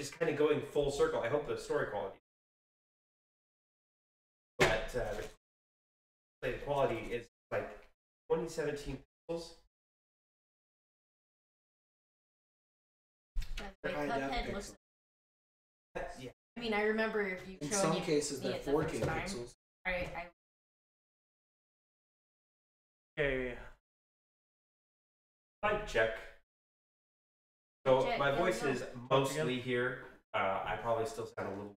just kind of going full circle. I hope the story quality. But the quality is like 2017 pixels. Cuphead looks. Yeah. I mean, I remember if you. In some cases, they're 4K pixels. Okay. Mic check. So my voice is mostly here. I probably still sound a little.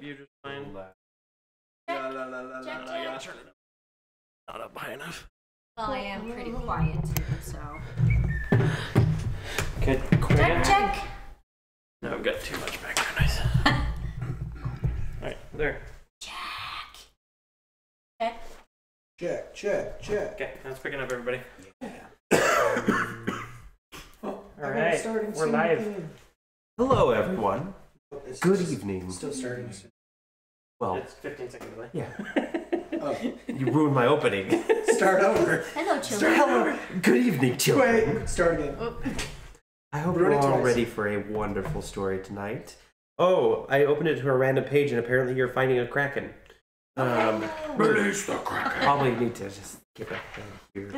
You're just fine. Check. I gotta turn it up. Not up high enough. Well, I am pretty quiet too, so. Good. Check. No, I've got too much back there. Nice. Alright, there. Check. Okay, that's picking up, everybody. Alright, we're live. Hello, everyone. Good evening. Still starting. Well, it's 15 seconds away. Yeah. Oh. You ruined my opening. Start over. Hello, children. Hello. Good evening, children. Wait. Start again. I hope you're all ready for a wonderful story tonight. Oh, I opened it to a random page and apparently you're finding a kraken. Release the kraken. Probably need to just skip ahead here.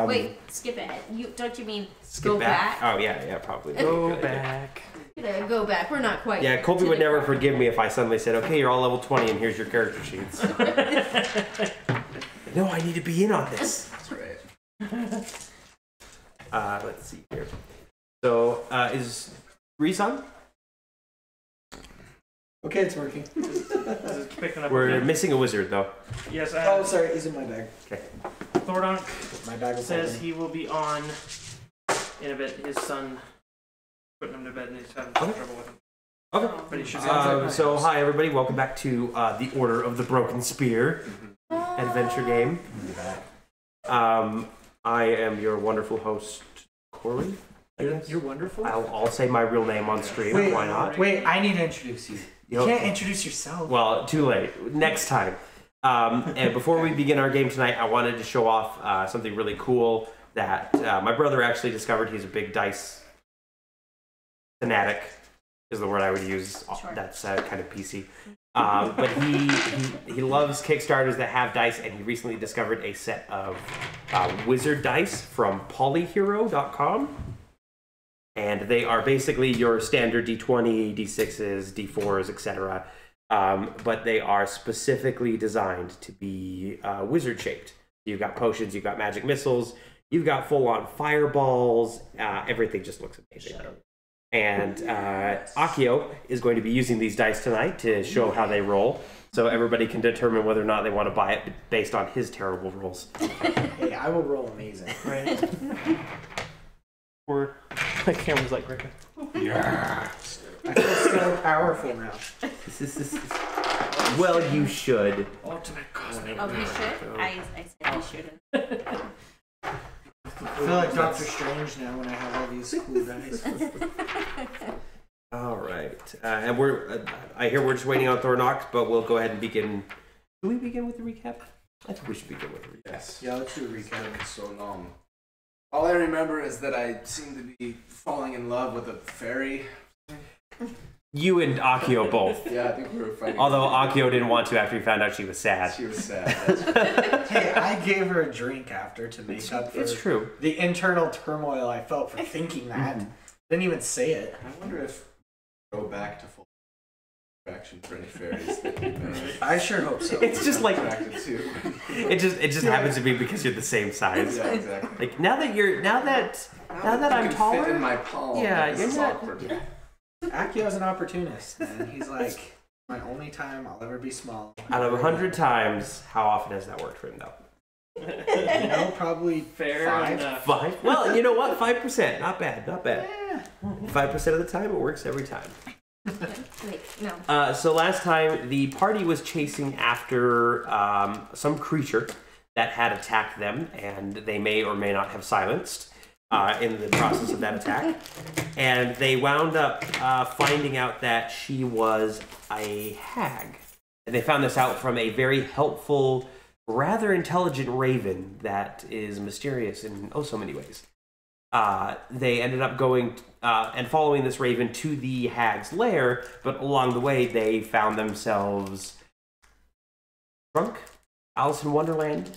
Wait, skip ahead. Don't you mean skip go back? Oh yeah, probably. Go back. Go back. We're not quite. Yeah, Colby would never forgive me if I suddenly said, "Okay, you're all level 20, and here's your character sheets." No, I need to be in on this. That's right. Let's see here. So, is Reese on? Okay, it's working. Picking up. We're missing a wizard, though. Yes. Oh, sorry, he's in my bag. Okay. Thordonk My bag says he will be on in a bit. His son putting him to bed and he's having some trouble with him. Okay. But he should be so, hi everybody. Welcome back to the Order of the Broken Spear adventure game. I am your wonderful host, Corey. You're wonderful. I'll say my real name on stream. Wait, why not? Wait, I need to introduce you. You can't introduce yourself. Well, too late. Next time. And before we begin our game tonight, I wanted to show off something really cool that my brother actually discovered. He's a big dice fanatic, is the word I would use. Sure. That's kind of PC. But he loves Kickstarters that have dice, and he recently discovered a set of wizard dice from polyhero.com. And they are basically your standard D20, D6s, D4s, etc. But they are specifically designed to be wizard-shaped. You've got potions, you've got magic missiles, you've got full-on fireballs. Everything just looks amazing. And Akio is going to be using these dice tonight to show how they roll, so everybody can determine whether or not they want to buy it based on his terrible rolls. Hey, I will roll amazing. Right. Or my camera's like right there. Yeah. I feel so powerful now. Well, you should. Ultimate cosmic. Oh, he should? I said he shouldn't. I feel like Doctor Strange now when I have all these cool dice. All right, and I hear we're just waiting on Thornox, but we'll go ahead and begin. Do we begin with the recap? I think we should begin with the recap. Yes. Yeah, let's do a recap. So all I remember is that I seem to be falling in love with a fairy. You and Akio both. Yeah, I think we were fighting. Although Akio didn't want to after he found out she was sad. She was sad. Hey, I gave her a drink after to make up for It's true. the internal turmoil I felt for thinking that. Didn't even say it. I wonder if go back to full attraction for any fairies that you may I sure hope so. It's just like attracted to. it just happens to be because you're the same size. Yeah, exactly. Like now that I'm you taller, fit in my palm. yeah, this you're is not. awkward. Akio's an opportunist, man. He's like, my only time I'll ever be small. Out of 100 times, how often has that worked for him though? You know, probably Fair 5. enough. 5? Well, you know what? 5%. Not bad. Not bad. Yeah. 5% of the time, it works every time. Wait, no. So last time, the party was chasing after some creature that had attacked them, and they may or may not have silenced in the process of that attack. And they wound up finding out that she was a hag. And they found this out from a very helpful, rather intelligent raven that is mysterious in oh so many ways. they ended up going and following this raven to the hag's lair, but along the way they found themselves drunk, Alice in Wonderland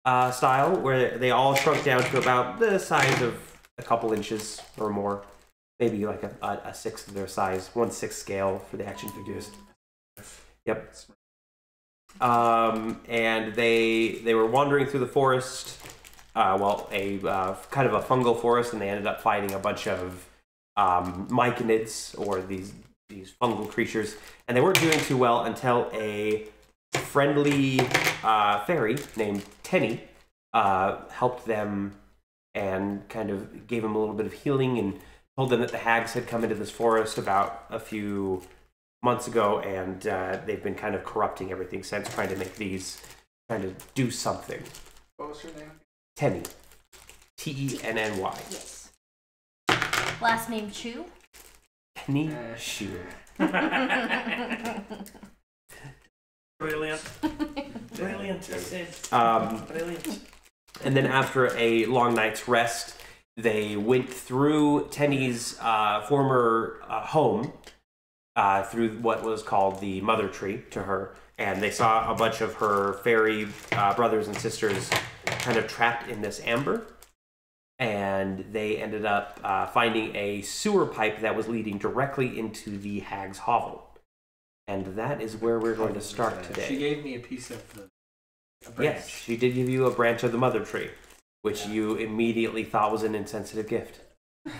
style, where they all shrunk down to about the size of a couple inches or more, maybe like a sixth of their size, 1/6 scale for the action figures. Yep. And they were wandering through the forest, a kind of a fungal forest, and they ended up fighting a bunch of myconids, or these fungal creatures, and they weren't doing too well until a friendly fairy named Tenny helped them and kind of gave them a little bit of healing and told them that the hags had come into this forest about a few months ago, and they've been kind of corrupting everything since, trying to do something. What was your name? Tenny. Tenny. Yes. Last name Chu. Tenny Shu. Brilliant. Brilliant. I said. Brilliant. And then after a long night's rest, they went through Tenny's former home, through what was called the mother tree to her, and they saw a bunch of her fairy brothers and sisters kind of trapped in this amber, and they ended up finding a sewer pipe that was leading directly into the hag's hovel. And that is where we're going to start today. She gave me a piece of a branch. Yes, she did give you a branch of the mother tree, which you immediately thought was an insensitive gift.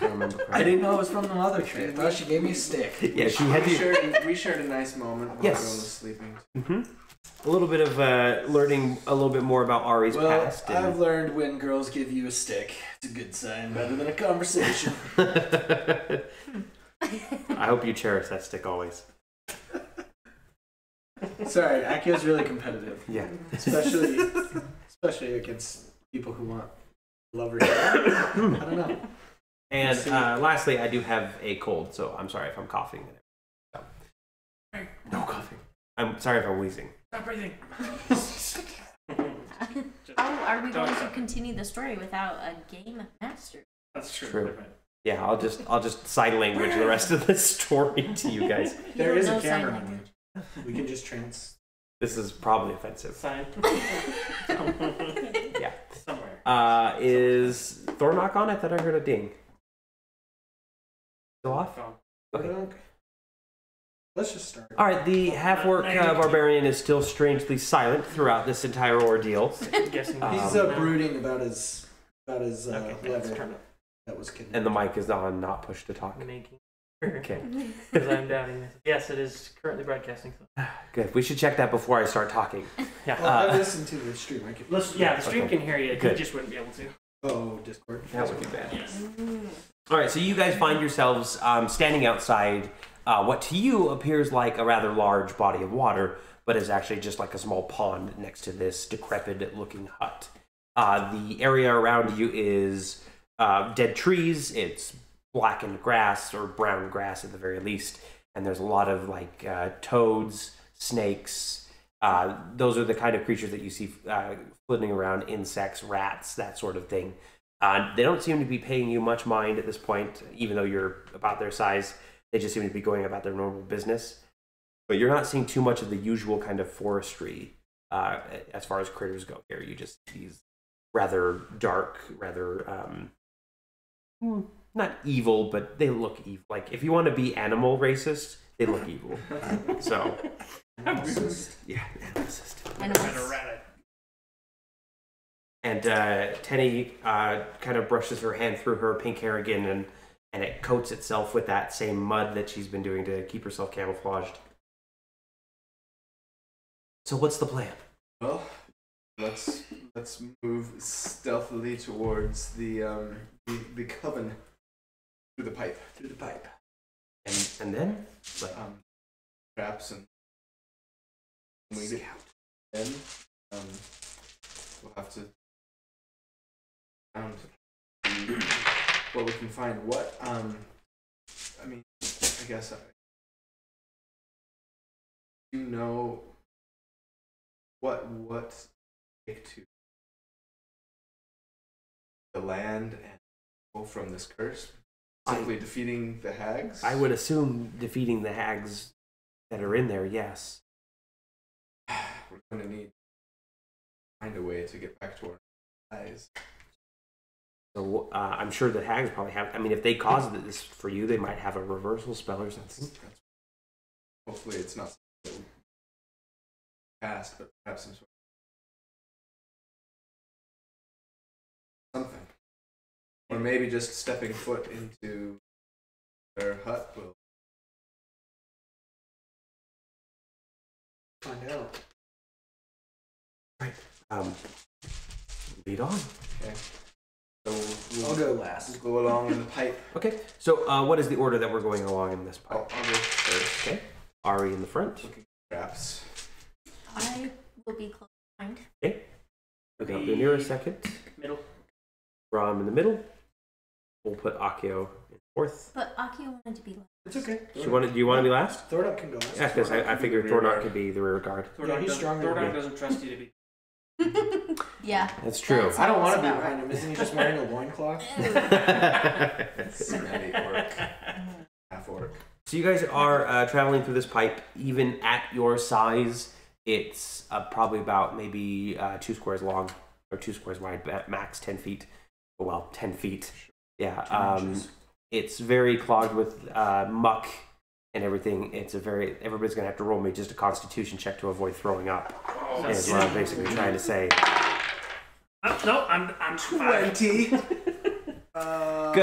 I remember correctly. I didn't know it was from the mother tree. I thought she gave me a stick. Yeah, she had you. We shared a nice moment while Yes. everyone was sleeping. Mm-hmm. A little bit of learning a little bit more about Ari's past. And... I've learned when girls give you a stick, it's a good sign, better than a conversation. I hope you cherish that stick always. Sorry, Akio's really competitive. Yeah. Especially against people who want lovers. I don't know. And lastly, I do have a cold, so I'm sorry if I'm coughing. So. No coughing. I'm sorry if I'm wheezing. Stop breathing. How are we going to continue the story without a game master? That's true. Yeah, I'll just sign language the rest of the story to you guys. There is a No sign camera. language. We can just trans. This is probably offensive. Sign. Yeah. Somewhere. Is Thornock on? I thought I heard a ding. Still off? Okay. Let's just start. All right, the half-orc barbarian is still strangely silent throughout this entire ordeal. I'm guessing He's brooding about his okay, let's leather turn it. that was kidnapped. And the mic is on, not push to talk. Making Okay, because I'm doubting this. Yes, it is currently broadcasting. good. We should check that before I start talking. Yeah. Well, I listened to the stream. I could. Yeah, the stream Okay. can hear you. Good. He just wouldn't be able to. Oh, Discord. That would be bad. Yes. All right, so you guys find yourselves standing outside what to you appears like a rather large body of water, but is actually just like a small pond next to this decrepit-looking hut. The area around you is dead trees. It's blackened grass, or brown grass at the very least, and there's a lot of like toads, snakes. Those are the kind of creatures that you see flitting around, insects, rats, that sort of thing. They don't seem to be paying you much mind at this point, even though you're about their size. They just seem to be going about their normal business. But you're not seeing too much of the usual kind of forestry as far as critters go here. You just see these rather dark, rather not evil, but they look evil. Like, if you want to be animal racist, they look evil. So, yeah, animalist. And Tenny kind of brushes her hand through her pink hair again, and it coats itself with that same mud that she's been doing to keep herself camouflaged. So what's the plan? Well, let's move stealthily towards the coven through the pipe. And then? Like, Traps and when we get in, we'll have to find what we can find. What I mean, I guess you know what take to the land and from this curse? Simply defeating the hags? I would assume defeating the hags that are in there, yes. We're going to need to find a way to get back to our eyes. So I'm sure the hags probably have. I mean, if they caused this for you, they might have a reversal spell or something. Hopefully, it's not something that we cast, but perhaps some sort of something. Or maybe just stepping foot into their hut will Find out. Lead on. Okay. So I'll go last. We'll go along in the pipe. Okay. So what is the order that we're going along in this pipe? I'll go first. Okay. Ari in the front. Looking for traps. I will be close behind. Okay. Okay. I'll do near second. Middle. Rom in the middle. We'll put Akio in fourth. But Akio wanted to be last. It's okay. Do you want to be last? Thordak can go last. Yeah, because I figured Thornark could be the rear guard. Yeah, he's stronger than me. Thordak doesn't trust you to be. Yeah. That's true. That's I don't want to be about behind him. Isn't he just wearing a loincloth? Semi-orc. Half-orc. So you guys are traveling through this pipe. Even at your size, it's probably about maybe 2 squares long or 2 squares wide, max 10 feet. Well, 10 feet. Yeah. It's very clogged with muck and everything. Everybody's gonna have to roll me just a Constitution check to avoid throwing up. Is what I'm basically trying to say. No, I'm 20. Good.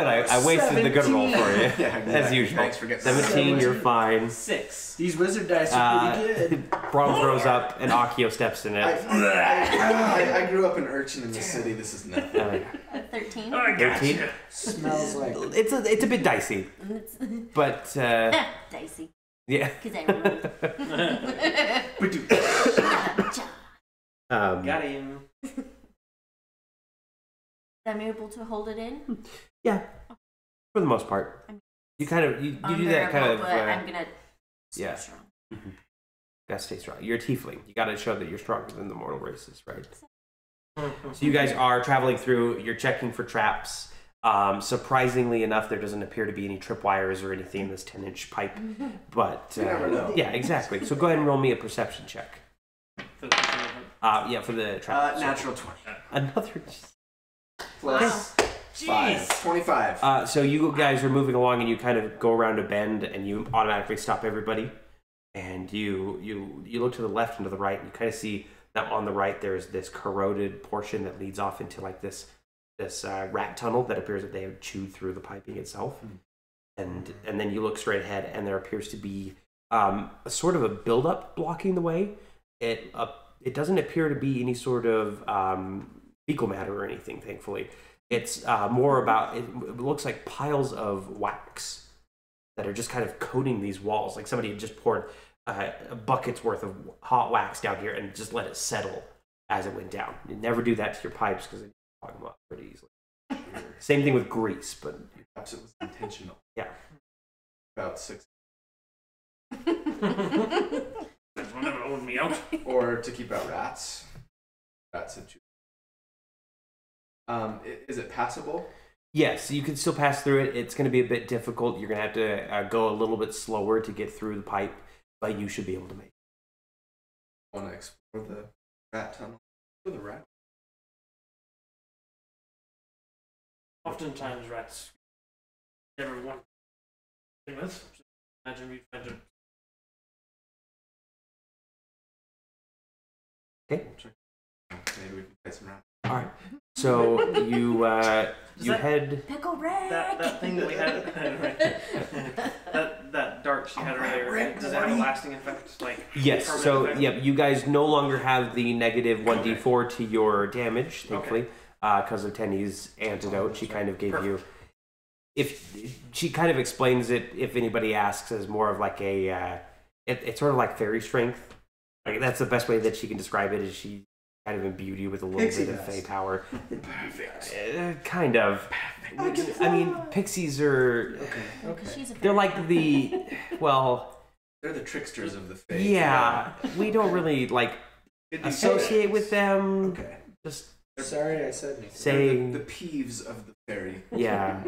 I wasted the good roll for you, Yeah, as usual. Thanks for getting 17. You're fine. 6. These wizard dice are pretty good. Brom throws up and Akio steps in it. I grew up an urchin in the city. This is nothing. 13. Oh, I got 13. you. Smells like. It's a bit dicey, but Dicey. yeah. Because I rolled. Got him. I'm able to hold it in. Yeah, for the most part. You kind of you do that kind of. But I'm gonna. Yeah. Strong. Gotta stay strong. You're a tiefling. You gotta show that you're stronger than the mortal races, right? So you guys are traveling through. You're checking for traps. Surprisingly enough, there doesn't appear to be any tripwires or anything in this 10-inch pipe. But You never know. yeah, exactly. So go ahead and roll me a perception check. Yeah, for the trap. Natural 20. Another. Plus 5. 25. So you guys are moving along, and you kind of go around a bend, and you automatically stop everybody. And you look to the left and to the right, and you kind of see that on the right there's this corroded portion that leads off into like this rat tunnel that appears that they have chewed through the piping itself. And then you look straight ahead, and there appears to be a sort of a buildup blocking the way. It doesn't appear to be any sort of fecal matter or anything, thankfully. It's more about, it looks like piles of wax that are just kind of coating these walls. Like somebody had just poured a bucket's worth of hot wax down here and just let it settle as it went down. You never do that to your pipes because they clog them up pretty easily. Same thing with grease, but Perhaps it was intentional. yeah. About 6. That's one never owned me out. Or to keep out rats. Rats and chew. Is it passable? Yes, you can still pass through it. It's going to be a bit difficult. You're going to have to go a little bit slower to get through the pipe, but you should be able to make it. Want to explore the rat tunnel? For the rat? Oftentimes rats never want to begin with. So imagine we find a Okay. Maybe we can play some rats. All right. So you that- head. Pickle Rick. that thing that we had that dart she had earlier. Does that have a lasting effect? Like Yes. permanent So effect? yeah, you guys no longer have the negative 1d4 to your damage, thankfully, because of Tenny's antidote. She kind of gave you. If she kind of explains it, if anybody asks, as more of like a, it's sort of like fairy strength. Like that's the best way that she can describe it. Is she kind of imbued you with a little Pixie bit of dust. fey power? Perfect. Kind of. I mean, pixies are. Okay. She's a They're like the. Well, They're the tricksters of the fae. yeah. We don't really like Could be associate with them. Okay. Just Sorry, I said anything. saying the peeves of the fairy. yeah,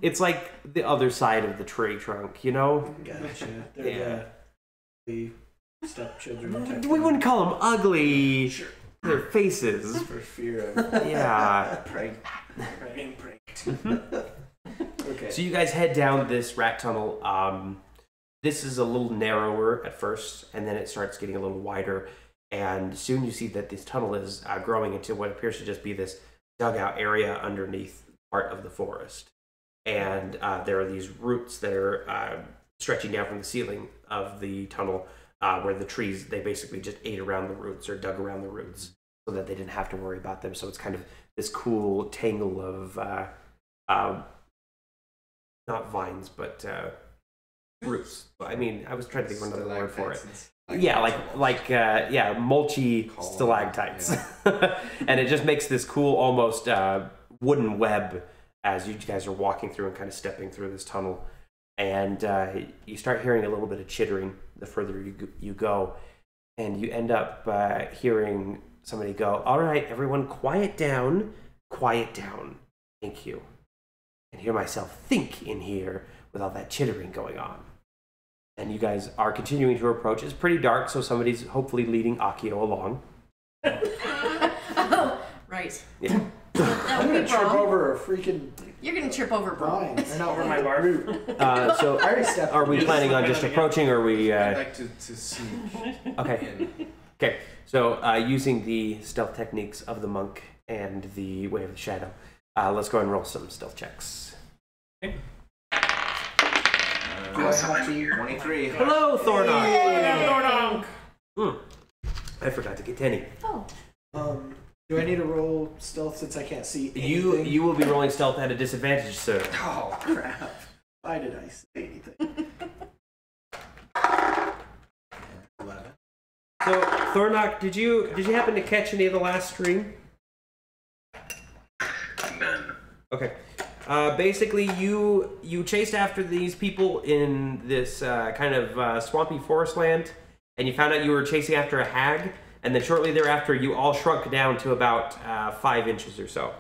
it's like the other side of the tree trunk, you know. Gotcha. They're the stepchildren. We wouldn't call them ugly. Sure. Their faces. For fear of Yeah. being pranked. Okay. So you guys head down this rat tunnel. This is a little narrower at first, and then it starts getting a little wider. And soon you see that this tunnel is growing into what appears to just be this dugout area underneath part of the forest. And there are these roots that are stretching down from the ceiling of the tunnel, where the trees, they basically just ate around the roots or dug around the roots so that they didn't have to worry about them. So it's kind of this cool tangle of, not vines, but roots. I mean, I was trying to think of another word for it. Yeah, mulchy stalactites. Yeah. And it just makes this cool, almost wooden web as you guys are walking through and kind of stepping through this tunnel. And you start hearing a little bit of chittering the further you go. And you end up hearing somebody go, "All right, everyone, quiet down. Quiet down. Thank you. And hear myself think in here with all that chittering going on." And you guys are continuing to approach. It's pretty dark, so somebody's hopefully leading Akio along. Oh, right. Yeah. That I'm would gonna be trip wrong. over a freaking You're gonna trip over vine. Brian. Or not Over my bar. root. So I already stepped. are we planning on just approaching, or are we... I'd like to sneak Okay. in. Okay. So using the stealth techniques of the monk and the Way of the Shadow, let's go and roll some stealth checks. Okay. Do I have to? 23. Hello, Thornok! Thornok! I forgot to get Tenny. Oh. Do I need to roll stealth since I can't see anything? You will be rolling stealth at a disadvantage, sir. Oh crap! Why did I say anything? 11. So, Thornok, did you happen to catch any of the last stream? None. Okay. Basically, you chased after these people in this kind of swampy forest land, and you found out you were chasing after a hag, and then shortly thereafter, you all shrunk down to about 5 inches or so.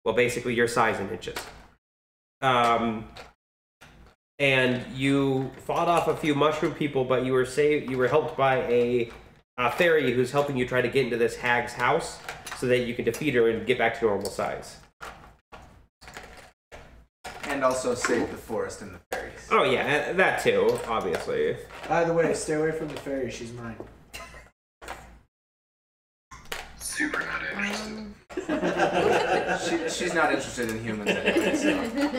Well, basically, your size in inches. And you fought off a few mushroom people, but you were helped by a fairy who's helping you try to get into this hag's house so that you can defeat her and get back to normal size. And also save the forest and the fairies. Oh yeah, that too, obviously. By the way, stay away from the fairy. She's mine. Super not interested. She's not interested in humans anyway, so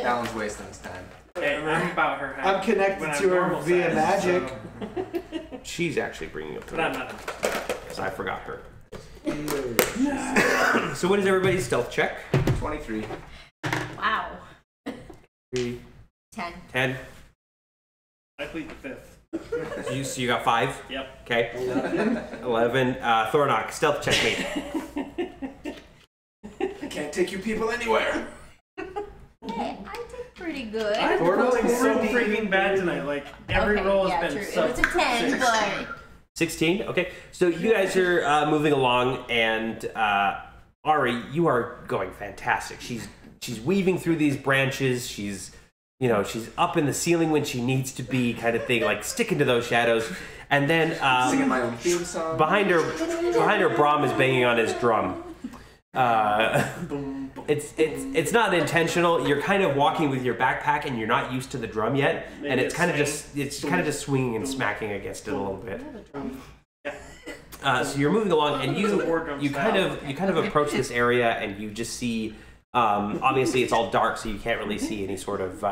Alan's wasting his time. Hey, I'm about her. I'm connected to her via magic. So, She's actually bringing up but I'm not. so I forgot her. So what is everybody's stealth check? 23. Wow. 3, 10. 10. I plead the fifth. So you got 5? Yep. Okay. 11. Thornok, stealth check me. I can't take you people anywhere. Hey, I did pretty good. I'm We're rolling rolling so so freaking bad tonight. Like every Okay, roll yeah, has been true. so. It was a 10, but 16. Okay. So you guys are moving along, and Ari, you are going fantastic. She's weaving through these branches. She's up in the ceiling when she needs to be, kind of thing, like sticking to those shadows. And then Singing my own theme song. behind her, Brahm is banging on his drum. It's not intentional. You're kind of walking with your backpack, and you're not used to the drum yet, and it's kind of just swinging and smacking against it a little bit. So you're moving along, and you kind of approach this area, and you just see. Obviously, it's all dark, so you can't really see any sort of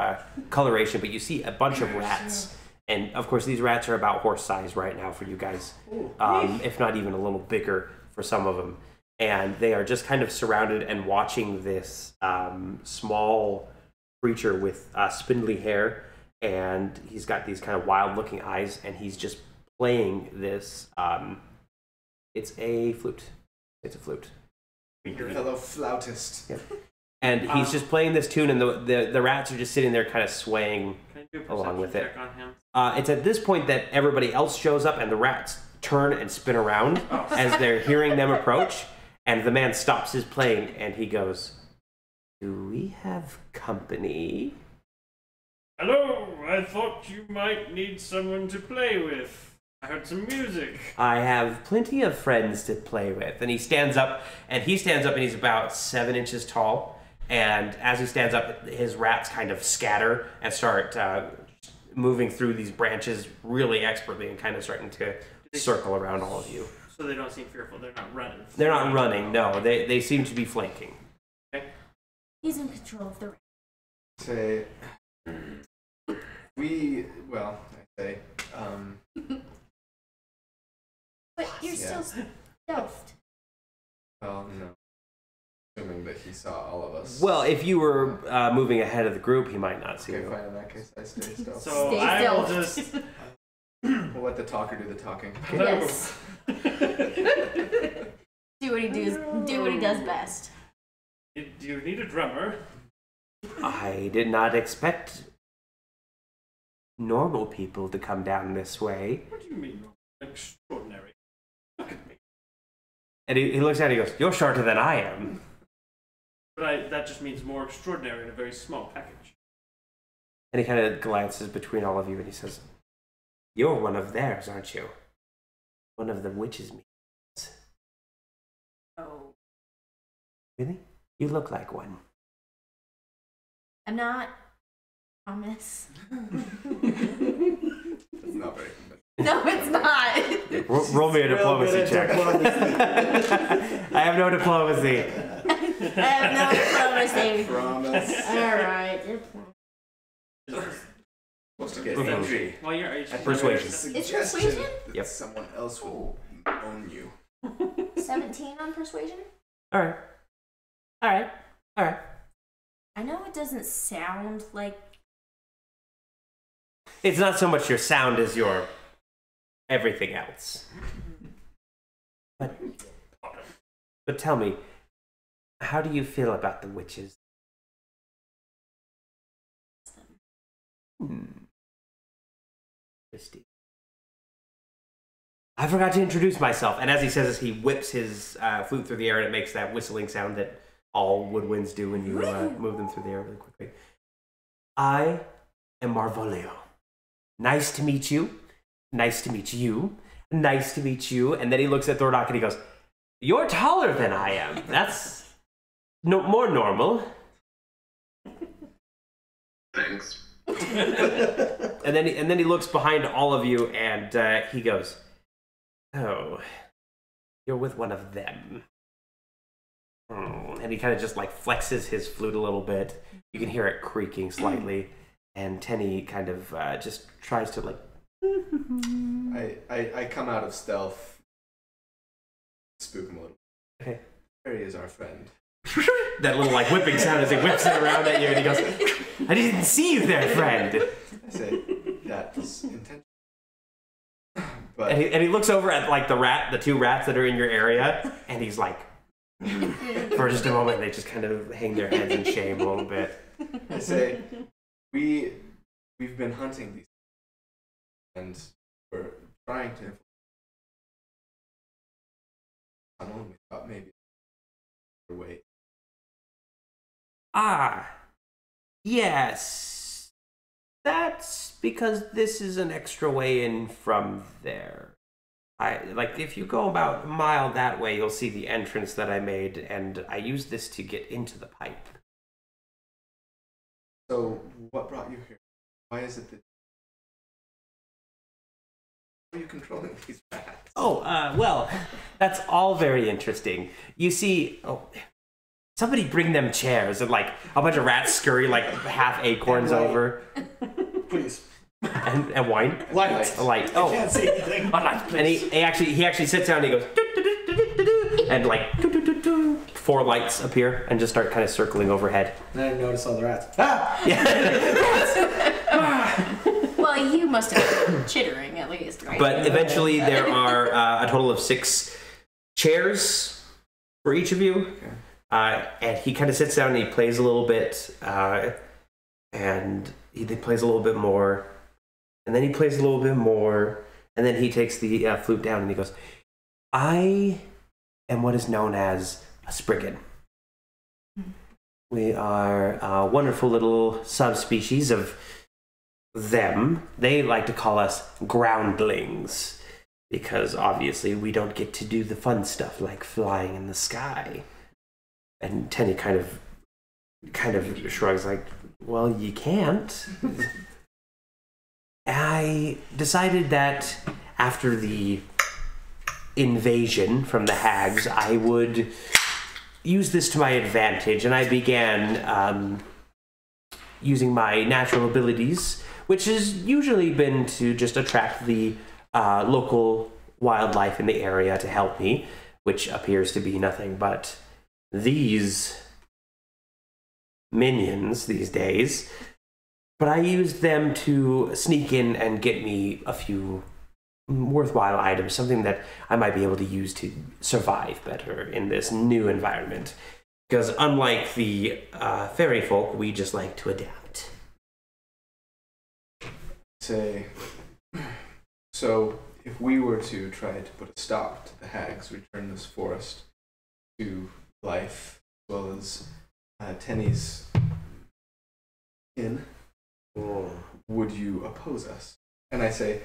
coloration, but you see a bunch of rats. And, of course, these rats are about horse size right now for you guys, if not even a little bigger for some of them. And they are just kind of surrounded and watching this small creature with spindly hair, and he's got these kind of wild-looking eyes, and he's just playing this. It's a flute. It's a flute. Your fellow flautist. Yep. And he's just playing this tune, and the rats are just sitting there kind of swaying Can I do a along with it. check on him? It's at this point that everybody else shows up, and the rats turn and spin around as they're hearing them approach. And the man stops his playing and he goes, "Do we have company?" Hello, I thought you might need someone to play with. I heard some music. "I have plenty of friends to play with." And he stands up, and he's about 7 inches tall. And as he stands up, his rats kind of scatter and start moving through these branches really expertly and kind of starting to circle around all of you. So they don't seem fearful. They're not running. They're not running, no. They seem to be flanking. Okay. He's in control of the ring. Say, But you're Yeah. still stealthed. well, no. Assuming that he saw all of us. Well, if you were moving ahead of the group, he might not see Okay, you. fine. In that case, I stay still. So Stay I will stealth. just. We'll let the talker do the talking. Hello. Yes. Do what he does best. Do you need a drummer? I did not expect normal people to come down this way. What do you mean? Extraordinary. Look at me. And he looks at it and he goes, "You're shorter than I am." But that just means more extraordinary in a very small package. And he kind of glances between all of you and he says, "You're one of theirs, aren't you? One of the witches' means." Oh. Really? You look like one. I'm not. Promise. That's not very convincing. No, it's not. Roll me a diplomacy Real good check. at I have no diplomacy. I have no diplomacy. Promise. Alright. Supposed to get Mhm. entry. Well, you're Persuasion. It's persuasion? That Yep. someone else will own you. 17 on persuasion? Alright. Alright. Alright. I know it doesn't sound like. It's not so much your sound as your everything else. But tell me, how do you feel about the witches? Christy. I forgot to introduce myself. And as he says this, he whips his flute through the air and it makes that whistling sound that all woodwinds do when you move them through the air really quickly. I am Marvolio. Nice to meet you. Nice to meet you. Nice to meet you. And then he looks at Thordok and he goes, "You're taller than I am. That's more normal." Thanks. And then he looks behind all of you and he goes, "Oh, you're with one of them." And he kind of just like flexes his flute a little bit. You can hear it creaking slightly. And Tenny kind of just tries to like. I come out of stealth, spook him a little. Okay. There he is, our friend. That little like whipping sound as he whips it around at you, and he goes, "I didn't see you there, friend." I say, that was intentional. But And he looks over at like the two rats that are in your area, and he's like, for just a moment, they just kind of hang their heads in shame a little bit. I say, we've been hunting these, and we're trying to. I don't know. We thought maybe a way. Ah, yes. That's because this is an extra way in from there. Like if you go about a mile that way, you'll see the entrance that I made, and I use this to get into the pipe. So, what brought you here? Why is it that? How are you controlling these rats? Oh, well, that's all very interesting. You see, somebody bring them chairs, and like a bunch of rats scurry like half acorns over. Please. And wine. Light. A light. I can't see anything. A light. And he actually sits down and he goes, "Do-do-do-do-do-do-do," and like 4 lights appear and just start kind of circling overhead. And I notice all the rats. Ah! Well, you must have been chittering at least, right? But eventually there are a total of 6 chairs for each of you. And he kind of sits down and he plays a little bit, and he plays a little bit more, and then he plays a little bit more, and then he takes the flute down and he goes, "I am what is known as a spriggan. We are a wonderful little subspecies of them. They like to call us groundlings because obviously we don't get to do the fun stuff like flying in the sky. And Tenny kind of shrugs like, well, you can't. I decided that after the invasion from the hags, I would use this to my advantage, and I began using my natural abilities, which has usually been to just attract the local wildlife in the area to help me, which appears to be nothing but these minions these days. But I used them to sneak in and get me a few worthwhile items, something that I might be able to use to survive better in this new environment. Because unlike the fairy folk, we just like to adapt. So if we were to try to put a stop to the hags, return this forest to life, as well as Tenny's inn, would you oppose us? And I say,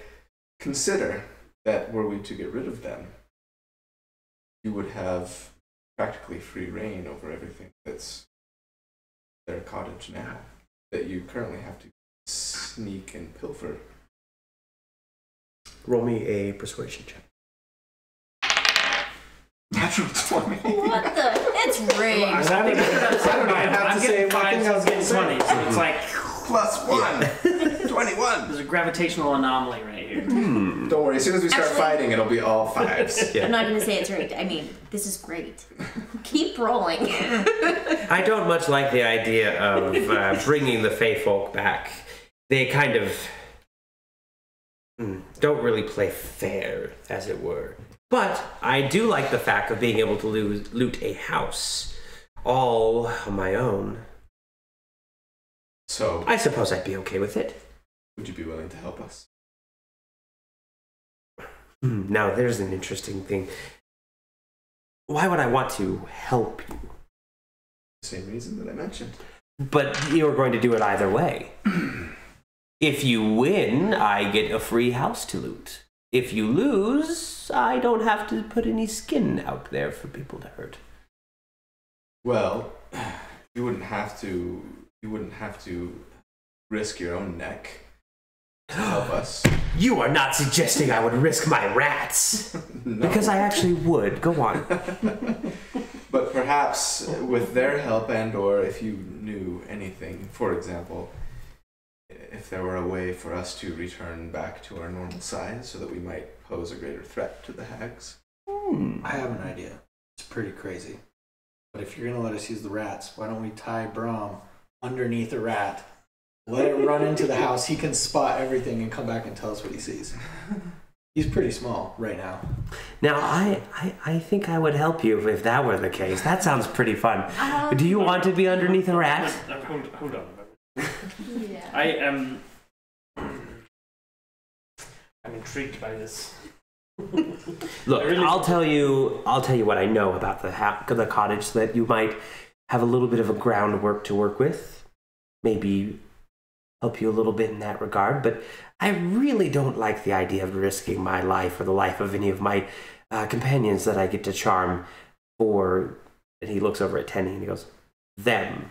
consider that were we to get rid of them, you would have practically free reign over everything that's their cottage now, that you currently have to sneak and pilfer. Roll me a persuasion check. Natural 20. What the? It's rigged. I don't even have to say getting 5, so it's getting 20, so it's like Plus 1! 21! there's a gravitational anomaly right here. Don't worry, as soon as we start fighting, it'll be all 5s. I'm not going to say it's rigged. I mean, this is great. Keep rolling. I don't much like the idea of bringing the Fey folk back. They kind of don't really play fair, as it were. But I do like the fact of being able to loot a house all on my own. So, I suppose I'd be okay with it. would you be willing to help us? Now, there's an interesting thing. Why would I want to help you? The same reason that I mentioned. But you're going to do it either way. If you win, I get a free house to loot. If you lose, I don't have to put any skin out there for people to hurt. Well, you wouldn't have to risk your own neck to help us. You are not suggesting I would risk my rats. No. Because I actually would. Go on. But perhaps with their help, and or if you knew anything, for example, if there were a way for us to return back to our normal size so that we might pose a greater threat to the hags. I have an idea. It's pretty crazy. But if you're going to let us use the rats, why don't we tie Brahm underneath a rat, let it run into the house, he can spot everything and come back and tell us what he sees. He's pretty small right now. Now, I think I would help you if that were the case. That sounds pretty fun. Do you want to be underneath a rat? Hold on. Yeah. I am. I'm intrigued by this. Look, I'll tell you what I know about the cottage so that you might have a little bit of a groundwork to work with. Maybe help you a little bit in that regard. But I really don't like the idea of risking my life or the life of any of my companions that I get to charm for. And he looks over at Tenny and he goes, them.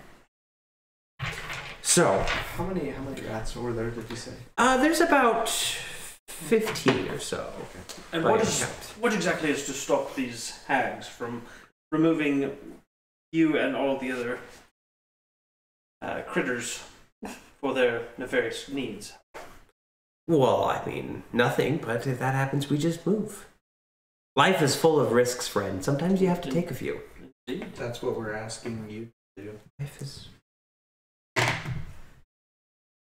So, How many rats were there, did you say? there's about 15 or so. And By what exactly is to stop these hags from removing you and all the other critters for their nefarious needs? Well, I mean, nothing, but if that happens, we just move. Life is full of risks, friend. Sometimes you have to take a few. That's what we're asking you to do. Life is...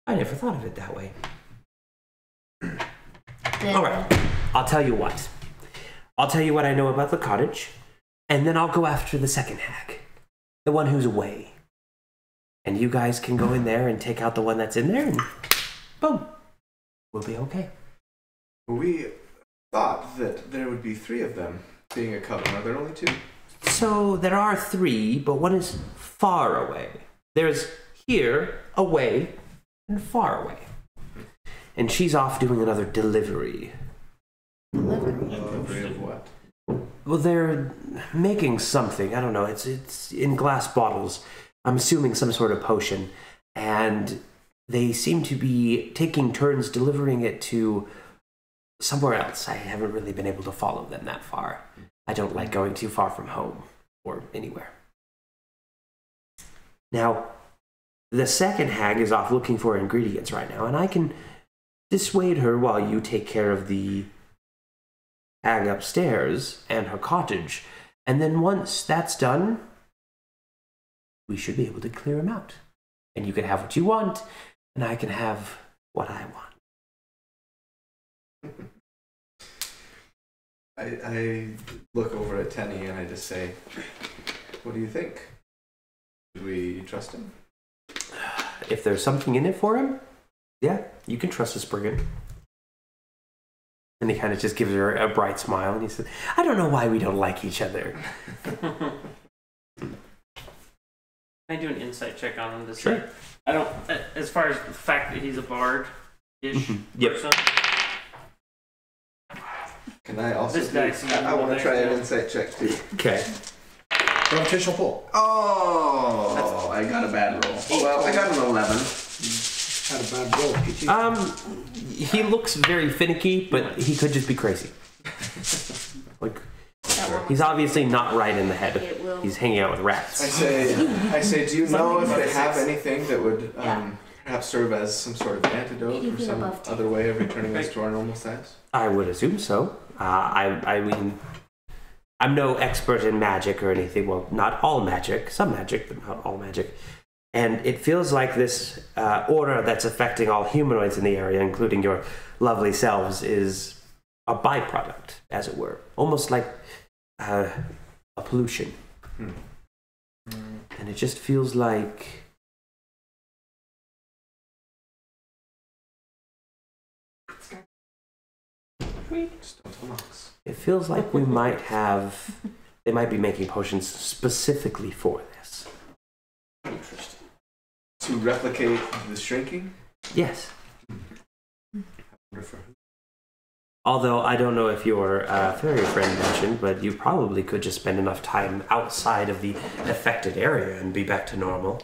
I never thought of it that way. All right, I'll tell you what. I'll tell you what I know about the cottage, and then I'll go after the second hag, the one who's away. And you guys can go in there and take out the one that's in there, and boom, we'll be okay. We thought that there would be 3 of them. Being a coven, are there only 2? So there are 3, but one is far away. There's here, away, and far away. And she's off doing another delivery. Delivery of what? Well, they're making something. I don't know. It's in glass bottles. I'm assuming some sort of potion. And they seem to be taking turns delivering it to somewhere else. I haven't really been able to follow them that far. I don't like going too far from home or anywhere. Now, the second hag is off looking for ingredients right now, and I can dissuade her while you take care of the hag upstairs and her cottage. And then once that's done, we should be able to clear him out. And you can have what you want, and I can have what I want. I look over at Tenny and I just say, what do you think? Should we trust him? If there's something in it for him, yeah, you can trust a Spriggan. And he kind of just gives her a bright smile, and he says, I don't know why we don't like each other. Can I do an insight check on him to see? Sure. I don't, as far as the fact that he's a bard-ish Yep. person. Can I also This dice is I want to next try an to- insight check too. Okay. Gravitational pull. Oh, I got a bad roll. Well, I got an 11. Had a bad roll. PT. He looks very finicky, but he could just be crazy. Like, he's obviously not right in the head. It will. He's hanging out with rats. I say, do you know if they have anything that would perhaps serve as some sort of antidote or Anything some above 10. other way of returning us to our normal size? I would assume so. I mean, I'm no expert in magic or anything. Well, not all magic. Some magic, but not all magic. And it feels like this aura that's affecting all humanoids in the area, including your lovely selves, is a byproduct, as it were. Almost like a pollution. And it just feels like... Just don't tell Knox. It feels like we might have... They might be making potions specifically for this. Interesting. To replicate the shrinking? Yes. I wonder for who. Although I don't know if your fairy friend mentioned, but you probably could just spend enough time outside of the affected area and be back to normal.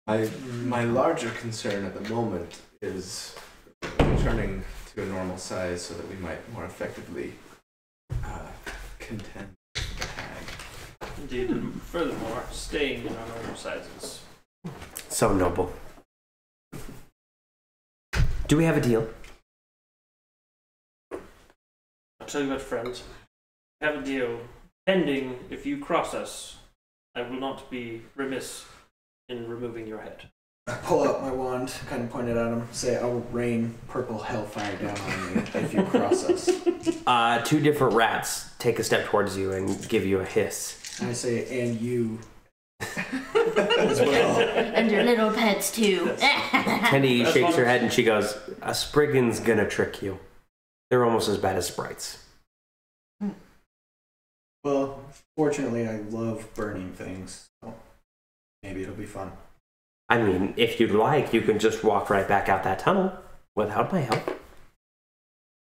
My larger concern at the moment is returning to a normal size so that we might more effectively contend with the hag. Indeed, and furthermore, staying in our normal sizes. So noble. Do we have a deal? I'll tell you what, friends. We have a deal pending. If you cross us, I will not be remiss in removing your head. I pull out my wand, kind of point it at him, say, I will rain purple hellfire down on you if you cross us. 2 different rats take a step towards you and give you a hiss. And I say, and you as well. And your little pets too. Tenny shakes her head and she goes, a Spriggan's gonna trick you. They're almost as bad as sprites. Well, fortunately, I love burning things, so maybe it'll be fun. I mean, if you'd like, you can just walk right back out that tunnel without my help.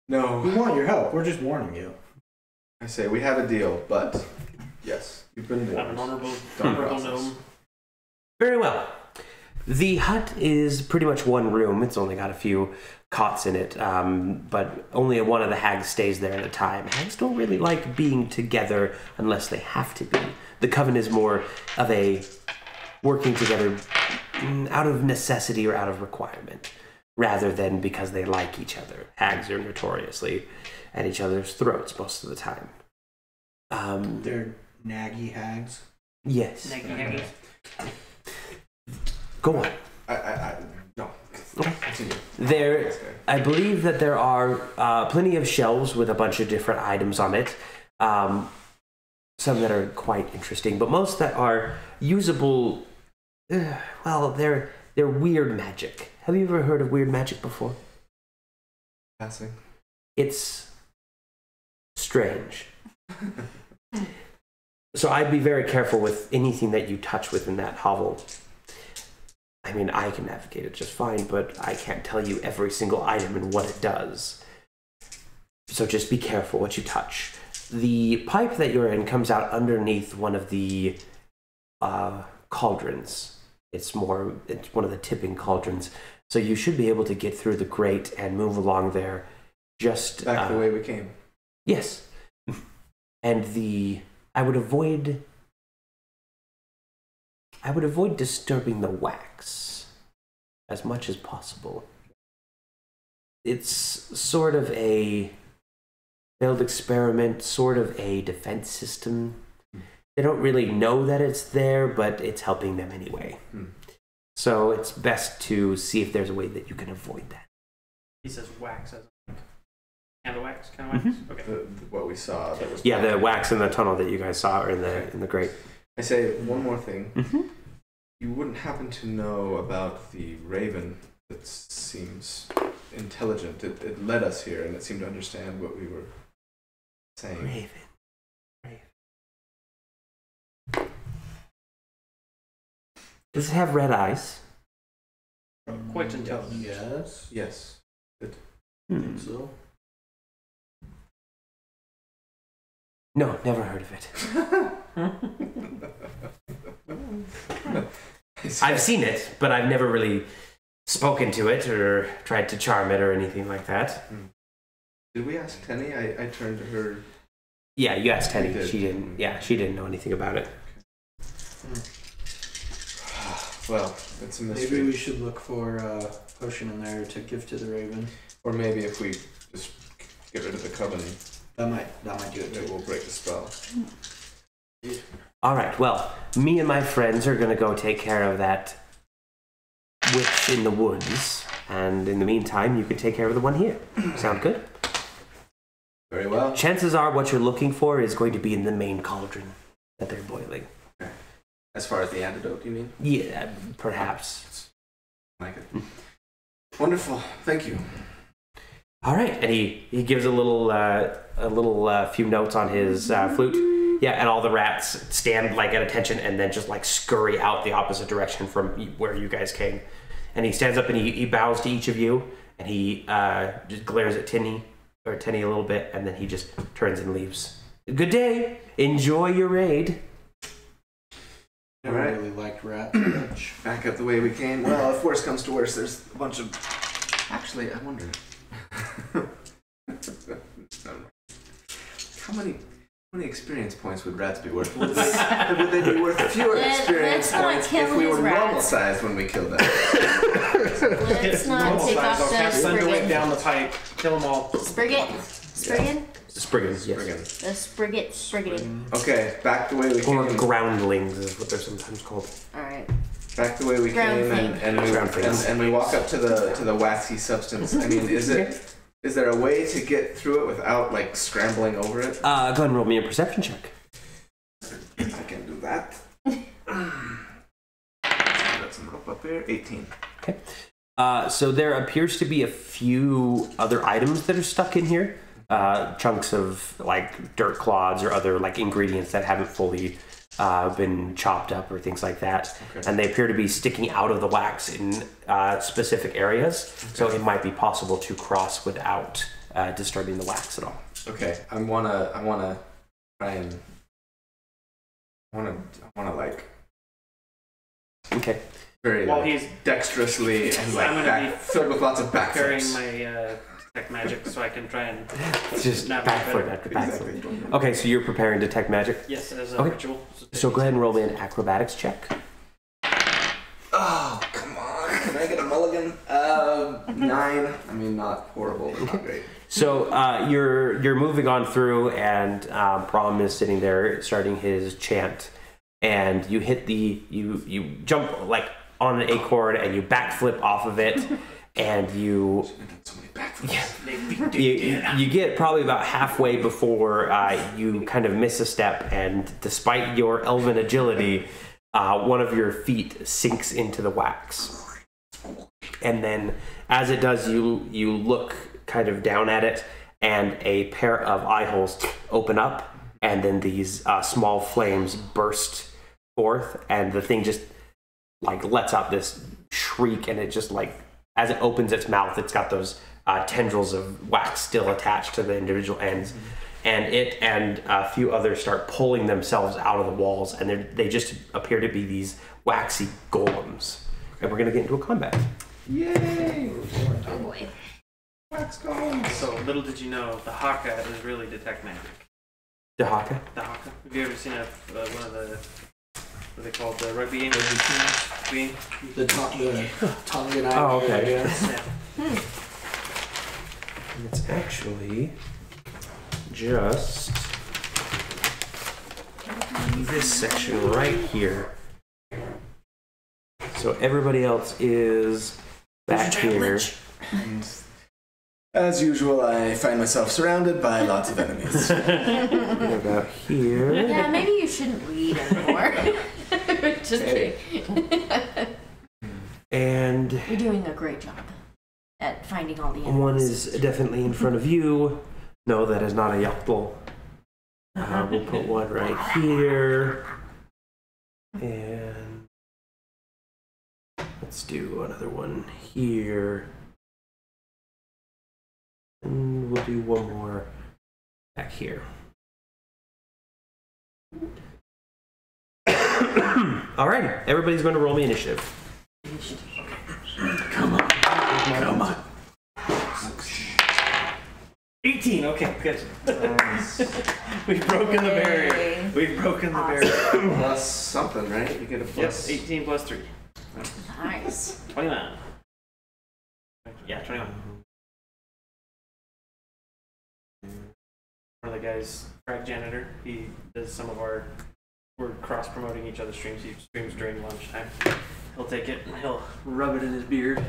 We No, want your help. We're just warning you. I say we have a deal, but yes, you've been I'm an warned. honorable, Don't honorable cross us. gnome. Very well. The hut is pretty much one room. It's only got a few cots in it, but only one of the hags stays there at a time. Hags don't really like being together unless they have to be. The coven is more of a working together out of necessity or out of requirement, rather than because they like each other. Hags are notoriously at each other's throats most of the time. They're naggy hags. Yes. Naggy haggy. Go on. No. Okay. Continue. There, I believe that there are plenty of shelves with a bunch of different items on it. Some that are quite interesting, but most that are usable. Well, they're weird magic. Have you ever heard of weird magic before? Passing. It's strange. So I'd be very careful with anything that you touch within that hovel. I mean, I can navigate it just fine, but I can't tell you every single item and what it does. So just be careful what you touch. The pipe that you're in comes out underneath one of the cauldrons. It's one of the tipping cauldrons. So you should be able to get through the grate and move along there. Just Back the way we came. Yes. And I would avoid disturbing the wax as much as possible. It's sort of a failed experiment, sort of a defense system. They don't really know that it's there, but it's helping them anyway. So it's best to see if there's a way that you can avoid that. He says wax as candle wax, kind of wax. Okay. What we saw. That was Yeah, the wax in the tunnel that you guys saw, or in the grate. I say one more thing. Mm-hmm. You wouldn't happen to know about the raven that seems intelligent. It led us here, and it seemed to understand what we were saying. Raven. Does it have red eyes? Quite intelligent. Yes. Yes. I think so. No, never heard of it. I've seen it, but I've never really spoken to it or tried to charm it or anything like that. Did we ask Tenny? I turned to her. Yeah, you asked Tenny. We did. She didn't. Yeah, she didn't know anything about it. Well, it's a mystery. Maybe we should look for a potion in there to give to the raven. Or maybe if we just get rid of the coven, That might do it it too. will break the spell. All right. Well, me and my friends are gonna go take care of that witch in the woods, and in the meantime, you can take care of the one here. Sound good? Very well. Chances are, what you're looking for is going to be in the main cauldron that they're boiling. As far as the antidote, you mean? Yeah, perhaps. Like it. Wonderful. Thank you. All right, and he gives a little few notes on his flute. Yeah, and all the rats stand like at attention and then just like scurry out the opposite direction from where you guys came. And he stands up and he bows to each of you, and he just glares at Tenny a little bit, and then he just turns and leaves. Good day. Enjoy your raid. I All right. really liked rats much. Back up the way we came. Well, if worse comes to worse, there's a bunch of. Actually, I wonder. How many experience points would rats be worth? Would they be worth fewer experience Let's not points kill if we his were normal rats. sized when we killed them? Let's not Normal take size, off I'll cast the Thunderwave Spriggan. down the pipe, kill them all. Spriggan? Spriggans, yes. Friggin'. The Spriggan. Okay, back the way we Or came. groundlings is what they're sometimes called. Alright. Back the way we Ground came, thing. and we walk up to the waxy substance. I mean, is there a way to get through it without like scrambling over it? Go ahead and roll me a perception check. I can do that. That's up here. 18. Okay. So there appears to be a few other items that are stuck in here. Chunks of like dirt clods or other like ingredients that haven't fully been chopped up or things like that. Okay. And they appear to be sticking out of the wax in specific areas. So it might be possible to cross without disturbing the wax at all. Okay, I wanna try and I wanna like Okay. very While like, he's dexterously and like I'm gonna be filled with lots of carrying backflips. my detect magic so I can try and It's just navigate backflip better. after backflip. Exactly. Okay, so you're preparing detect magic. Yes, as a Okay. ritual. So go ahead and roll me an acrobatics check. Oh, come on. Can I get a mulligan? 9. I mean, not horrible, but not great. So you're moving on through, and Brahm is sitting there starting his chant, and you hit you jump like on an acorn and you backflip off of it, and you So many backflips. you get probably about halfway before you kind of miss a step, and despite your elven agility, one of your feet sinks into the wax. And then as it does, you look kind of down at it, and a pair of eye holes open up, and then these small flames burst forth, and the thing just like lets out this shriek, and it just like as it opens its mouth, it's got those tendrils of wax still attached to the individual ends, and it and a few others start pulling themselves out of the walls, and they just appear to be these waxy golems. And we're gonna get into a combat. Yay! Oh boy. Wax golems. So little did you know, the haka is really detect magic. The haka? The haka. Have you ever seen one of the what are they called? The rugby game? The Tongan Island. Oh, okay. Yeah. Yeah. And it's actually just this section right here. So everybody else is back here. And as usual, I find myself surrounded by lots of enemies. What about here? Yeah, maybe you shouldn't read anymore. Just kidding. And You're doing a great job at finding all the enemies. one is definitely in front of you. No, that is not a Yachtel. We'll put one right here. And let's do another one here. And we'll do one more back here. Alrighty, everybody's going to roll me initiative. Come on. 18, okay, good. We've broken the barrier. Yay. We've broken the barrier. Plus something, right? You get a plus. Yes, 18 plus 3. Nice. 21. Yeah, 21. One of the guys, Frag Janitor, he does some of our, we're cross-promoting each other's streams. He streams during lunchtime. He'll take it and he'll rub it in his beard.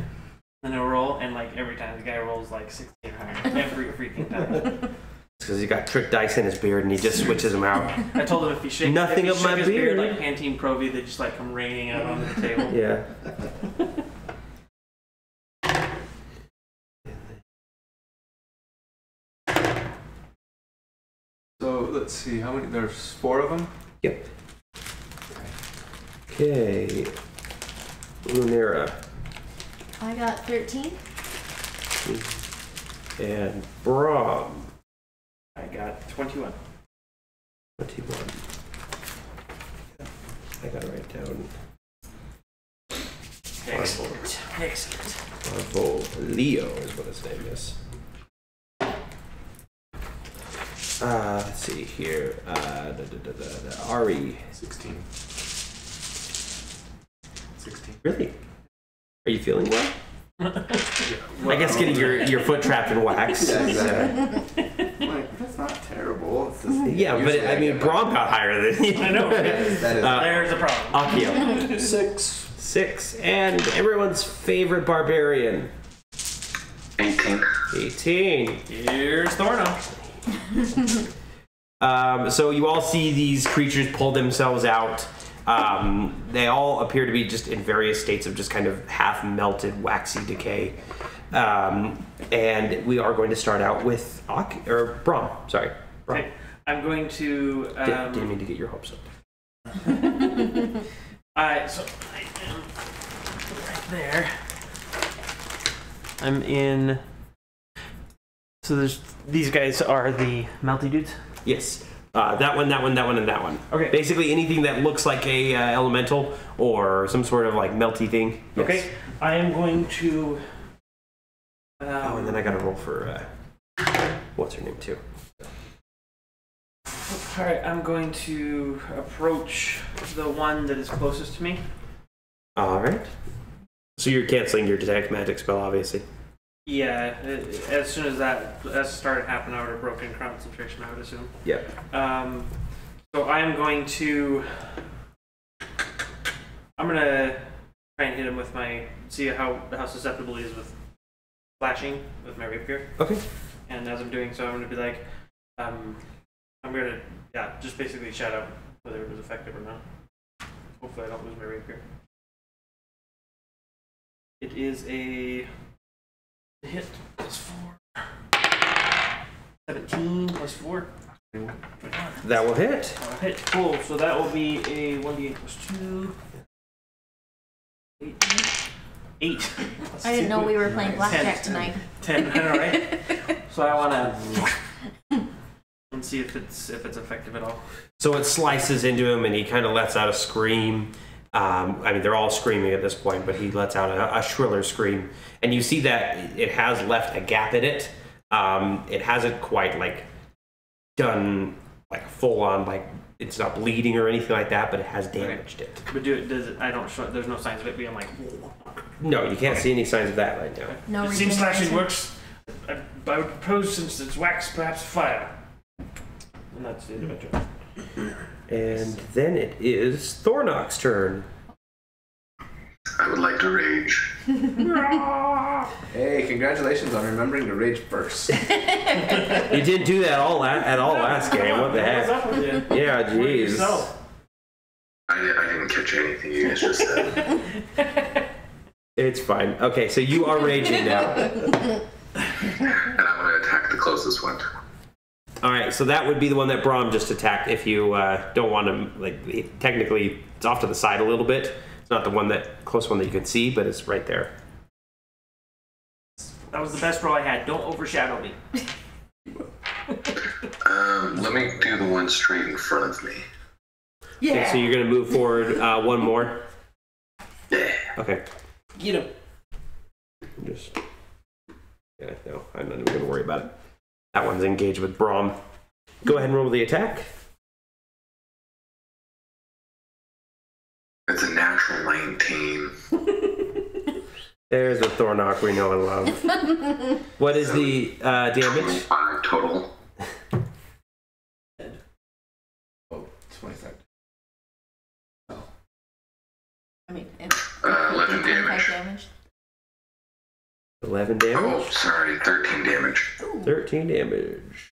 Then he'll roll, and like every time the guy rolls like 16 or higher. Every freaking time. Because he's got trick dice in his beard and he just switches them out. I told him if he shakes Nothing of my his beard. like Pantene Pro-V, they just like come raining out onto the table. Yeah. So let's see, how many? There's 4 of them? Yep. Okay. Lunera. I got 13. And Brahm. I got 21. 21. I gotta write down. Excellent. Excellent. Marvel Leo is what his name is. Let's see here. Ari. 16. 16. Really? Are you feeling well? I guess getting your foot trapped in wax. Yeah, exactly. Like, that's not terrible. It's just, Yeah, but usually I mean, get Brahm got higher than you. I know. that is There's a problem. Akio. 6. 6. And everyone's favorite barbarian. 18. 18. Here's Thorno. So you all see these creatures pull themselves out. They all appear to be just in various states of just kind of half melted, waxy decay. And we are going to start out with Brahm. Sorry. Brahm. Okay. I'm going to. Didn't mean to get your hopes up. So I am right there. I'm in. So there's these guys are the melty dudes. Yes. That one, and that one. Okay. Basically anything that looks like a elemental or some sort of like melty thing. Yes. Okay. I am going to. Oh, and then I gotta roll for what's her name too. All right. I'm going to approach the one that is closest to me. All right. So you're canceling your detect magic spell, obviously. Yeah. As soon as that started happening, I would have broken concentration. I would assume. Yep. So I am going to. I'm gonna try and hit him with see how susceptible he is with flashing with my rapier. Okay. And as I'm doing so, I'm gonna be like, I'm gonna just basically shout out whether it was effective or not. Hopefully, I don't lose my rapier. It is a hit. +4. 17 plus 4. That will hit. Hit. Cool. So that will be a 1d8 plus 2. 8. Plus I didn't know 2. we were playing blackjack 10. tonight. 10. I know, right? So I want to and see if it's effective at all. So it slices into him, and he kind of lets out a scream. I mean, they're all screaming at this point, but he lets out a shriller scream, and you see that it has left a gap in it. It hasn't quite like done like full on, like it's not bleeding or anything like that, but it has damaged it. But does it? I don't show. There's no signs of it being like. No, you can't see any signs of that right now. No It seems slashing regeneration. works. I would propose, since it's wax, perhaps fire. And that's the end of my turn. And then it is Thornock's turn. I would like to rage. Hey, congratulations on remembering to rage first. You didn't do that at all last game. What the What's heck? up with you? Yeah, Work jeez. yourself. I didn't catch anything you guys just said. It's fine. Okay, so you are raging now. And I'm going to attack the closest one. All right, so that would be the one that Brahm just attacked. If you don't want to, like, technically, it's off to the side a little bit. It's not the one close one that you could see, but it's right there. That was the best roll I had. Don't overshadow me. Let me do the one straight in front of me. Okay, so you're gonna move forward one more. Yeah. Okay. Get him. No, I'm not even gonna worry about it. That one's engaged with Brahm. Go ahead and roll the attack. It's a natural 19. There's the Thornock we know and love. What is the damage? 25 total. Oh, 25. I mean, 11 damage. 11 damage. Oh, sorry, 13 damage. 13 damage.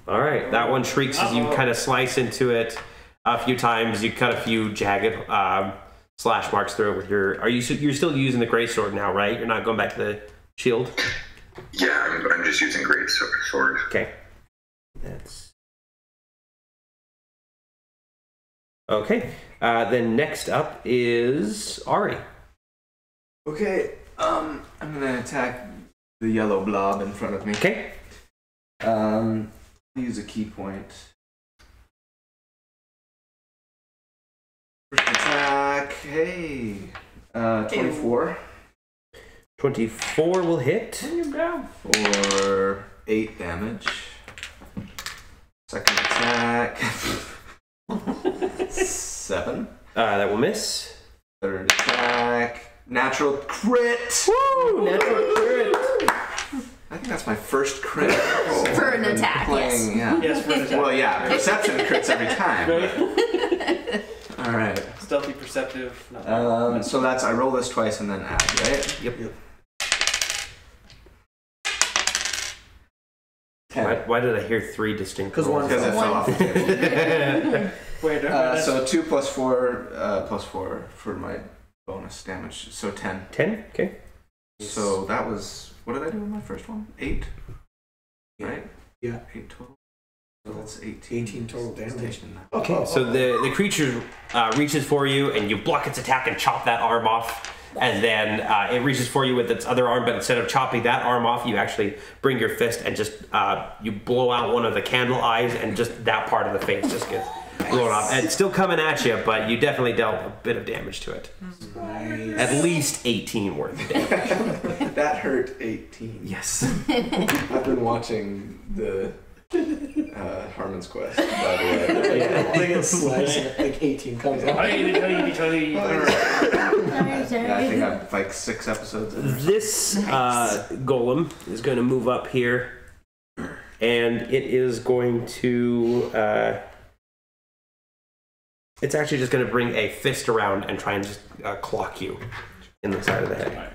All right, that one shrieks as you kind of slice into it a few times. You cut a few jagged slash marks through it with your. You're still using the greatsword now, right? You're not going back to the shield. Yeah, I'm just using great sword. Okay. That's okay. Then next up is Ari. Okay, I'm gonna attack the yellow blob in front of me. Okay. Use a key point. First attack, hey, 24 24 will hit. for 8 damage. Second attack, 7. That will miss. Third attack, natural crit. Woo! Natural crit. I think that's my first crit. For an attack, Playing, yeah. Yes, for an attack. Well, yeah, perception crits every time. but- All right. Stealthy, perceptive. Nothing. So that's I roll this twice and then add, right? Yep. 10. Why did I hear 3 distinct? Because one- Because it fell off the table. Wait, So 2 plus 4 for my bonus damage. So 10. 10. Okay. So that was, what did I do in my first one? 8. Right? Yeah. 8 total. So that's 18. 18 total damage. Okay. So the creature reaches for you, and you block its attack and chop that arm off. And then it reaches for you with its other arm, but instead of chopping that arm off, you actually bring your fist and just you blow out one of the candle eyes, and just that part of the face just gets blown off. And it's still coming at you, but you definitely dealt a bit of damage to it. Nice. At least 18 worth of damage. That hurt 18. Yes. I've been watching the Harmon's Quest, by the way. I think it's slice and like 18 comes out. Yeah, I think I'm like 6 episodes in. This golem is going to move up here, and it is going to. It's actually just going to bring a fist around and try and just clock you in the side of the head.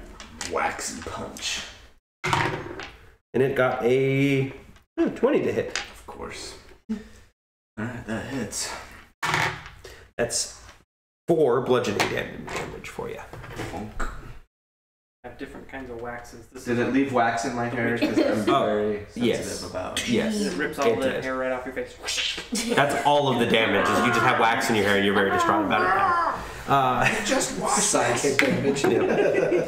Waxy punch. And it got a 20 to hit. Of course. Alright, that hits. That's 4 bludgeoning damage for you. Funk. have different kinds of waxes. This Did is it leave wax in my hair? Because I'm very sensitive yes. about. Yes. It rips all It the did. hair right off your face. That's all of the damage. Is you just have wax in your hair and you're very distraught about it now. Just sidekick damage.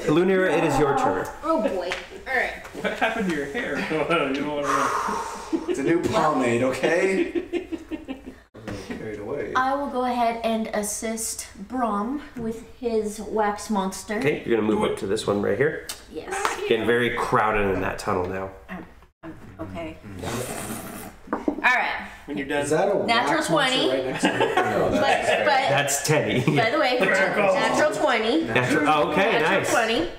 Lunira, it is your turn. Oh boy. Alright. What happened to your hair? You don't want to know. It's a new pomade, okay? Carried away. I will go ahead and assist Brom with his wax monster. Okay, you're gonna move up to this one right here. Yes. Getting very crowded in that tunnel now. Okay. Alright. When you're done. Is that a Natural wax monster 20. right next to me? No, But That's Teddy. by the way, natural 20. Oh, okay, Natural nice. 20.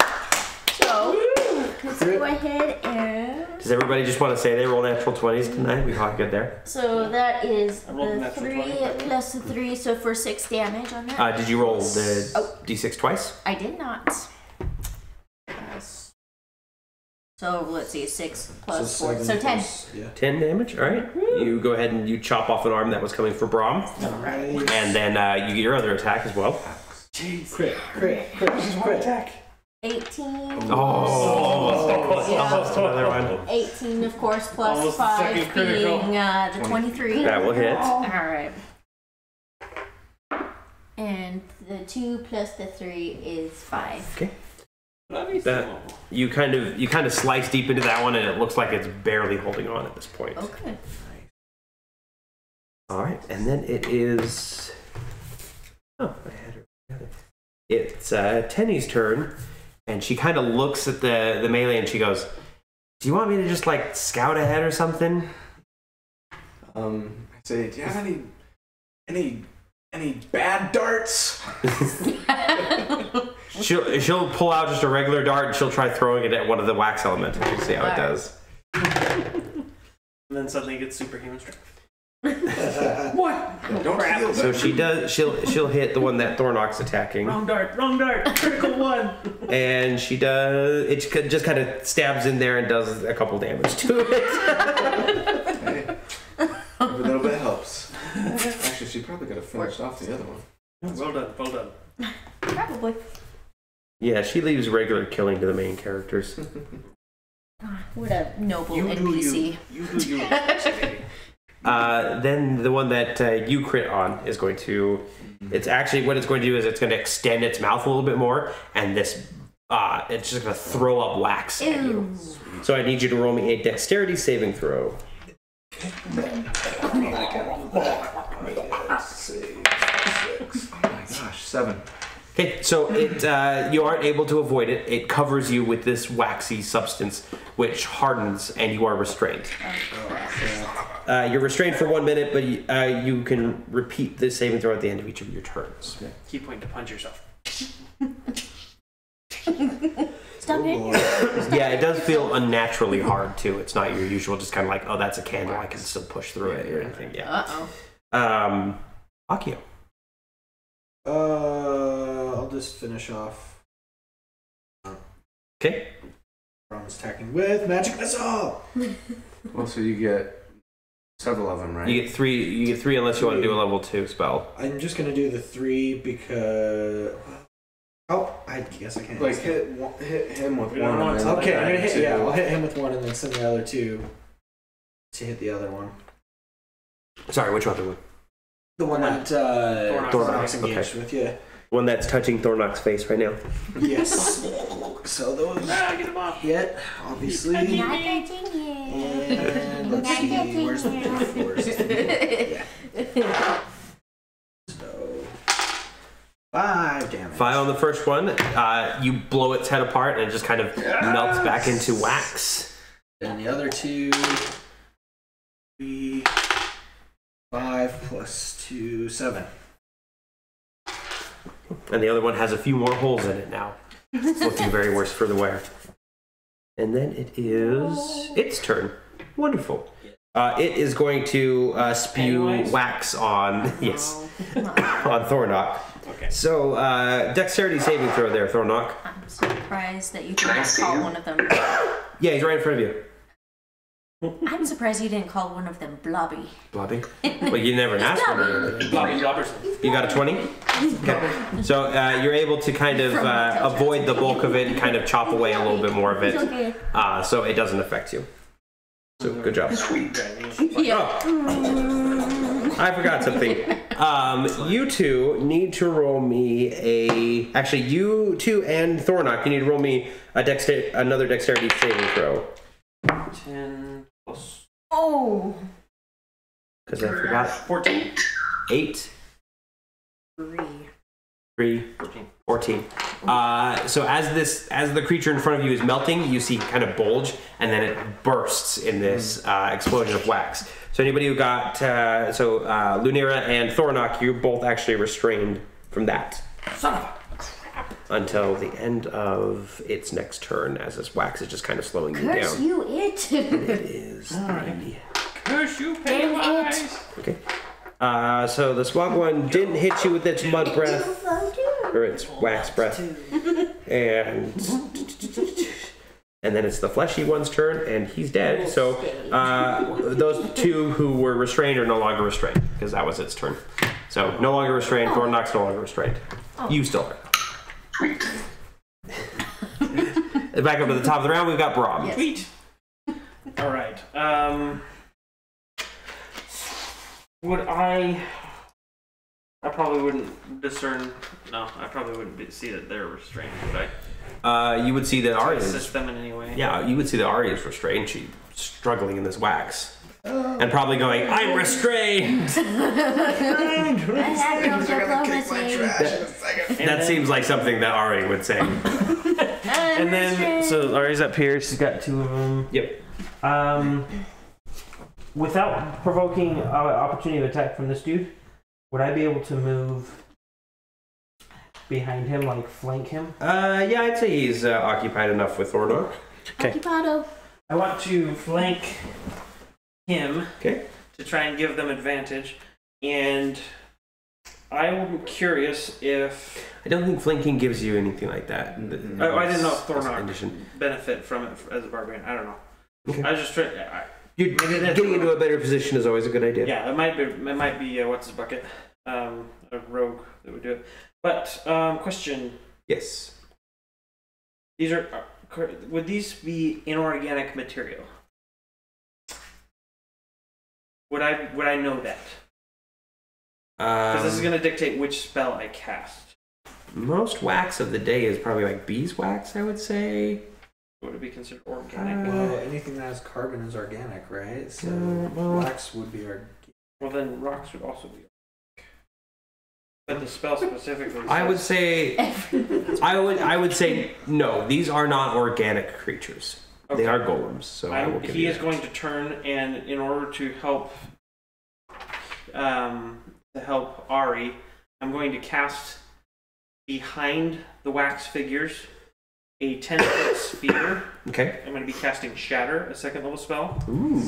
So let's go ahead and Does everybody just want to say they roll natural 20s tonight? We all good there. so that is I rolled a the natural 3 20. plus the 3, so for 6 damage on that. Did you roll the Oh. d6 twice? I did not. So let's see, 6 plus 4, 7 so 10. plus- Yeah. 10 damage. All right. You go ahead and you chop off an arm that was coming for Braum, Nice. and then you get your other attack as well. Crit. This is my attack. 18. Oh, almost, Yeah. almost another one. 18, of course, plus Almost the 5 second critical. being the 23. That will hit. Alright. And the 2 plus the 3 is 5. Okay. That you kind of slice deep into that one, and it looks like it's barely holding on at this point. Okay. All right, and then it is. Oh, I had her together. It's Tenny's turn, and she kind of looks at the melee, and she goes, "Do you want me to just like scout ahead or something?" I say, do you have any bad darts? She'll pull out just a regular dart, and she'll try throwing it at one of the wax elementals. We'll see how it does. And then suddenly it gets superhuman strength. What? Don't feel So she does. She'll hit the one that Thornock's attacking, Wrong dart, critical one. and she does. It just kind of stabs in there and does a couple damage to it. Hey, every little bit helps. Actually, she probably could have finished off the other one. Well done. Probably. Yeah, she leaves regular killing to the main characters. What a noble You do NPC. you. You do you. Then the one that you crit on is going to. It's actually what it's going to do is it's going to extend its mouth a little bit more, and this it's just going to throw up wax at you. Ew. So I need you to roll me a dexterity saving throw. Oh my gosh, 7. Okay, so it you aren't able to avoid it. It covers you with this waxy substance, which hardens, and you are restrained. You're restrained for 1 minute, but you can repeat the saving throw at the end of each of your turns. Key point to punch yourself. Stop it. Yeah, it does feel unnaturally hard too. It's not your usual, just kind of like, oh, that's a candle, I can still push through it or anything. Yeah. Akio. I'll just finish off. Okay. Brom's attacking with magic missile. Well, so you get several of them, right? You get three. You get 3 unless you want to do a level 2 spell. I'm just gonna do the 3 because. Oh, I guess I can't. Like hit him with We don't one. want And to- then Okay, I'm gonna hit. two. Yeah, I'll hit him with 1 and then send the other 2 to hit the other one. Sorry, which other one? The one that Thornock's engaged with. Yeah. One that's touching Thornock's face right now. Yes. So those Get him off. hit, obviously. Not touching you. And let's Not see, touching where's the you. force? Yeah. So 5 damage. 5 on the first one. You blow its head apart, and it just kind of melts back into wax. And the other 2. 3, 5 plus 2, 7. And the other one has a few more holes in it now. It's looking very worse for the wear. And then it is its turn. Wonderful. It is going to spew Pennywise? wax on on Thornock. Okay. So dexterity saving throw there, Thornock. I'm surprised that you Can I cannot see call you? one of them. Yeah, he's right in front of you. I'm surprised you didn't call one of them Blobby. Blobby? Well, you never asked for it. Blobby Blobberson. You got a 20? Okay. So you're able to kind of avoid the bulk of it and kind of chop away a little bit more of it, so it doesn't affect you. So good job. Sweet. Yeah. Oh, I forgot something. You two need to roll me a. Actually, you two and Thornock, you need to roll me another dexterity saving throw. 10 plus Oh. Because I forgot. 14. 8, 3. 14. So as the creature in front of you is melting, you see kind of bulge, and then it bursts in this explosion of wax. So anybody who got Lunera and Thornock, you're both actually restrained from that. Son of a crap. Until the end of its next turn, as this wax is just kind of slowing you Curse down. you, it. It is. Curse you, Damn Pennywise. Okay. So the swab one didn't hit you with its mud breath, or its wax breath, and then it's the fleshy one's turn, and he's dead. So those two who were restrained are no longer restrained because that was its turn. So no longer restrained. Thornock's no longer restrained. You still are. Sweet. Back up to the top of the round, we've got Braum. Yes. Sweet. All right. Would I probably wouldn't discern. No, I probably wouldn't see that they're restrained, would I? You would see that Ari is. Assist them in any way. Yeah, you would see that Ari is restrained. She's struggling in this wax. And probably going, I'm restrained! That seems like something that Ari would say. And then, so Ari's up here. She's got 2 of them. Yep. Without provoking opportunity of attack from this dude, would I be able to move behind him, like flank him? Yeah, I'd say he's occupied enough with Thornock. Okay. Occupado. I want to flank him. Okay. To try and give them advantage, and I'm curious if I don't think flanking gives you anything like that. I didn't know if Thornock Condition. benefit from it as a barbarian. I don't know. Okay. I was just trying. Getting into a better position is always a good idea. Yeah, it might be what's his bucket, a rogue that would do it. But question: Yes. These are would these be inorganic material? Would I know that? Because this is going to dictate which spell I cast. Most wax of the day is probably like beeswax, I would say. Would it be considered organic? Well, anything that has carbon is organic, right? So wax would be organic. Well, then rocks would also be organic. But the spell specifically says... I would say I would say no, these are not organic creatures. Okay. They are golems, so I will give he you is that. going to turn, and in order to help Ari, I'm going to cast behind the wax figures a 10-foot sphere. Okay. I'm going to be casting Shatter, a 2nd level spell. Ooh.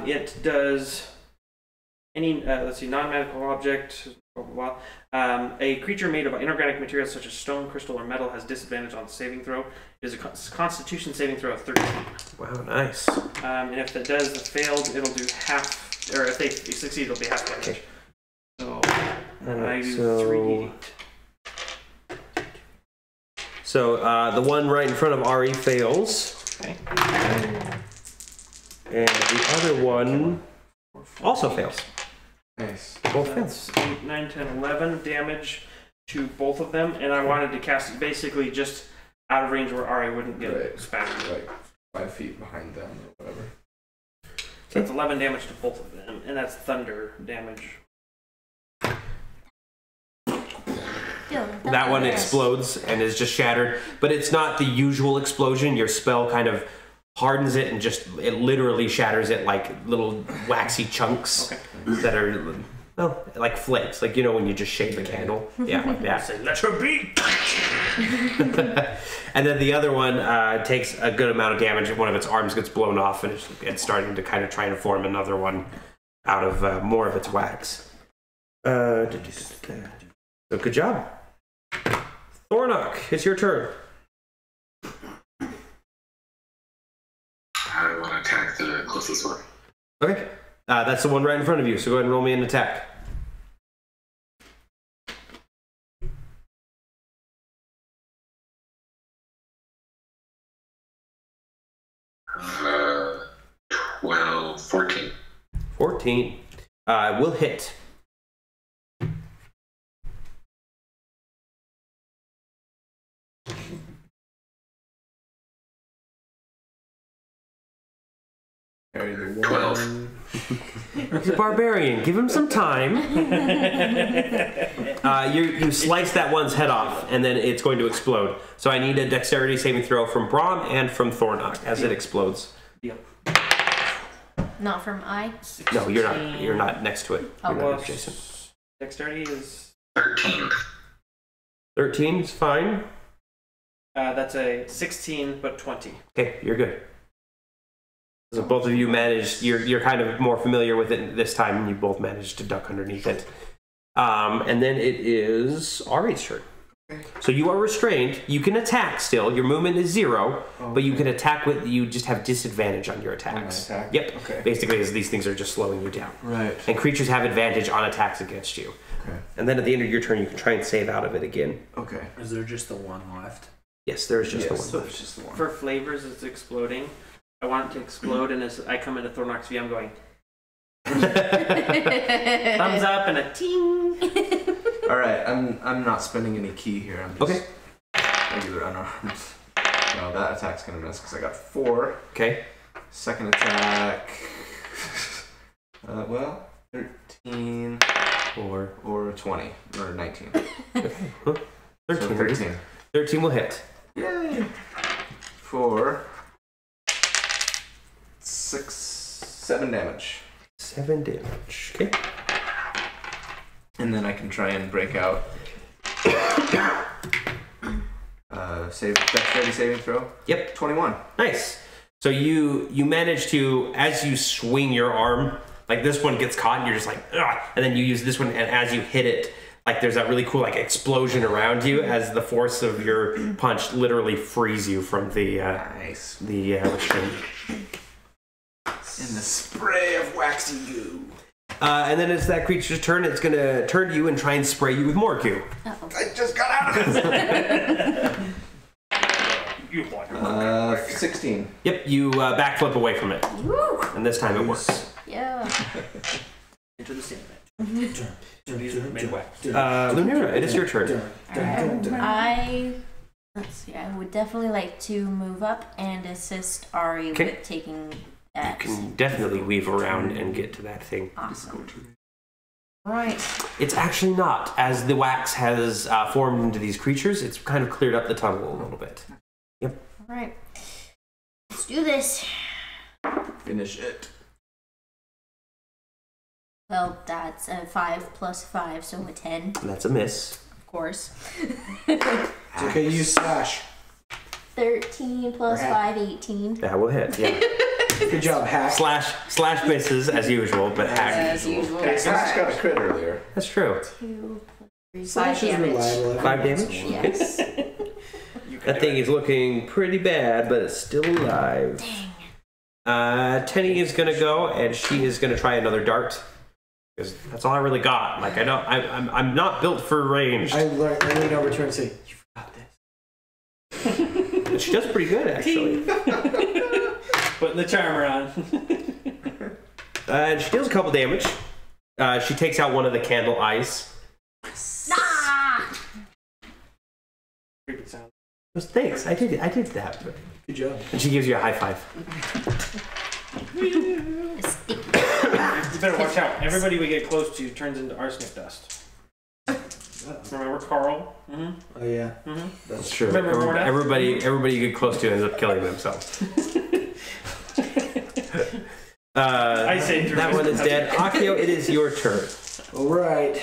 It does any non-magical object. Blah, blah, blah. A creature made of inorganic materials such as stone, crystal, or metal has disadvantage on saving throw. It is a Constitution saving throw of 13. Wow, nice. And if it does the failed, it'll do half. Or if they succeed, it'll be half damage. So I do 3d8. So the one right in front of Ari fails. Okay. And the other one also fails. Nice. Both fail. That's 8, 9, 10, 11 damage to both of them, and I wanted to cast it basically just out of range where Ari wouldn't get spattered. Like 5 feet behind them or whatever. So that's 11 damage to both of them, and that's thunder damage. That one explodes and is just shattered, but it's not the usual explosion. Your spell kind of hardens it and it literally shatters it like little waxy chunks that are, well, like flakes. Like, you know, when you just shake the candle. Yeah, like that. Say, let her be! And then the other one takes a good amount of damage. One of its arms gets blown off, and it's starting to kind of try to form another one out of more of its wax. So good job. Thornock, it's your turn. I want to attack the closest one. Okay. That's the one right in front of you, so go ahead and roll me an attack. Uh, 12, 14. 14. Will hit. Carry the 12. He's a barbarian. Give him some time. You slice that one's head off, and then it's going to explode. So I need a dexterity saving throw from Brahm and from Thornock as it explodes. Yep. Not from I. No, you're not. You're not next to it. Oh. You're Well, not Jason. dexterity is 13. 13 is fine. that's a 16, but 20. Okay, you're good. So both of you managed. You're kind of more familiar with it this time, and you both managed to duck underneath it. And then it is Ari's turn. So you are restrained. You can attack still. Your movement is 0, but you can attack with. You just have disadvantage on your attacks. attack? Yep. Okay. Basically, as these things are just slowing you down. Right. And creatures have advantage on attacks against you. Okay. And then at the end of your turn, you can try and save out of it again. Okay. Is there just the one left? Yes, there is just the Yes, one. there's just the one. For flavors, it's exploding. I want it to explode, and as I come into Thornock's view, I'm going thumbs up and a ting. All right. I'm not spending any key here. I'm just Okay. regular unarmed. No, that attack's gonna miss because I got 4. Okay. Second attack. 13 or 20 or 19. Okay. Huh. 13. So 13. 13 will hit. Yay! 4, 6, 7 damage. 7 damage. Okay. And then I can try and break out. Dexterity saving throw. Yep. 21. Nice. So you manage to, as you swing your arm, like this one gets caught and you're just like, ugh, and then you use this one, and as you hit it, like there's that really cool like explosion around you as the force of your punch literally frees you from the Nice. restraint. In the spray of waxy goo. And then it's that creature's turn. It's going to turn to you and try and spray you with more goo. Uh-oh. I just got out of it. You want 16. Yep, you backflip away from it. Woo! And this time it works. Yeah. into the sandbag. These are made wax. Lunera, it is your turn. Let's see, I would definitely like to move up and assist Ari Okay. with taking You that. can definitely weave around and get to that thing. Awesome. Right. It's actually not. As the wax has formed into these creatures, it's kind of cleared up the tunnel a little bit. Alright. Let's do this. Finish it. Well, that's a 5 plus 5, so a 10, And that's a miss. of course. It's okay, use slash. 13 plus Or hack. 5, 18. That will hit, yeah. Good job, hack. Slash misses as usual, but hack. As usual. Hey, someone's got a crit earlier. That's true. 2 plus 3, 5 Slash is damage. reliable. 5 damage? Yes. That thing is looking pretty bad, but it's still alive. Dang. Tenny is gonna go, and she is gonna try another dart. Because that's all I really got. Like I'm not built for range. I lean over to her and say, "You forgot this." And she does pretty good actually. Putting the charmer on. And she deals a couple damage. She takes out one of the candle eyes. Ah! Creepy sound. Thanks, I did that. Good job. And she gives you a high five. You better watch out. Everybody we get close to turns into arsenic dust. Remember Carl? Mm-hmm. Oh yeah. Mm-hmm. That's true. Remember Morda? Everybody you get close to ends up killing themselves. I saved her. That one is dead. Akio, it is your turn. All right.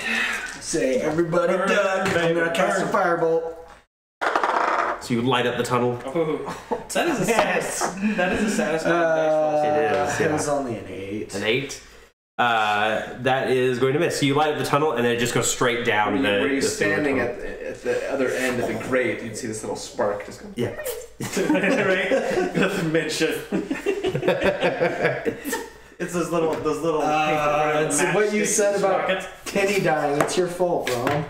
Say everybody duck. I'm gonna cast a firebolt. So you light up the tunnel. Oh, that is a satisfying dice roll. It is, It yeah. was only an 8. An 8. That is going to miss. So you light up the tunnel, and then it just goes straight down. Were you the sewer standing tunnel. at at the other end of the grate, you'd see this little spark just go. Yeah. Right? That's mid-shift. It's those little It's what you said about rockets. Kenny dying. It's your fault, bro.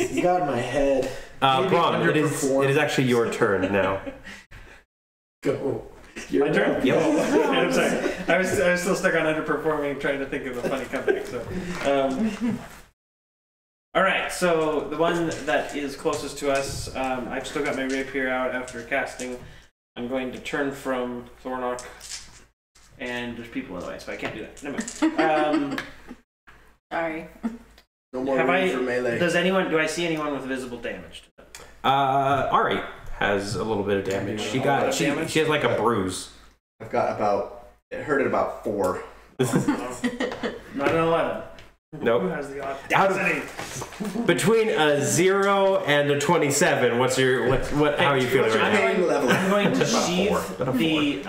You got in my head. Maybe Brom, it underperformed. is actually your turn now. Go. My turn? Yep. I'm sorry. I was still stuck on underperforming, trying to think of a funny comeback. So, all right. So the one that is closest to us, I've still got my rapier out after casting. I'm going to turn from Thornock, and there's people in the way, so I can't do that. Never mind. Sorry. No more Have room I? for melee. Do I see anyone with visible damage? Ari has a little bit of damage. She has like a bruise. I've got it hurt at about 4. Not an 11. Nope. Who has the Out audacity? Between a 0 and a 27, how are you feeling right now? Pain level. I'm going to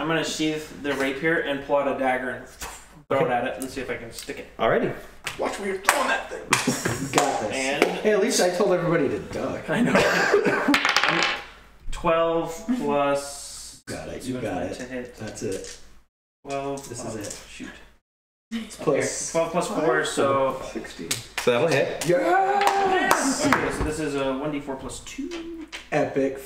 About a sheath the rapier and pull out a dagger and throw it at it and see if I can stick it. Alrighty. Watch where you're throwing that thing. You got this. And Hey, at least I told everybody to duck. I know. 12 plus. Got it. You got it. To hit. That's it. 12. This is it. Shoot. It's Okay, plus 12 plus 4, so. 16. So that'll hit. yes. Okay, so this is a 1d4 plus 2. Epic.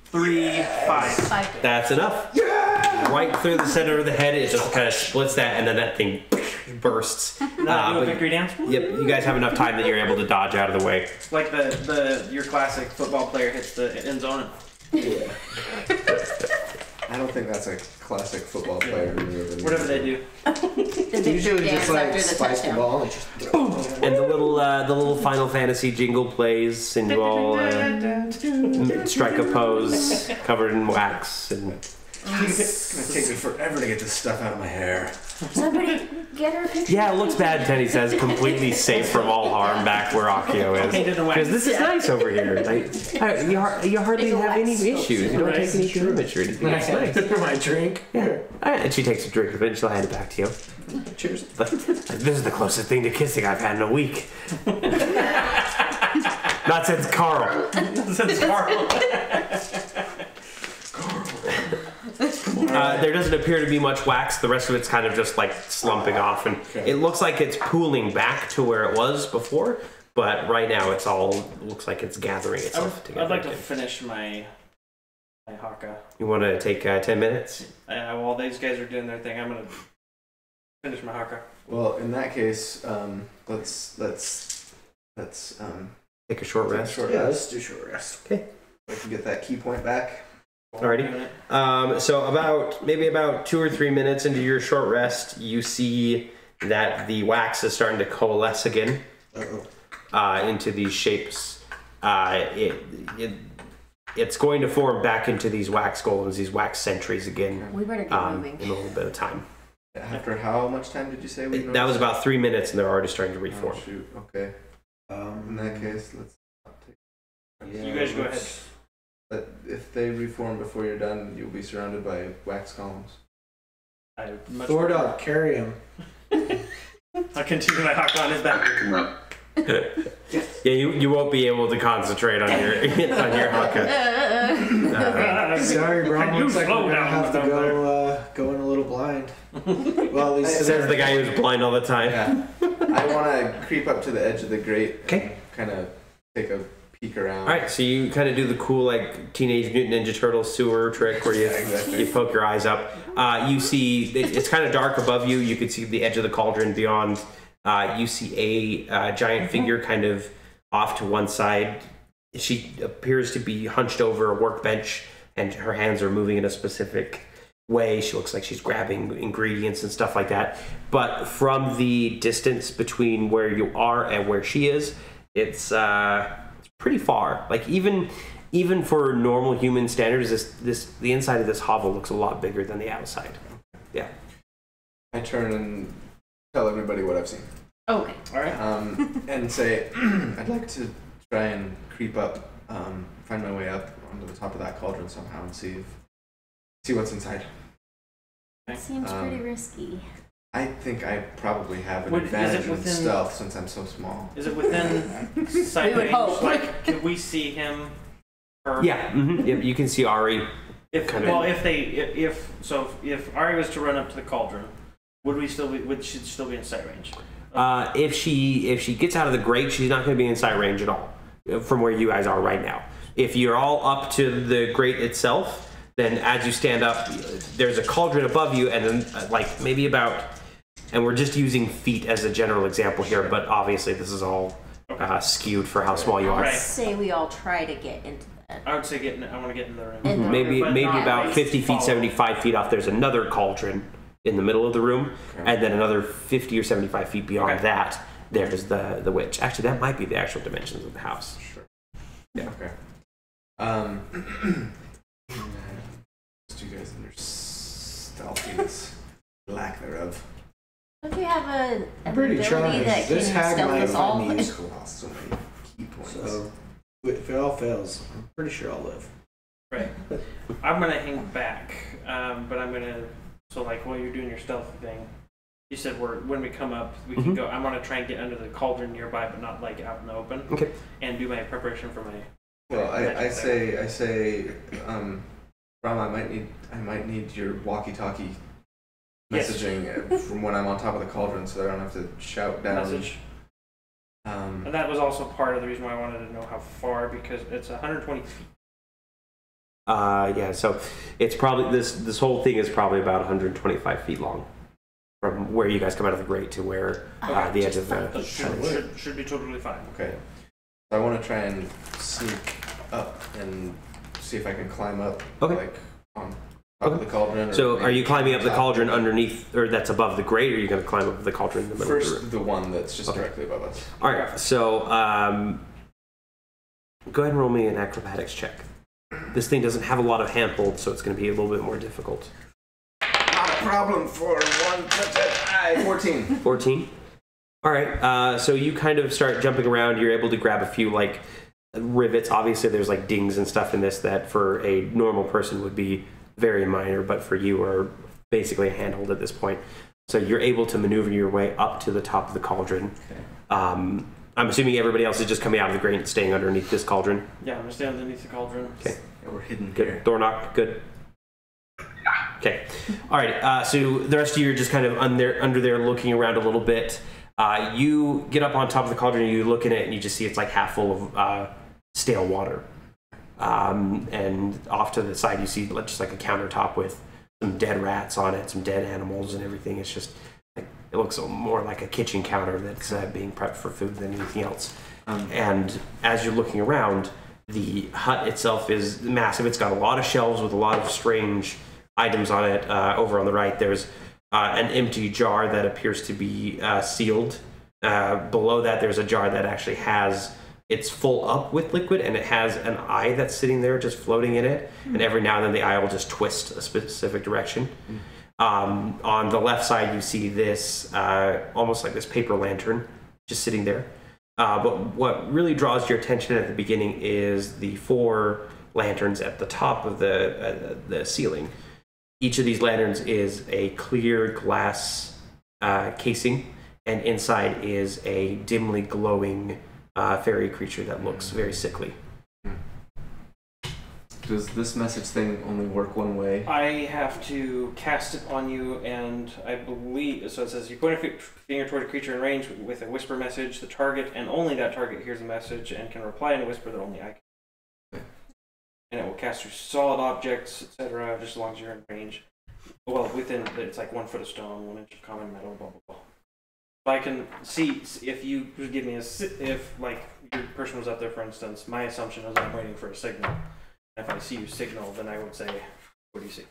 3, 5. 5. That's enough. Yeah. Right through the center of the head, it just kind of splits that, and then that thing bursts. Now do a But- victory dance. Yep, you guys have enough time that you're able to dodge out of the way. Like your classic football player hits the end zone. Yeah. I don't think that's a classic football player move. Whatever they do. The Usually victory just dance like after the spike the touchdown. ball and just And the little Final Fantasy jingle plays, and you all strike a pose covered in wax. And It's gonna take me forever to get this stuff out of my hair. Somebody get her a picture. yeah, it looks bad. Tenny says, completely safe from all harm back where Akio is. Painted in wax. Because this is nice over here. You hardly It's a have any wax issues. You don't take any damage or anything. It's nice. my drink. Yeah. And she takes a drink of it and she'll hand it back to you. Cheers. Like, this is the closest thing to kissing I've had in a week. Not since Carl. Since Carl. There doesn't appear to be much wax. The rest of it's kind of just like slumping off, and it looks like it's pooling back to where it was before. But right now, it's all looks like it's gathering itself together. I'd like to again. finish my haka. You want to take 10 minutes? While these guys are doing their thing, I'm gonna finish my haka. Well, in that case, let's Take a short rest. short Yeah, rest. let's do short rest. I can get that key point back. Alrighty. So maybe about 2 or 3 minutes into your short rest, you see that the wax is starting to coalesce again into these shapes. It's going to form back into these wax golems, these wax sentries again. We better get moving. In a little bit of time. After how much time did you say we That was about 3 minutes, and they're already starting to reform. Oh, shoot. Okay. In that case, let's not take. You guys go ahead. But if they reform before you're done, you'll be surrounded by wax columns. Thordog, carry him. I'll continue my haka on his back. Pick him up. Yeah, you won't be able to concentrate on your on your haka. Sorry, bro. Can you Looks like slow we're gonna down have to down go in a little blind. Well, at least Says the guy who's blind all the time. Yeah. I want to creep up to the edge of the grate. Okay. Kind of take a peek around. All right, so you kind of do the cool like Teenage Mutant Ninja Turtle sewer trick where you exactly. you poke your eyes up. You see it's kind of dark above you. You can see the edge of the cauldron beyond. You see a giant figure kind of off to one side. She appears to be hunched over a workbench, and her hands are moving in a specific way. She looks like she's grabbing ingredients and stuff like that. But from the distance between where you are and where she is, it's pretty far. Like even for normal human standards, the inside of this hovel looks a lot bigger than the outside. Yeah. I turn and tell everybody what I've seen. Okay. All right. And say, I'd like to try and creep up, find my way up onto the top of that cauldron somehow and see what's inside. That seems pretty risky. I think I probably have an Is it advantage in within- stealth since I'm so small. Is it within sight We would range? hope. Like, could we see him? Or Yeah, yep, you can see Ari. If Kinda. well, if Ari was to run up to the cauldron, would she still be in sight range? If she gets out of the grate, she's not going to be in sight range at all from where you guys are right now. If you're all up to the grate itself, then as you stand up, there's a cauldron above you, and then like maybe about, and we're just using feet as a general example here, but obviously this is all skewed for how small you are. Right. Say we all try to get into that. I would say I want to get in the room. In the Maybe room, but maybe not about like 50 feet, follow. 75 feet off, there's another cauldron in the middle of the room, Okay. and then another 50 or 75 feet beyond Okay. that, there's the witch. Actually, that might be the actual dimensions of the house. Sure. Yeah. Okay. Just you guys and your stealthiness, lack thereof. Don't you have an I'm pretty ability charming. that This can hag stealth might us all? find me useful. Lost so many key points. So if it all fails, I'm pretty sure I'll live. Right. I'm gonna hang back, but I'm gonna. So like while you're doing your stealth thing, you said when we come up, we can go. I'm gonna try and get under the cauldron nearby, but not like out in the open. Okay. And do my preparation for my. Well, I magic say, Ram, I might need your walkie-talkie Yes. messaging from when I'm on top of the cauldron, so that I don't have to shout down. message. And that was also part of the reason why I wanted to know how far, because it's 120 feet. Yeah, so it's probably this whole thing is probably about 125 feet long from where you guys come out of the grate to where the edge of That the should be totally fine. Okay. So I want to try and sneak up and see if I can climb up, Okay. like on top of the cauldron. Or So are maybe you climbing up the top. cauldron underneath, or that's above the grate, or are you going to climb up the cauldron in the middle of the room? First, the one that's just Okay. directly above us. All right, so go ahead and roll me an acrobatics check. This thing doesn't have a lot of handhold, so it's going to be a little bit more difficult. Not a problem for one. 14. 14. All right, so you kind of start jumping around. You're able to grab a few like rivets. Obviously, there's like dings and stuff in this that for a normal person would be very minor, but for you are basically a handhold at this point. So you're able to maneuver your way up to the top of the cauldron. Okay. I'm assuming everybody else is just coming out of the grate and staying underneath this cauldron. Yeah, I'm gonna stay underneath the cauldron. Okay. Yeah, we're hidden Good. here. Door knock. Good. Okay. All right. So the rest of you are just kind of under there looking around a little bit. You get up on top of the cauldron, you look in it, and you just see it's like half full of stale water. And off to the side, you see just like a countertop with some dead rats on it, some dead animals, and everything. It's just like, it looks more like a kitchen counter that's being prepped for food than anything else. And as you're looking around, the hut itself is massive. It's got a lot of shelves with a lot of strange items on it. Over on the right, there's an empty jar that appears to be sealed. Below that, there's a jar that actually it's full up with liquid, and it has an eye that's sitting there just floating in it. And every now and then, the eye will just twist a specific direction. On the left side, you see this almost like this paper lantern just sitting there. But what really draws your attention at the beginning is the 4 lanterns at the top of the ceiling. Each of these lanterns is a clear glass casing, and inside is a dimly glowing fairy creature that looks very sickly. Does this message thing only work one way? I have to cast it on you, and I believe so. It says you point a finger toward a creature in range with a whisper message. The target and only that target hears the message and can reply in a whisper that only I can. And it will cast through solid objects, etc., just as long as you're in range. Well, it's like 1 foot of stone, 1 inch of common metal, blah blah blah. So I can see if you would give me if like your person was up there, for instance. My assumption is I'm waiting for a signal. If I see you signal, then I would say, what do you see?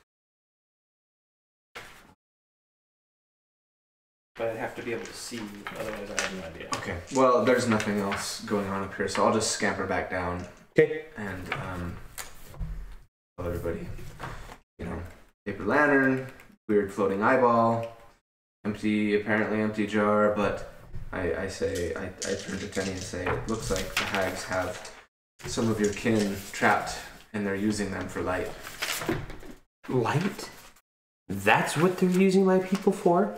But I'd have to be able to see, otherwise I have no idea. Okay. Well, there's nothing else going on up here, so I'll just scamper back down Okay. and tell everybody, paper lantern, weird floating eyeball, apparently empty jar, but I turn to Tenny and say, it looks like the hags have some of your kin trapped, and they're using them for light. Light? That's what they're using my people for?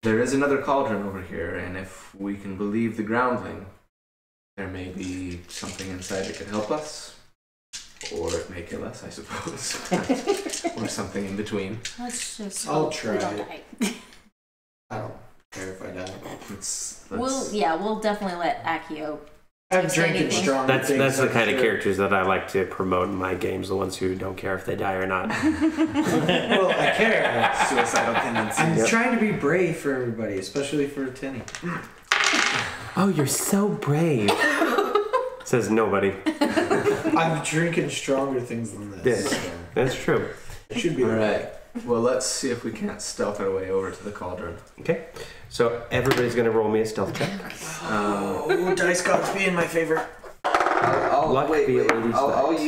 there is another cauldron over here, and if we can believe the groundling, there may be something inside that could help us. Or it may kill us, I suppose. Or something in between. Let's just. I'll hope try we don't it. die. I don't care if I die. We'll definitely let Akio. I'm drinking stronger That's the kind of characters that I like to promote in my games. The ones who don't care if they die or not. Well, I care. Suicidal tendencies. I'm trying to be brave for everybody, especially for Tenny. Oh, you're so brave. Says nobody. I'm drinking stronger things than this. Yes, so that's true. it should be All alright. right. Well, let's see if we can't stealth our way over to the cauldron. Okay, so everybody's gonna roll me a stealth check. Oh, dice gods being my favorite. Luck be a lady's I'll dice.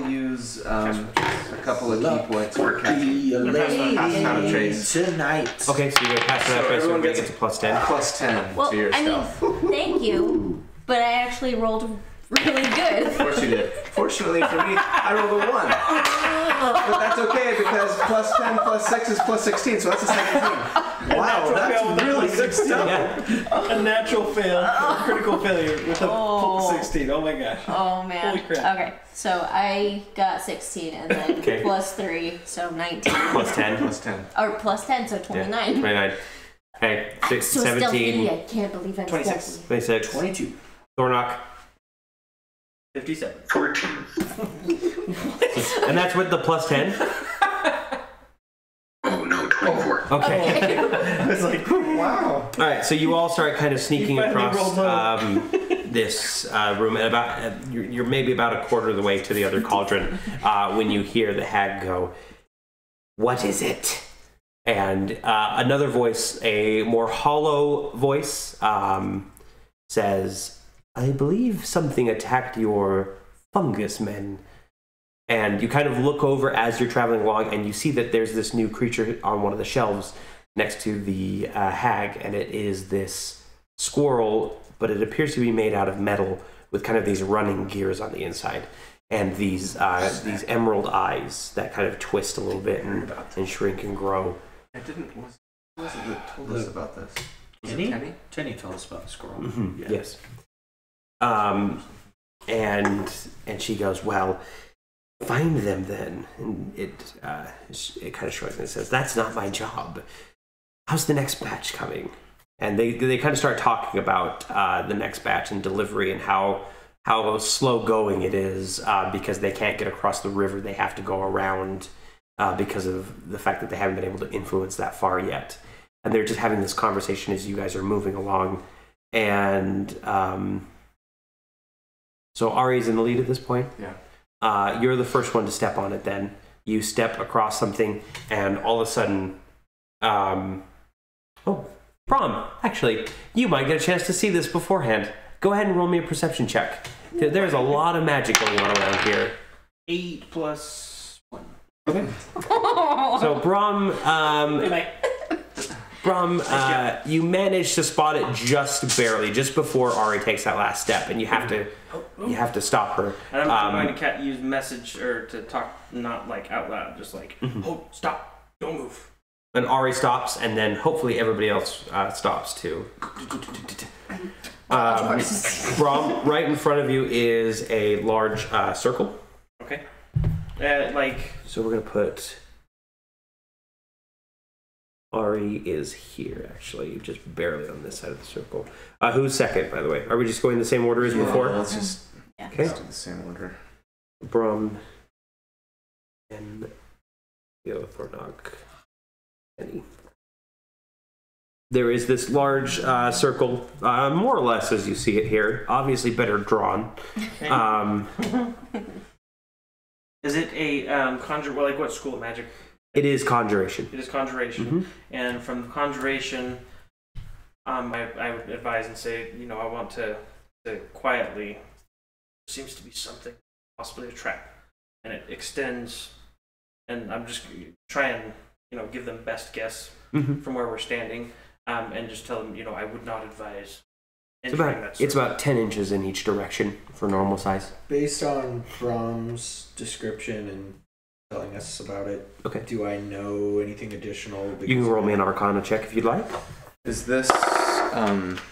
use a couple of Luck key points for Be catching. a lady Pass trace. tonight. Okay, so you're gonna pass So that by, so everyone everybody gets gets a plus 10. Plus 10 Well, to your I mean, stealth. thank you, but I actually rolled really good. Of course you did. Fortunately for me, I rolled a 1. But that's okay because plus 10 plus 6 is plus 16, so that's a 17. Wow, that's really good stuff. Yeah. A natural fail, a critical failure with a 16. Oh my gosh. Oh man. Holy crap. Okay, so I got 16 and then Okay. plus 3, so 19. Plus 10. Plus 10. Or plus 10, so 29. 29. Okay, I'm so stealthy. 17, I can't believe I'm 26. stealthy. 26. 22. Thornock. 57. 14. And that's with the plus 10? Oh no, 24. Okay. I was like, Wow. All right, so you all start kind of sneaking You finally across rolled this room, and about you're maybe about a quarter of the way to the other cauldron when you hear the hag go, "What is it?" And another voice, a more hollow voice, says, "I believe something attacked your fungus men." And you kind of look over as you're traveling along, and you see that there's this new creature on one of the shelves next to the hag, and it is this squirrel, but it appears to be made out of metal with kind of these running gears on the inside, and these emerald eyes that kind of twist a little bit and shrink and grow. I didn't. Who was it that told us about this? Was it Tenny? Tenny? Tenny told us about the squirrel. Mm-hmm. Yes. And she goes, "Well, find them then." And it kind of shrugs and says, "That's not my job. How's the next batch coming?" And they kind of start talking about the next batch and delivery and how slow going it is because they can't get across the river. They have to go around because of the fact that they haven't been able to influence that far yet. And they're just having this conversation as you guys are moving along. And so Ari's in the lead at this point. Yeah. You're the first one to step on it then. You step across something, and all of a sudden, Prom, actually, you might get a chance to see this beforehand. Go ahead and roll me a perception check. There's a lot of magic going on around here. 8 plus 1. Okay. So, Brom, you manage to spot it just barely, just before Ari takes that last step, and you have to stop her. And I'm going to use message or to talk, not like out loud, just like, oh, stop, don't move. And Ari stops, and then hopefully everybody else stops too. Brom, right in front of you is a large circle. Okay. So we're gonna put Ari is here, actually, just barely on this side of the circle. Who's second, by the way? Are we just going the same order as before? Let's just Okay. do the same order. Brom and Thornock. There is this large circle, more or less as you see it here, obviously better drawn. Is it a conjure? Well, like what school of magic? It is conjuration. It is conjuration, Mhm. and from conjuration, I would advise and say, I want to quietly. Seems to be something, possibly a trap, and it extends. And I'm just try and give them best guess from where we're standing, and just tell them, I would not advise. It's about 10 inches in each direction for normal size. Based on Brom's description and telling us about it. Okay. Do I know anything additional? You can roll me an Arcana check if you'd like. Is this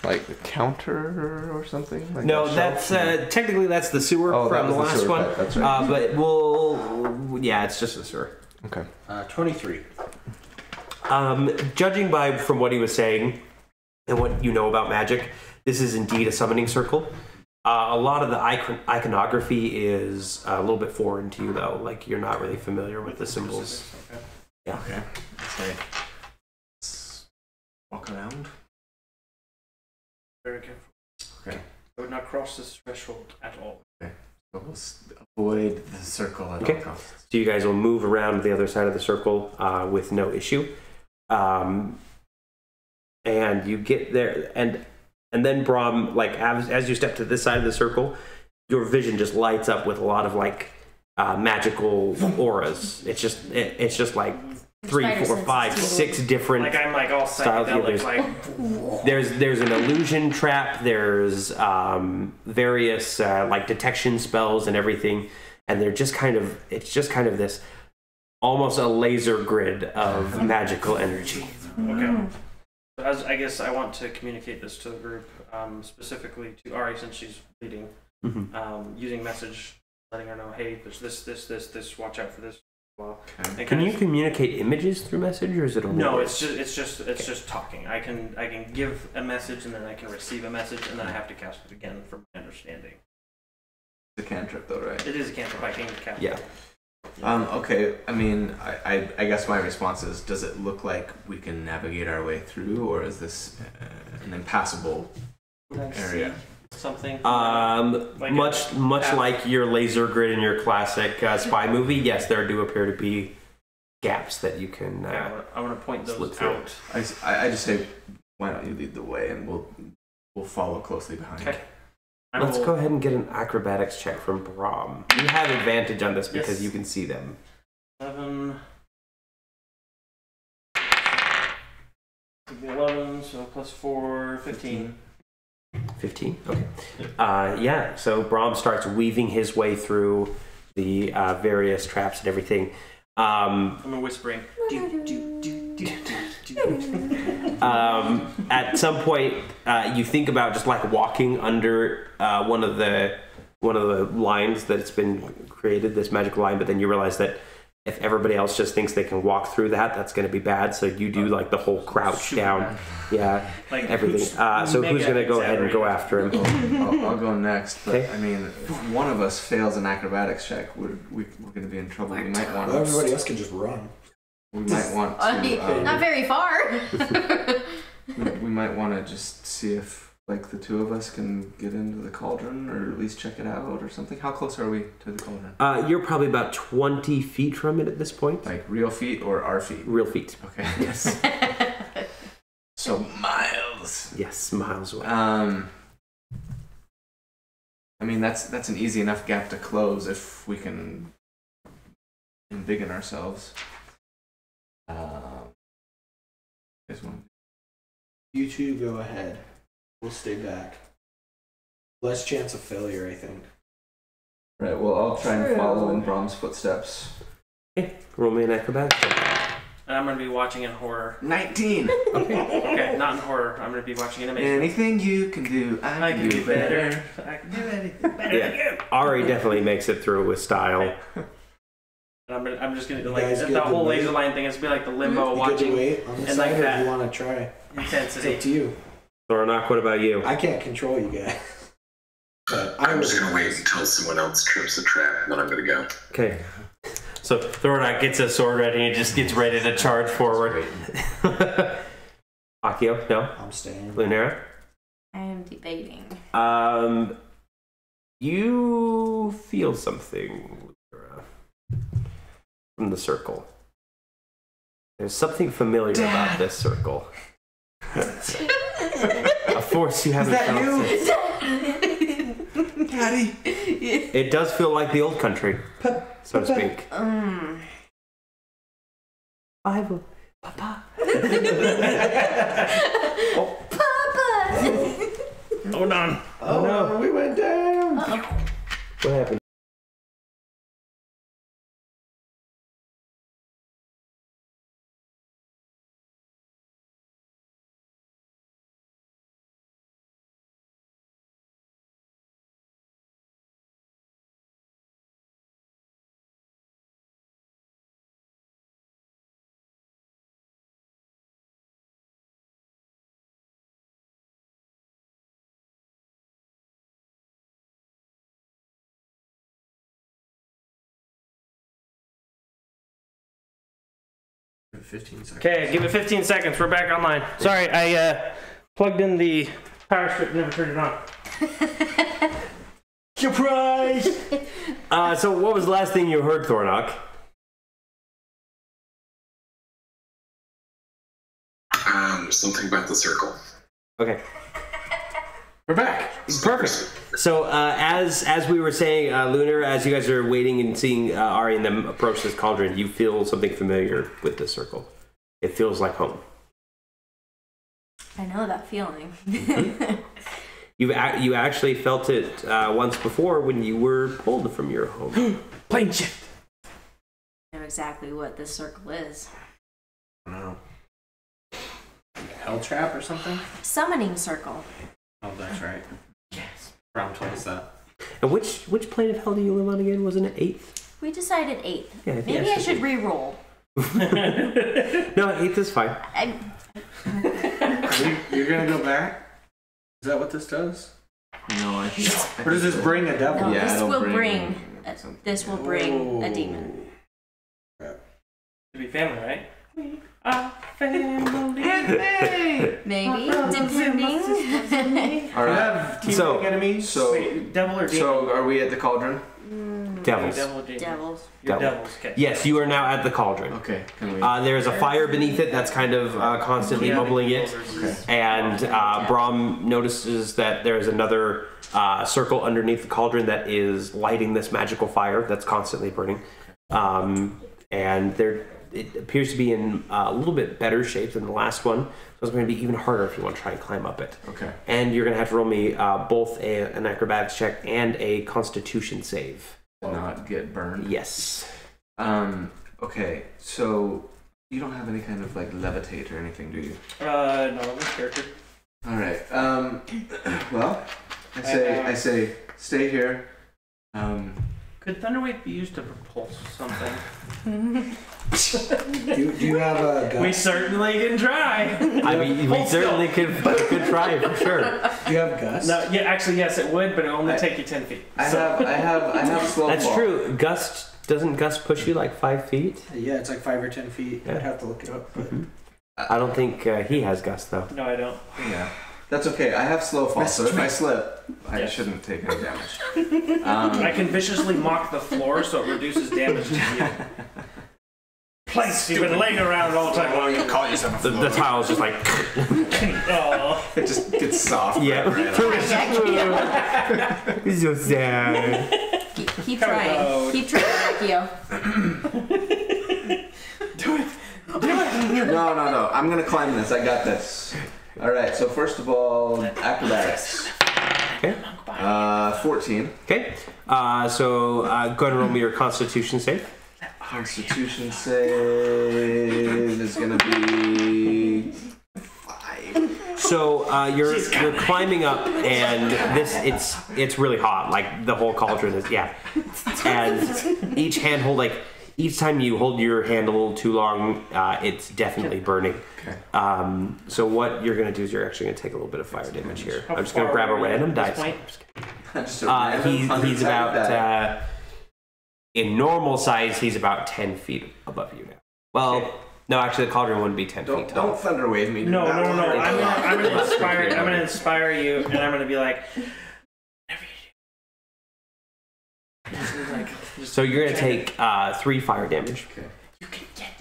like the counter or something? Like No, a that's shelf? Technically that's the sewer Oh, that from the was the last sewer one. pit, that's right. But yeah, it's just the sewer. Okay. 23. Judging from what he was saying and what you know about magic, this is indeed a summoning circle. A lot of the iconography is a little bit foreign to you, though. Like, you're not really familiar with the symbols. Okay. Yeah. Okay. Let's walk around. Very careful. Okay. I would not cross this threshold at all. So we'll avoid the circle at Okay. all costs. So you guys will move around the other side of the circle with no issue. And you get there, and then Brahm, like as you step to this side of the circle, your vision just lights up with a lot of like magical auras. It's just like 3, 4, 5, 6 different Like I'm like all styles. psychedelic, like There's an illusion trap. There's various like detection spells and everything, and it's just kind of this almost a laser grid of magical energy. okay. So as I guess I want to communicate this to the group, specifically to Ari since she's leading, using message, letting her know, hey, there's this. Watch out for this. Well, Okay. Can you communicate images through message, or is it only No, words? it's just talking. I can give a message and then I can receive a message and then I have to cast it again from my understanding. The cantrip, though, right? It is a cantrip. I can cast. Yeah. Okay. I mean, I guess my response is: does it look like we can navigate our way through, or is this an impassable Would I area? see something? Like much like your laser grid in your classic spy movie, yes, there do appear to be gaps that you can. I want to point slip those through. out. I just say, why don't you lead the way, and we'll follow closely behind. Okay. Let's go ahead and get an acrobatics check from Brahm. You have advantage on this because Yes. you can see them. 7. 11, so plus 4, 15. 15. Okay. Yeah. So Brahm starts weaving his way through the various traps and everything. I'm whispering. At some point, you think about just like walking under one of the lines that's been created, this magical line, but then you realize that if everybody else just thinks they can walk through that, that's going to be bad. So you do like the whole crouch down, yeah, Like everything. So who's going to go ahead and go after him? I'll go next. But Okay. I mean, if one of us fails an acrobatics check, we're going to be in trouble. We might want Well, everybody to. else can just run. We might want to. Not very far. We might want to just see if like the two of us can get into the cauldron, or at least check it out, or something. How close are we to the cauldron? You're probably about 20 feet from it at this point. Like real feet or our feet? Real feet. Okay. Yes. So miles. Yes, miles away. I mean, that's an easy enough gap to close if we can embiggen ourselves. There's one. You two go ahead. We'll stay back. Less chance of failure, I think. Right. Well, I'll try and True. follow in Brahm's footsteps. Okay, roll me an acrobatics check. And I'm going to be watching in horror. 19. Okay, not in horror. I'm going to be watching in amazement. Anything you can do, I can do better. I can do anything better than you. Ari definitely makes it through with style. And I'm just going to, You like, guys the good to whole laser wait? line thing is be like the limbo You good to watching wait on the and side, like or that. do you want to try? It's intensity. up to you. Thornock, what about you? I can't control you guys. But I I'm just was gonna wait until someone else trips the trap, and then I'm gonna go. Okay. So Thornock gets a sword ready and just gets ready to charge forward. Akio, no? I'm staying. Lunera? I am debating. You feel something Lunera, from the circle. There's something familiar about this circle. A force you haven't felt since. Daddy. It does feel like the old country, so to speak. Bible. Papa. Papa! Hold on. Oh no, we went down. What happened? 15 seconds. Okay, give it 15 seconds. We're back online. Sorry, I plugged in the power strip and never turned it on. Surprise! So what was the last thing you heard, Thornock? Something about the circle. Okay. We're back. Perfect. So as we were saying, Lunar, as you guys are waiting and seeing Ari and them approach this cauldron, you feel something familiar with this circle. It feels like home. I know that feeling. You actually felt it once before when you were pulled from your home. Plane shift. I know exactly what this circle is. I don't know. Hell trap or something? Summoning circle. Oh, that's right. Yes. Round 20 is that. And which plane of hell do you live on again? Wasn't it 8th? We decided 8. Yeah, I think Maybe I I should should re-roll. No, 8th is fine. You're gonna go back? Is that what this does? No, I think. Or does this bring a devil? No, Yeah, this it'll will bring bring something. this will bring a demon. To be family, right? We are family. Maybe, depending. All right. Have team So- enemies? So, Wait, devil or demon? so are we at the cauldron? Devils. Devil or demon? Devils. You're Devil. devils. Okay. Yes, you are now at the cauldron. Okay. Can we? There's a fire beneath it that's kind of constantly Yeah, bubbling it. Okay. And Brahm notices that there's another circle underneath the cauldron that is lighting this magical fire that's constantly burning. And it appears to be in a little bit better shape than the last one. So it's going to be even harder if you want to try and climb up it. Okay. And you're going to have to roll me both an acrobatics check and a constitution save. To not get burned. Yes. Okay. So you don't have any kind of like levitate or anything, do you? No, this character. All right. Well, I say, stay here. Could Thunderwave be used to propulse something? Do you have a gun? We certainly can try. I mean, we Hold certainly could try for sure. Do you have Gus? No, yeah, actually, yes, it would, but it only take you 10 feet. I have slow That's fall. true. Doesn't Gust push you like 5 feet? Yeah, it's like 5 or 10 feet. Yeah. I'd have to look it up. But I don't think he has Gust though. No, I don't. Yeah. That's okay. I have slow fall, so if I slip, I Yes. shouldn't take any damage. I can viciously mock the floor so it reduces damage to you. Planks, you've been laying around all the time. Why don't you call yourself a The tile's just like Oh. It just gets soft. yeah. It's so sad. Keep trying. Hello. Keep trying, Akio. No. I'm gonna climb this. I got this. All right. So first of all, acrobatics. Okay. 14. Okay. So go ahead and roll me your Constitution save. Constitution save is gonna be 5. So you're climbing up, and it's really hot. Like the whole cauldron is and each time you hold your hand a little too long, it's definitely burning. Okay. So what you're gonna do is you're actually gonna take a little bit of fire damage here. How I'm just gonna far grab a are we at random this dice. point? Just a random He's 100-sided about die. in normal size. He's about 10 feet above you now. Well, Okay. no, actually the cauldron wouldn't be 10 feet Don't tall. thunder wave me. No. I'm gonna inspire. Yeah. I'm gonna inspire you, and I'm gonna be like. So you're gonna take 3 fire damage. Okay.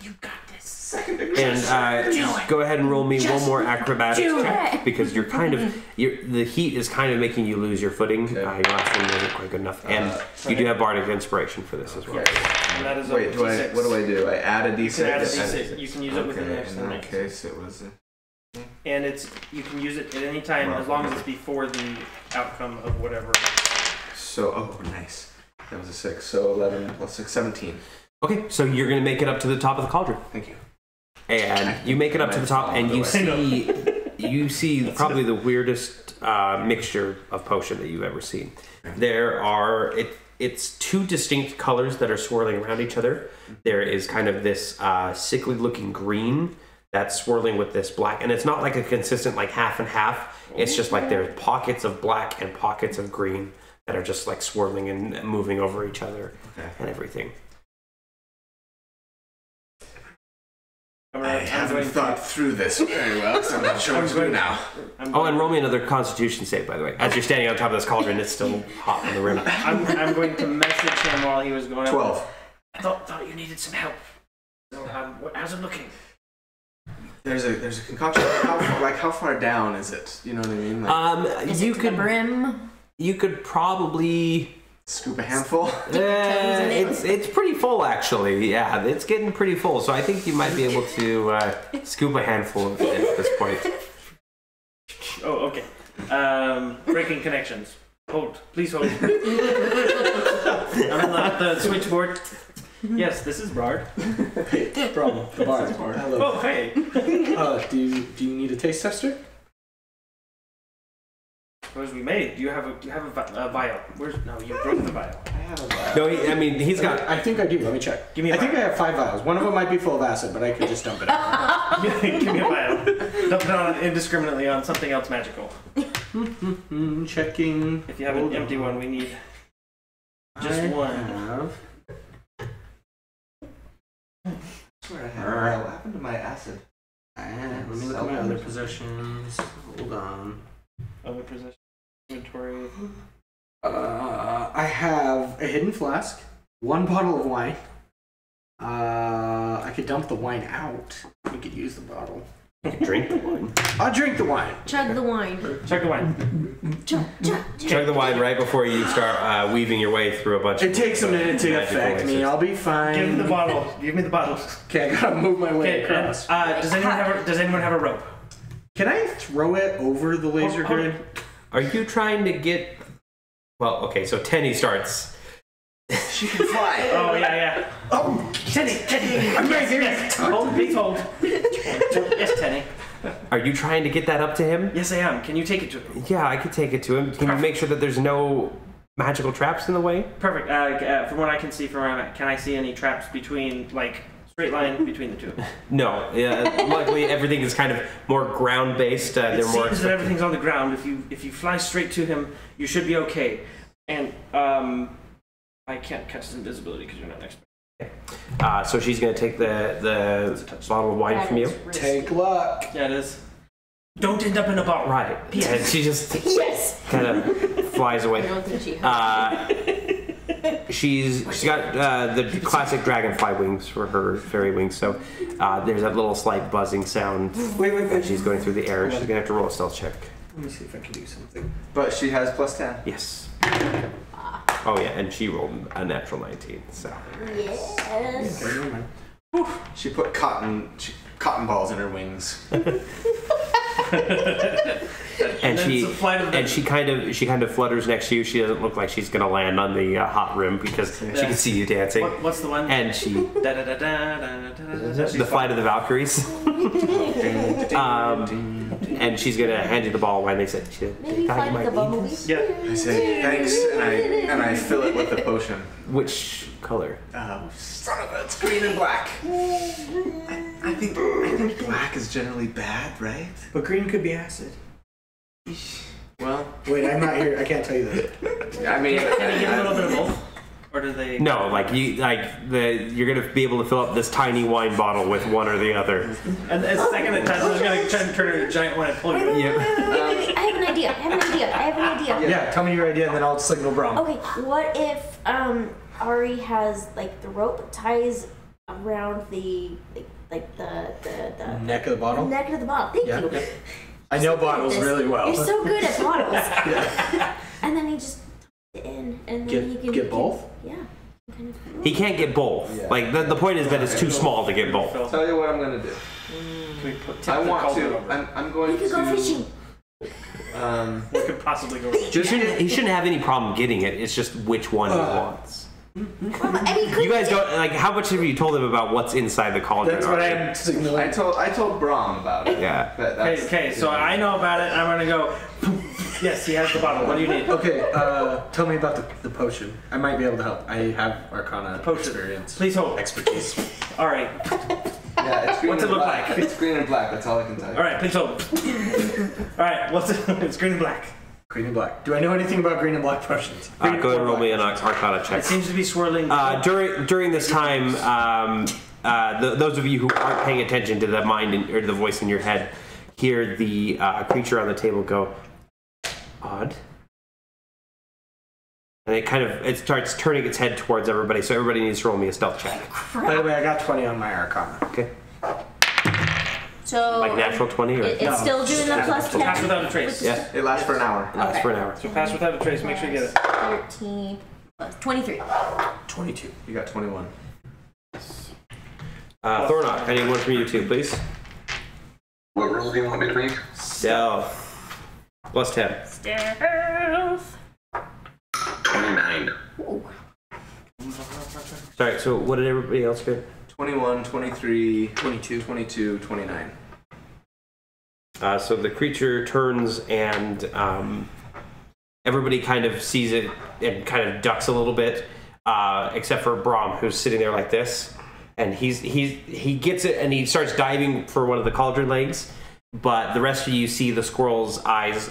You got this. Second degree. And go ahead and roll me one more acrobatics do check it. because you're the heat is kind of making you lose your footing. Okay. Your last one wasn't quite good enough, and you do have bardic inspiration for this as well. And that is a Wait, D6. what do I do? I add a D6. You can add a D6. You can use it within the Okay, next in that minute. case, it was. And you can use it at any time as long as it's before the outcome of whatever. So, oh, nice. That was a 6. So 11 plus 6, 17. Okay, so you're gonna make it up to the top of the cauldron, Thank you. and you make it up to the top, and you see probably the weirdest mixture of potion that you've ever seen. It's 2 distinct colors that are swirling around each other. There is kind of this sickly looking green that's swirling with this black, and it's not like a consistent like half and half. It's just like there's pockets of black and pockets of green that are just like swirling and moving over each other Okay. and everything. I haven't thought through this very well, so I'm not sure what to do now. Oh, and roll me another Constitution save, by the way. As you're standing on top of this cauldron, it's still hot on the rim. I'm going to message him while he was going up. 12. I thought you needed some help. So, how's it looking? There's a concoction. How far down is it? You know what I mean? Like, Is You it to could the brim? you could probably. scoop a handful. It's pretty full actually. Yeah, it's getting pretty full. So I think you might be able to scoop a handful of it at this point. Oh, okay. Breaking connections. Hold. Please hold. I'm on the switchboard. Yes, this is Bard. Hey, Brom, the bar. Hello. Oh, hey. Do you need a taste tester? What we made? Do you have a vial? No, you broke the vial. I have a vial. No, he's got. I think I do. Let me check. Give me a I think I have 5 vials. One of them might be full of acid, but I could just dump it out. Give me a vial. Dump it on indiscriminately on something else magical. Checking. If you have an empty one, we need just one. I swear I have. What happened to my acid? Let me look at my other possessions. Hold on. Other possession inventory. I have a hidden flask, 1 bottle of wine. I could dump the wine out. We could use the bottle. Drink the wine. I'll drink the wine. Chug the wine. Check the wine. Chug, chug, chug. Chug the wine right before you start weaving your way through a bunch. It takes a minute to affect me. I'll be fine. Give me the bottle. Give me the bottle. Okay, I gotta move my way Okay. across. Does anyone have a rope? Can I throw it over the laser Hold grid? Are you trying to get? Well, okay. So Tenny starts. She can fly. Oh yeah. Oh, Tenny. I'm right here. Yes. Hold. Please hold. Yes, Tenny. Are you trying to get that up to him? Yes, I am. Can you take it to him? Yeah, I could take it to him. Can you make sure that there's no magical traps in the way? Perfect. From what I can see from where I'm at, can I see any traps between, like, straight line between the two? No. Luckily, everything is kind of more ground based. It seems that everything's on the ground. If you fly straight to him, you should be okay. And I can't cast invisibility because you're not next to me. So she's gonna take the bottle of wine from you. Take luck. Yeah, it is. Don't end up in a bottle. Right. And she just Yes! kind of flies I away. don't think she heard. She's got the classic dragonfly wings for her fairy wings. So there's that little slight buzzing sound as she's going through the air. She's gonna have to roll a stealth check. Let me see if I can do something. But she has +10. Yes. Oh yeah, and she rolled a natural 19. So. Yes. Okay, never mind. She put cotton balls in her wings. And she kind of flutters next to you. She doesn't look like she's gonna land on the hot rim because she can see you dancing. What's the one? And she the flight of the Valkyries. And she's gonna hand you the ball when they said, Maybe find the bumblebee. Yeah. I say thanks, and I fill it with the potion. Which color? Son of a, it's green and black. I think black is generally bad, right? But green could be acid. Well, Wait, I'm not here. I can't tell you that. I mean, Can you get a little bit of both? Or do they? No, you're gonna be able to fill up this tiny wine bottle with one or the other. And the second it touches, it's gonna try and turn into a giant one and pull you. Yep. I have an idea. Yeah, tell me your idea and then I'll signal Brom. Okay, what if Ari has like the rope ties around the the Neck of the bottle? neck of the bottle. Thank Yeah. you. Yeah. I know bottles This- really well. You're so good at bottles. And then he just tucks it in, and then he can Get both? Yeah. Kind of. He can't get both. Yeah. Like the point is that it's too small to get both. tell you what I'm gonna do. Can we tip I the want cauldron to. over? I'm going We could go to. fishing. We could possibly go. He shouldn't have any problem getting it. It's just which one he wants. I mean, could You guys don't like. How much have you told him about what's inside the cauldron? That's what I already? am signaling. I told Brom about it. Yeah. Okay, so I know about it. I'm gonna go. Yes, he has the bottle. What do you need? Okay, tell me about the potion. I might be able to help. I have Arcana Potion. experience. Please hold. Expertise. All right. Yeah, it's green What's and it look black. like? It's green and black. That's all I can tell you. All right. Please hold. All right. It's green and black. Okay. Green and black. Do I know anything about green and black potions? Go ahead and roll me an Arcana check. It seems to be swirling. During this time, those of you who aren't paying attention to the mind or to the voice in your head hear the creature on the table go, odd. And it starts turning its head towards everybody, so everybody needs to roll me a stealth check. By the way, I got 20 on my Arcana. Okay. So Like natural 20 or? it's still doing the plus 10. Pass without a trace. Yeah. It lasts for an hour. Lasts for an hour. So pass without a trace. Make sure you get it. 13 plus 23. 22. You got 21. Thornock, I need one from you too, please. What roll do you want me to make? Stealth. Plus 10. Stealth. 29. Ooh. Sorry, so what did everybody else get? 21, 23, 22, 22, 29. So the creature turns and everybody kind of sees it and kind of ducks a little bit, except for Brahm, who's sitting there like this. And he gets it and he starts diving for one of the cauldron legs. But the rest of you see the squirrel's eyes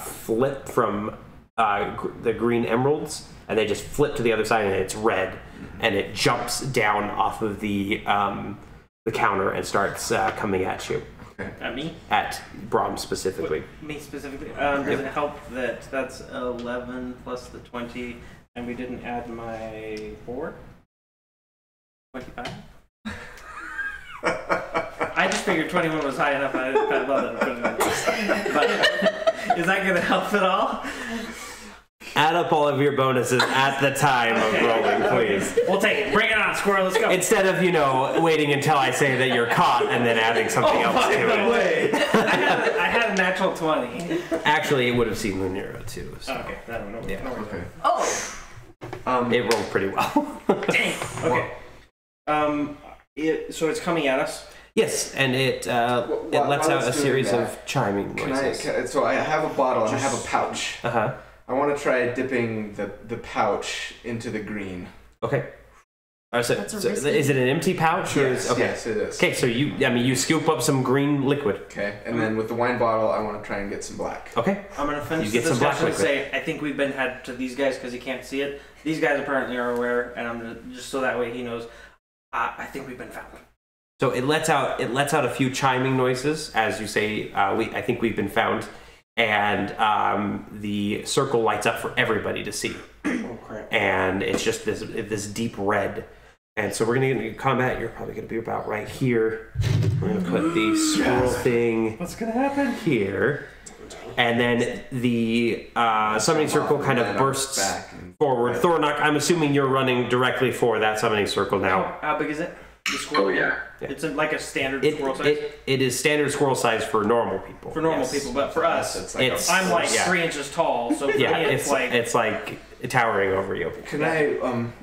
flip from the green emeralds, and they just flip to the other side, and it's red, and it jumps down off of the counter and starts coming at you. At me? At Brahm specifically. Me specifically? Does it help that that's 11 plus the 20, and we didn't add my 4? 25? I just figured 21 was high enough, and I didn't love that. But is that going to help at all? Add up all of your bonuses at the time of rolling, please. We'll take it. Bring it on, squirrel. Let's go. Instead of, waiting until I say that you're caught and then adding something else to it. Way. I had a natural 20. Actually, it would have seen Lunera too. So. Okay, I don't know. Yeah. Okay. Oh! It rolled pretty well. Dang. Okay. So it's coming at us? Yes, and it lets out a series of chiming noises. So I have a bottle and I have a pouch. Uh-huh. I want to try dipping the pouch into the green. Okay. So is it an empty pouch? Yes, okay. Yes, it is. Okay, so you scoop up some green liquid. Okay, and then with the wine bottle, I want to try and get some black. Okay. I'm going to finish You get the some black discussion and liquid. say, I think we've been had to these guys because he can't see it. These guys apparently are aware, and I'm going to, just so that way he knows, I think we've been found. So it lets out a few chiming noises as you say. I think we've been found, and the circle lights up for everybody to see. Oh crap! And it's just this deep red. And so we're gonna get into combat. You're probably gonna be about right here. We're gonna put the squirrel thing. What's gonna happen Here? And then the summoning circle kind of bursts forward. Thornock, I'm assuming you're running directly for that summoning circle now. How big is it? The squirrel? Oh, yeah. It's like a standard squirrel size? It is standard squirrel size for normal people. For normal people, but for us, it's I'm like yeah. 3 inches tall, so for Yeah, me it's like towering over you. Can I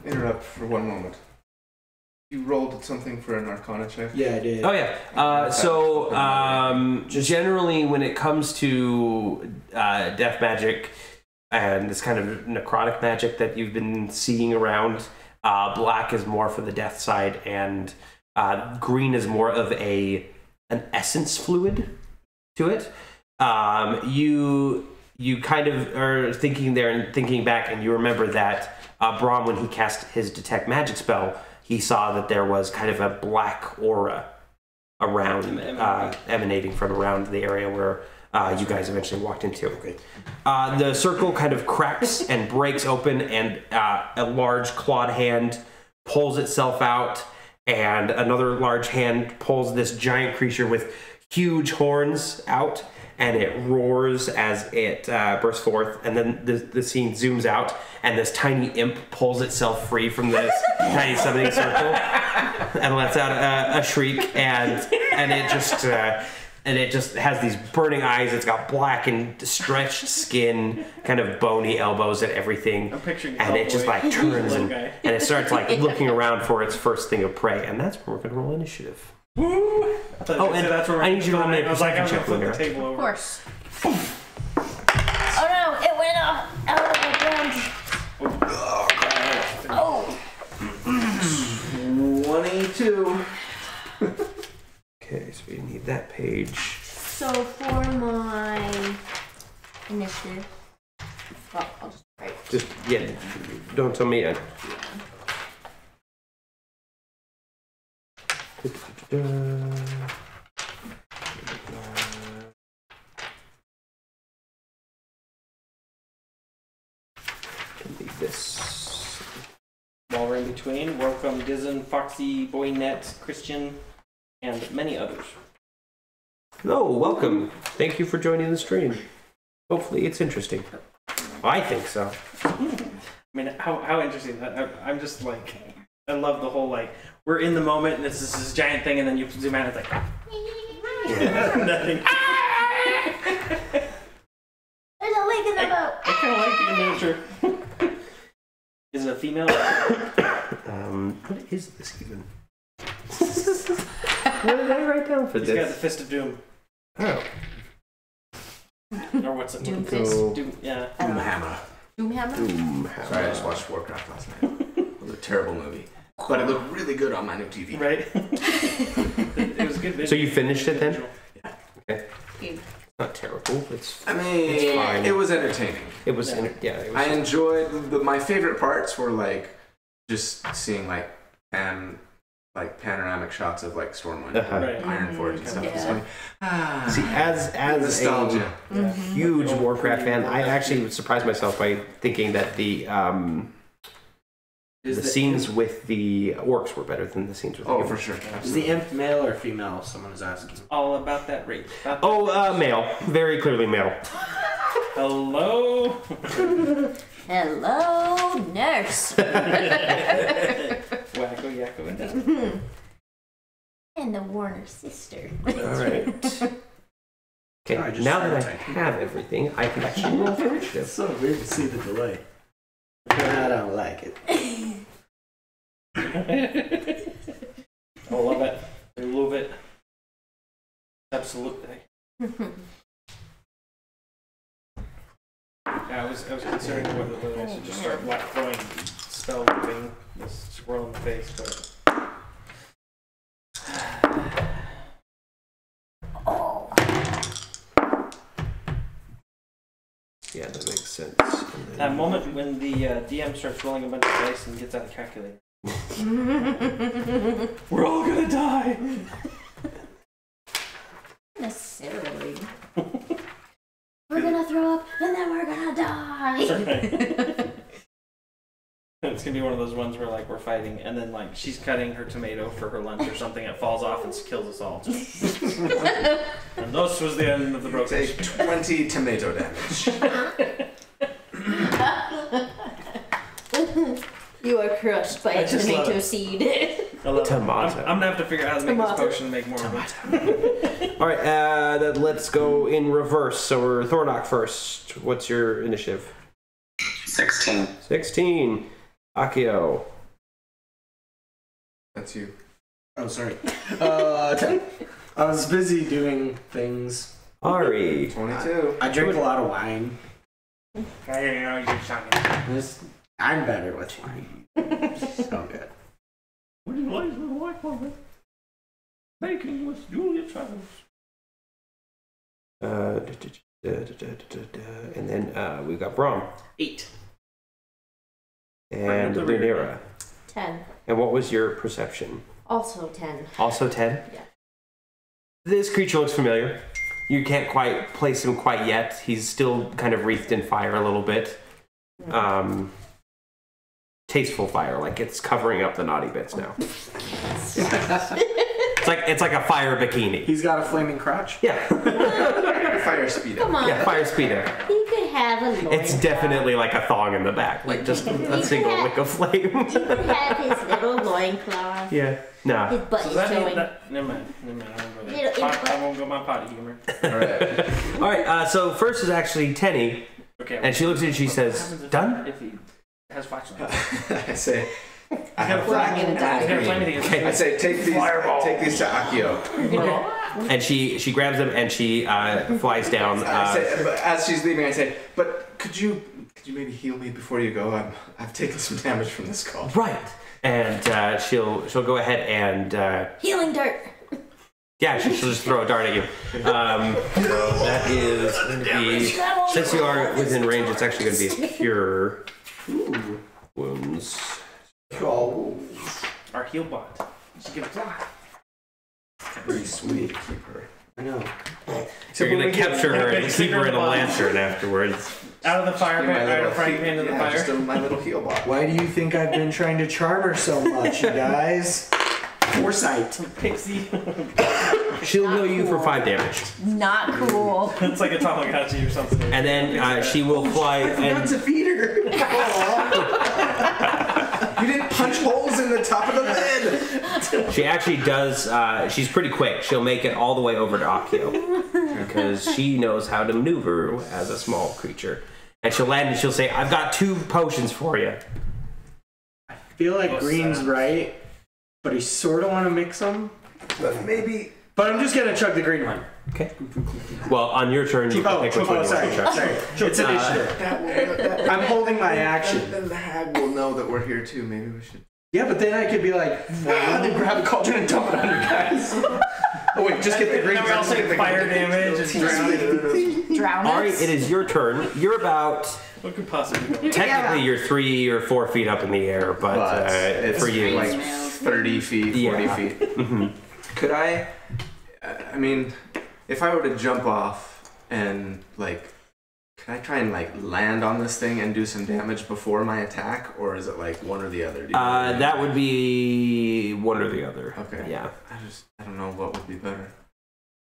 interrupt for one moment? You rolled something for an Arcana check? Yeah, I did. Oh yeah. Generally, when it comes to death magic and this kind of necrotic magic that you've been seeing around, black is more for the death side, and green is more of an essence fluid to it. You kind of are thinking there and thinking back, and you remember that Brahm, when he cast his detect magic spell, he saw that there was kind of a black aura around, emanating from around the area where you guys eventually walked into. Okay. The circle kind of cracks and breaks open, and a large clawed hand pulls itself out, and another large hand pulls this giant creature with huge horns out, and it roars as it bursts forth, and then the scene zooms out, and this tiny imp pulls itself free from this tiny summoning circle and lets out a shriek, and it just has these burning eyes. It's got black and stretched skin, kind of bony elbows and everything. I'm picturing and it just like turns and it starts like looking around for its first thing of prey, and that's where we're going to roll initiative. Woo! Oh, and that's where I need you to roll me a I was like, I'm perception gonna check, flip the Lunera. table Of over. course. Oh no, it went off out of the ground. Oh. 22. Okay, so we need that page. So for my initiative, Just, yeah, don't tell me. This. While we're in between, welcome Dizen, Foxy, Boynet, Christian, and many others. Hello, welcome. Thank you for joining the stream. Hopefully it's interesting. I think so. I mean, how interesting. I'm just like, I love the whole, like, we're in the moment and it's this giant thing and then you zoom out and it's like, nothing. There's a lake in the boat. I kind of like the miniature. Is it a female? What is this even? What did I write down for He's got the this? Fist of Doom. Oh. Or what's it? Doom Go. Fist. Doom, yeah. Hammer. Doomhammer? Doom. Sorry, I just watched Warcraft last night. It was a terrible movie, but it looked really good on my new TV. Right? It was good. So you finished it then? Yeah. Okay. Not terrible. It's. I mean, It's fine. it was entertaining. It was. Yeah. It was. I enjoyed my favorite parts were like just seeing like panoramic shots of like Stormwind, Right. Ironforge and stuff. Yeah. It's like, See, as nostalgia. a huge Warcraft fan, I actually surprised myself by thinking that the scenes with the orcs were better than the scenes with the Oh, humans. for sure. Is the imp male or female? Someone is asking. All about that rate. Male. Very clearly male. Hello? Hello, nurse. Wacko yakko and down. And the Warner sister. Alright. Okay, I just now that I started typing. have everything, I can actually roll for It's initiative. so weird to see the delay. I don't like it. I love it. I love it. Absolutely. Yeah, I was considering whether I should just start throwing spell whipping this squirrel in the face, but Oh. Yeah, that makes sense. And then- that moment when the DM starts rolling a bunch of dice and gets out of calculator. We're all gonna die. Necessarily. We're gonna throw up and then we're gonna die. It's gonna be one of those ones where like we're fighting and then like she's cutting her tomato for her lunch or something, it falls off and kills us all. And this was the end of the broken. Take 20 tomato damage. You are crushed by I a just love tomato it. seed. I love it. Tomato. I'm gonna have to figure out how to make Tomato. this potion and make more of it. Alright, then let's go in reverse. So we're Thornock first. What's your initiative? 16. 16. Akio. That's you. Oh, sorry. 10. I was busy doing things. Ari. 22. I drink a lot of wine. You're talking. I'm better with wine. So good. Would you like the white woman? Baking with Julia Childs. And then we've got Brahm 8. and Right, Lunera. 10. And what was your perception? Also 10. Also 10? Yeah. This creature looks familiar. You can't quite place him quite yet. He's still kind of wreathed in fire a little bit. Tasteful fire, like it's covering up the naughty bits now. It's like a fire bikini. He's got a flaming crotch. Yeah. Fire speed Come up. on. Yeah, fire speeder. He could have a loin. It's definitely like a thong in the back, like just a single wick of flame. He could have his little loincloth. Yeah. Nah. His butt So is that means showing. that. Never mind. I won't go there. Little I won't go my potty humor. Alright. All right. So first is actually Tenny, Okay. and she looks at you and she says, "Done." If he has flashlights. I say, I have We're not flash. gonna die. He's gonna play anything. Okay. I say, take these to Akio. And she grabs him and she flies down. I say, but as she's leaving, I say, but could you maybe heal me before you go? I've taken some damage from this call. Right. And she'll go ahead and Healing dirt. yeah, she'll just throw a dart at you. So that is going to be, since you are within range, it's actually going to be a cure. Ooh. Wounds. Oh. Our heal bot. She can fly. Pretty sweet to keep her. I know. So you're gonna capture her and keep her in a lantern afterwards. Out of the fire pan, out of the frying pan to the fire. Just my little heal bot. Why do you think I've been trying to charm her so much, you guys? Foresight. Pixie. She'll heal you for 5 damage. Not cool. It's like a Tamagotchi or something. And then she will fly Not and to feed her. You didn't punch holes in the top of the lid. she actually does, she's pretty quick. She'll make it all the way over to Akio because she knows how to maneuver as a small creature. And she'll land and she'll say, I've got 2 potions for you. I feel like Green's right, but I sort of want to mix them. But maybe. But I'm just gonna chug the green one. Okay. Well, on your turn, you can pick which one you want to chug. Sorry. It's initiative. I'm holding my action. Then the hag will know that we're here too. Maybe we should. Yeah, but then I could be like, then grab a cauldron and dump it on you guys. Oh wait, just get the green. Then we all take fire damage and drown. Drown Ari, us? it is your turn. You're about, What could possibly go? technically you're 3 or 4 feet up in the air, but it's for you, like 30 feet, 40 feet. Mm-hmm. Could I mean, if I were to jump off and like, can I try and like land on this thing and do some damage before my attack, or is it like one or the other? Do you know? That would be one or the other. Okay. Yeah. I don't know what would be better.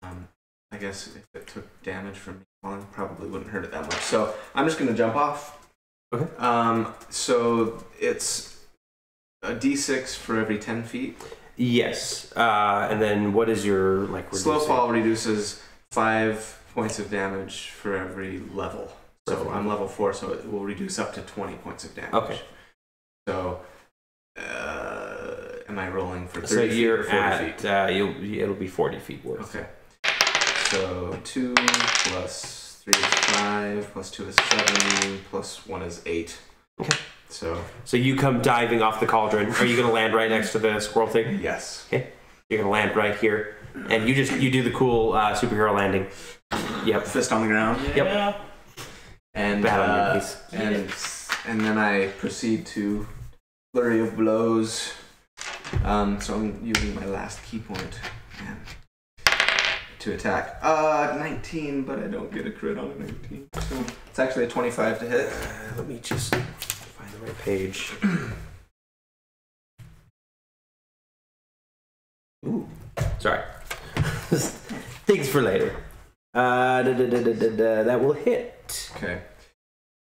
I guess if it took damage from me falling, probably wouldn't hurt it that much. So I'm just gonna jump off. Okay. So it's a d6 for every 10 feet. Yes. And then what is your like Slow reducing? fall reduces 5 points of damage for every level. So I'm level 4, so it will reduce up to 20 points of damage. Okay. So am I rolling for 30 So feet you're or 40 at feet? it'll be 40 feet worth. Okay. So 2 plus 3 is 5, plus 2 is 7, plus 1 is 8. Okay. So you come diving off the cauldron. Are you gonna land right next to the squirrel thing? yes. Okay. You're gonna land right here, and you do the cool superhero landing. Yep. Fist on the ground. Yeah. And Bat on your piece. and then I proceed to flurry of blows. So I'm using my last key point to attack. 19, but I don't get a crit on a 19. So it's actually a 25 to hit. Let me just find the right page. Ooh, sorry. Things for later. That will hit. Okay.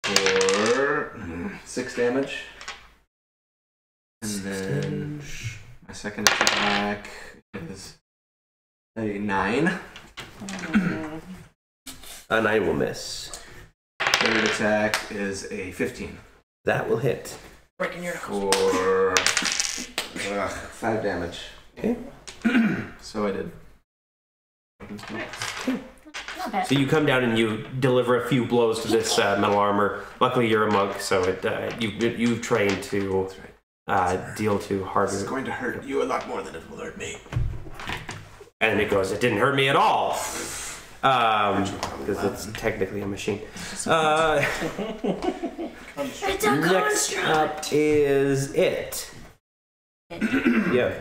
For 6 damage. And then my second attack is a 9. A 9 will miss. Third attack is a 15. That will hit. Breaking your knuckles. For 5 damage. Okay. So I did. Not bad. So you come down and you deliver a few blows to this metal armor. Luckily, you're a monk, so you've trained to deal to harder. This is going to hurt you a lot more than it will hurt me. And it goes, it didn't hurt me at all. Because it's technically a machine. It's a Next construct. up is it. Yeah.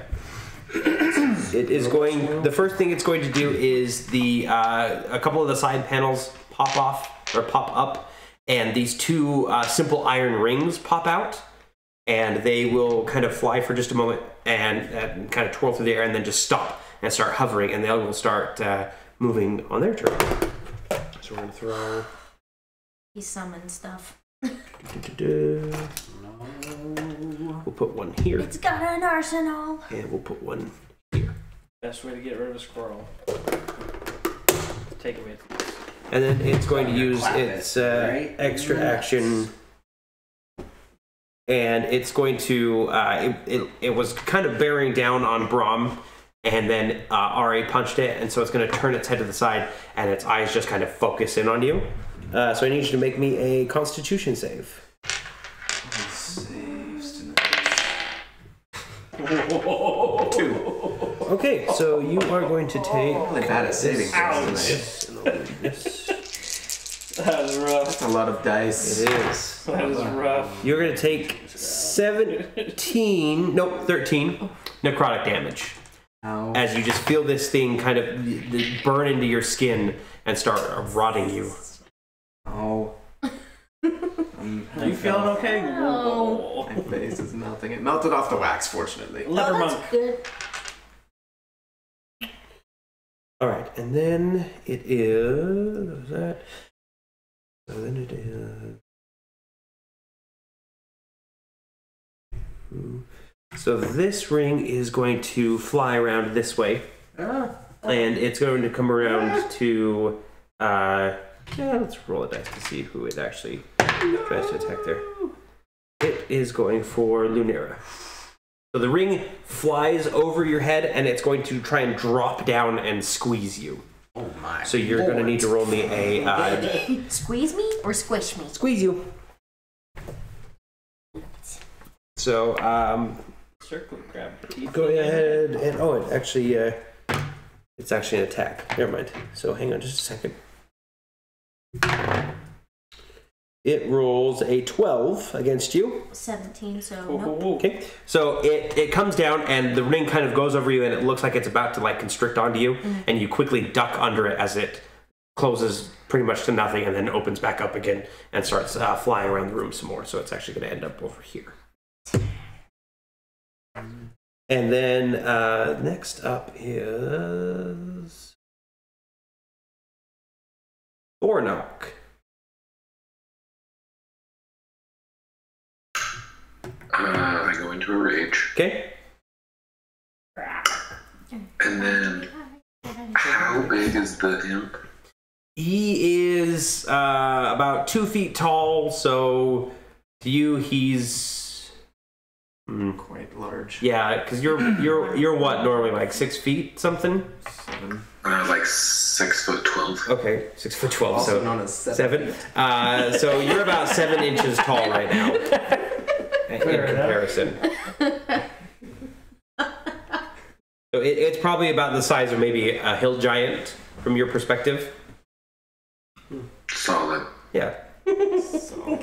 It is going. The first thing it's going to do is a couple of the side panels pop off or pop up, and these 2 simple iron rings pop out, and they will kind of fly for just a moment and kind of twirl through the air, and then just stop and start hovering, and they will start moving on their turn. So we're gonna throw. He summoned stuff. We'll put one here, It's got an arsenal. and we'll put one here. Best way to get rid of a squirrel. Take away. And then it's going to use its extra action, and it's going to. It was kind of bearing down on Brahm, and then Ari punched it, and so it's going to turn its head to the side, and its eyes just kind of focus in on you. So I need you to make me a Constitution save. Saves 2. Okay, so you are going to take. Really bad at saving throws tonight. this, and I'll do this. That is rough. That's a lot of dice. It is. That is rough. You're going to take 13 necrotic damage. Ow. As you just feel this thing kind of burn into your skin and start rotting you. Oh. Are you feeling okay? No. My face is melting. It melted off the wax, fortunately. Leper Oh, monk. that's good. All right, and then it is. What was that? So then it is. So this ring is going to fly around this way, and it's going to come around to. Let's roll a dice to see who it actually tries to attack there. It is going for Lunera. So the ring flies over your head, and it's going to try and drop down and squeeze you. Oh my. So you're going to need to roll me a Squeeze me or squish me? squeeze you. So Circle grab teeth. go ahead and it actually it's actually an attack. Never mind. So hang on just a second. It rolls a 12 against you. 17, so Whoa, whoa, nope. whoa. Okay. So it comes down and the ring kind of goes over you and it looks like it's about to like constrict onto you and you quickly duck under it as it closes pretty much to nothing and then opens back up again and starts flying around the room some more. So it's actually going to end up over here. And then next up is Ornock. I go into a rage. Okay. And then, how big is the imp? He is about 2 feet tall, so to you he's Quite large. yeah, because you're what normally like 6 feet something? 7. Like 6'12". Okay, 6'12", Also so known as 7. So you're about 7 inches tall right now. In comparison. So it's probably about the size of maybe a hill giant from your perspective. Solid. Yeah.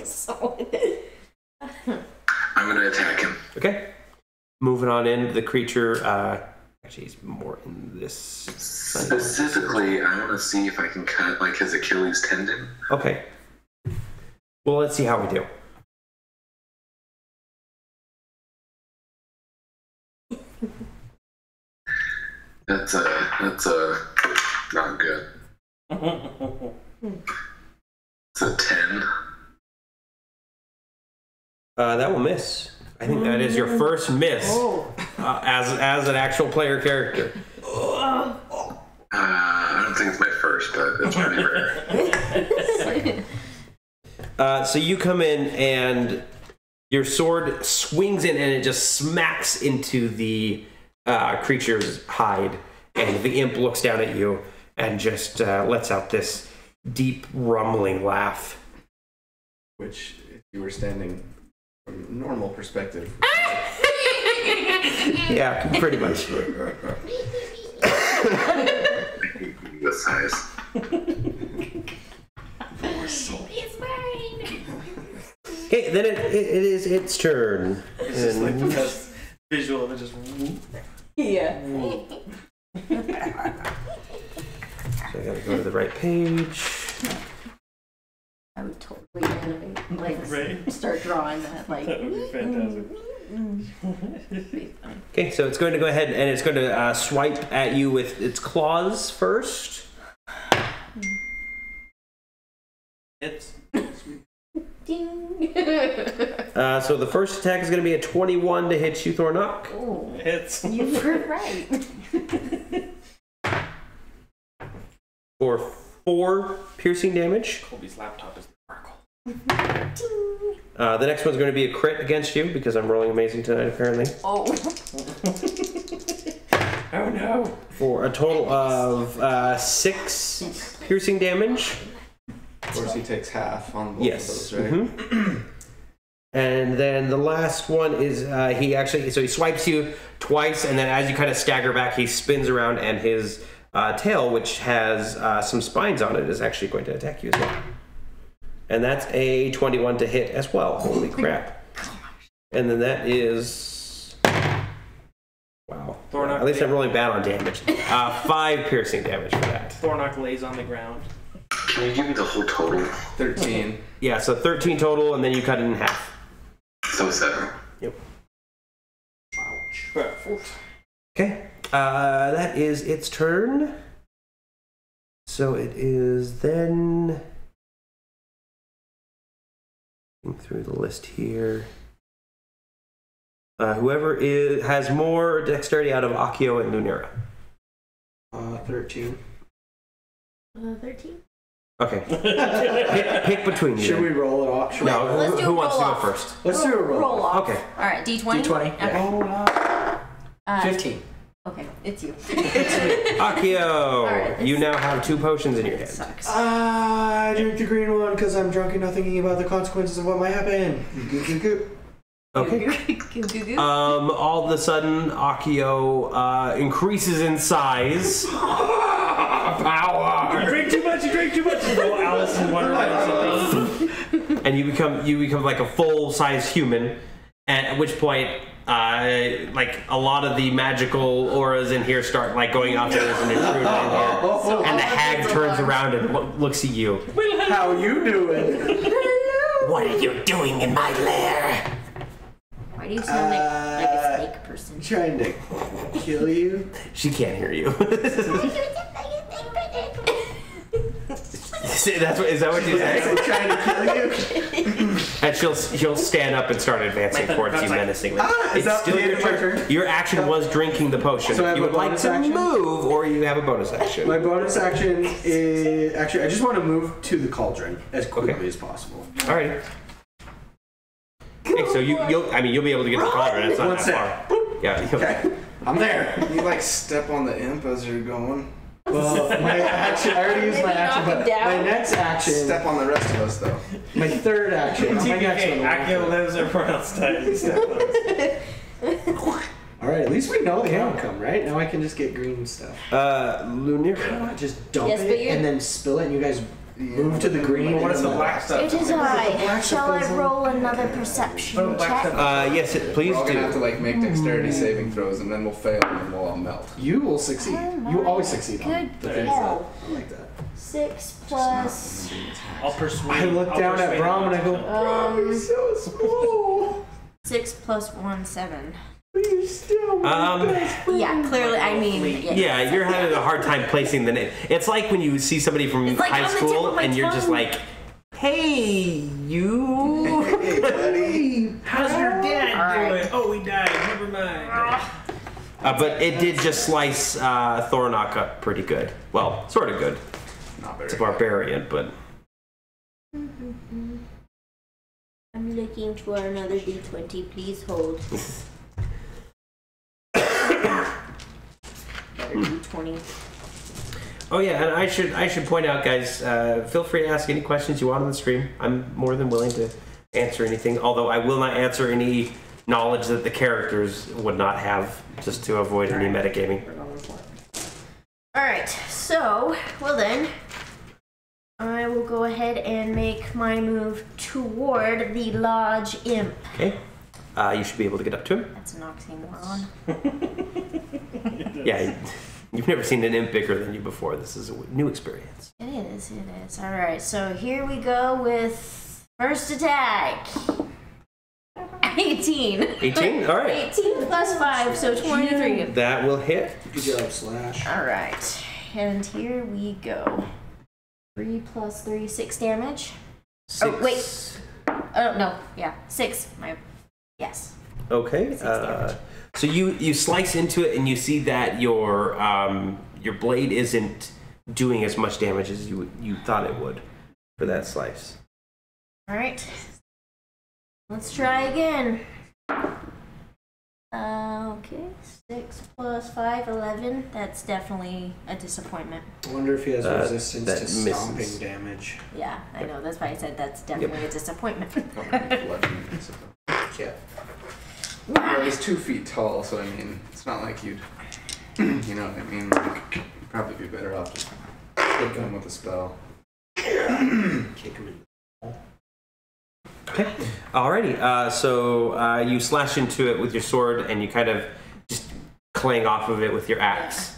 Solid. I'm gonna attack him. Okay. Moving on in, the creature. Actually, he's more in this. Specifically, I want to see if I can cut like his Achilles tendon. Okay. Well, let's see how we do. That's not good. It's a 10. That will miss. I think that is your first miss as an actual player character. I don't think it's my first, but it's pretty rare. So you come in and your sword swings in and it just smacks into the creature's hide, and the imp looks down at you and just lets out this deep rumbling laugh. Which, if you were standing from a normal perspective, Yeah, pretty much. The size. It's mine. Okay, then it is its turn. It's just like the And- best visual of it just. Yeah. So I gotta go to the right page. I would totally animate, like, Right. start drawing that, like. That would be fantastic. Okay, so it's going to go ahead and it's going to swipe at you with its claws first. It's Ding. So the first attack is going to be a 21 to hit you, Thornock. Oh, hits. you were right. For 4 piercing damage. Colby's laptop is sparkle. The next one's going to be a crit against you because I'm rolling amazing tonight, apparently. Oh. Oh no. For a total of 6 piercing damage. of course, he takes half on both Yes. of those, right? Mhm. And then the last one is he swipes you twice, and then as you kind of stagger back, he spins around, and his tail, which has some spines on it, is actually going to attack you as well. And that's a 21 to hit as well. Holy crap. And then that is... Wow. Thornock At least I'm rolling bad on damage. 5 piercing damage for that. Thornock lays on the ground. Can you give me the whole total? 13. Yeah, so 13 total, and then you cut it in half. So 7. Yep. Ouch. Okay. That is its turn. So it is then... through the list here. Whoever has more dexterity out of Akio and Lunera. 13. 13. Okay. pick between you. Should then. we roll it off? Should No, Let's do who a wants to go roll-off. first? Let's do a roll. off. Okay. All right, D20. D20. Okay. 15. Okay, it's you. Akio, right, you now have 2 potions in your hand. Sucks. I drink the green one because I'm drunk and not thinking about the consequences of what might happen. Okay. Goo, goo, goo. All of a sudden, Akio increases in size. Power! You drink too much. Go Alice in Wonderland or something. And you become like a full-size human. At which point, like a lot of the magical auras in here start like going off. There's an intruder in here, and the hag turns around and looks at you. How you doing? What are you doing in my lair? Why do you sound like a snake person? Trying to kill you? She can't hear you. Is that what you said? Trying to kill you? And she'll stand up and start advancing towards you menacingly. Is that still the end your of my turn. turn? Your action was drinking the potion. So I have you a would like bonus to action? move, or you have a bonus action. My bonus action is... Actually, I just want to move to the cauldron as quickly as possible. Alright. Okay, so you'll be able to get the cauldron. It's not One that sec. far. Yeah. Okay, I'm there. You like step on the imp as you're going. Well, my action... I already used my Maybe action, knock but him down. my next action... Step on the rest of us though. My third action. My next TPK, one. Akio lives, everyone else dies. Alright, at least we know the outcome, right? Now I can just get green stuff. Lunir. Just dump Yes, but it you're- and then spill it and you guys move to the green. What is the black stuff? It is I. Shall I roll another perception check? Yes, please We're all gonna have to do. like make dexterity saving throws and then we'll fail and then we'll all melt. You will succeed. You always succeed on Good the things call. that I like that. 6 plus. I'll persuade. I look I'll down at persuade Brom him and I go, Um, so small. 6 plus 1, 7. You still Yeah, clearly. I mean, Yeah, you're having a hard time placing the name. It's like when you see somebody from It's like high on the tip school of my and you're just tongue. like, hey, you. Hey buddy. How's your dad Alright. doing? Oh, he died. Never mind. But it did just slice Thornock up pretty good. Well, sort of good. Not very It's a barbarian, but I'm looking for another d20. Please hold. Better d20. oh yeah, and I should point out, guys. Feel free to ask any questions you want on the stream. I'm more than willing to answer anything. Although I will not answer any knowledge that the characters would not have, just to avoid any metagaming. Alright, so, well then, I will go ahead and make my move toward the large imp. Okay. You should be able to get up to him. That's an oxymoron. Yeah, you've never seen an imp bigger than you before. This is a new experience. It is. Alright, so here we go with first attack. 18. 18? All right. 18 plus 5, so 23. That will hit. Good job, Slash. Alright, and here we go. 3 plus 3, 6 damage. Oh, wait. Oh, no, yeah, 6. Yes. Okay. 6 damage. So you slice into it and you see that your blade isn't doing as much damage as you thought it would for that slice. Alright. Let's try again. Okay, 6 plus 5, 11. That's definitely a disappointment. I wonder if he has resistance that to stomping misses. damage. Yeah, I know. That's why I said that's definitely a disappointment. Yeah. Well, he's 2 feet tall, so I mean, it's not like you'd, you know what I mean? Like, you'd probably be better off just hitting him with a spell. Kick him in. Okay. Alrighty. So you slash into it with your sword, and you kind of just clang off of it with your axe.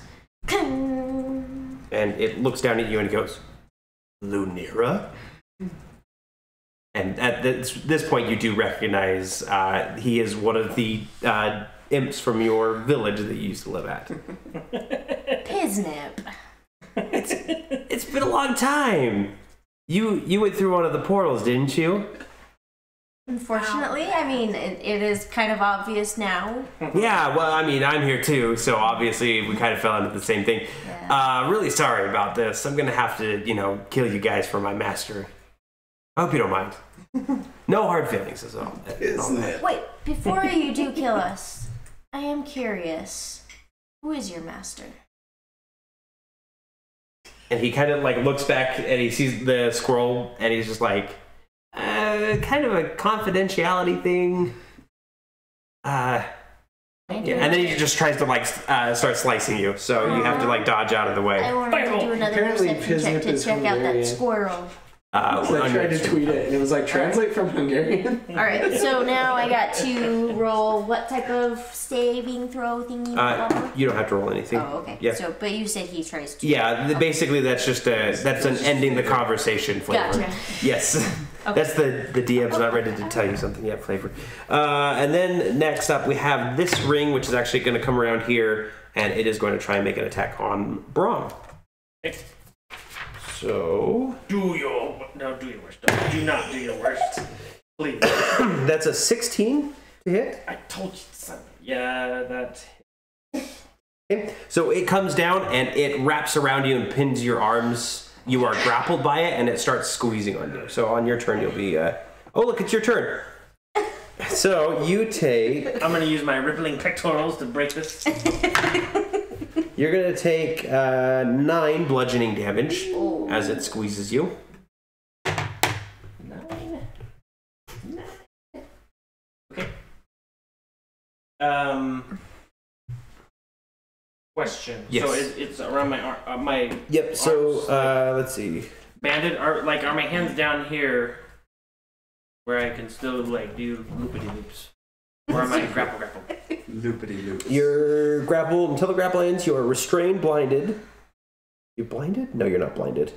And it looks down at you and goes, Lunira? And at this point, you do recognize he is one of the imps from your village that you used to live at. Piznip. It's been a long time. You went through one of the portals, didn't you? Unfortunately, I mean, it is kind of obvious now. Yeah, well, I mean, I'm here too, so obviously we kind of fell into the same thing. Yeah. Really sorry about this. I'm gonna have to, kill you guys for my master. I hope you don't mind. No hard feelings as well. Isn't it? Wait, before you do kill us, I am curious. Who is your master? And he kind of looks back and he sees the squirrel and he's just like, kind of a confidentiality thing. Yeah, and then he just tries to start slicing you, so you have to dodge out of the way. I wanted to do another Apparently perception check Piznip to is check out that Hungarian. squirrel. So I tried to tweet it, and it was like, translate from Hungarian. Alright, so now I got to roll what type of saving throw thingy? You don't have to roll anything. Oh, okay. Yeah. So, but you said he tries to. Yeah, basically that's just that's an ending the conversation flavor. Gotcha. Yes. That's the DM's not ready to tell you something yet flavor. And then next up we have this ring, which is actually going to come around here, and it is going to try and make an attack on Braum. So Do your worst. Do not do your worst. Please. that's a 16 to hit. I told you something. Yeah, that. Okay. So it comes down and it wraps around you and pins your arms. You are grappled by it and it starts squeezing on you. So on your turn, you'll be. Oh, look, it's your turn. So you take. I'm gonna use my rippling pectorals to break this. You're gonna take 9 bludgeoning damage as it squeezes you. 9. Okay. Question. Yes. So it's around my arm. My. Yep. So arms, let's see. banded. Are my hands down here, where I can still do loopity loops, or am I grapple? Loopity loop. You're grappled until the grapple ends. You are restrained, blinded. You blinded? No, you're not blinded.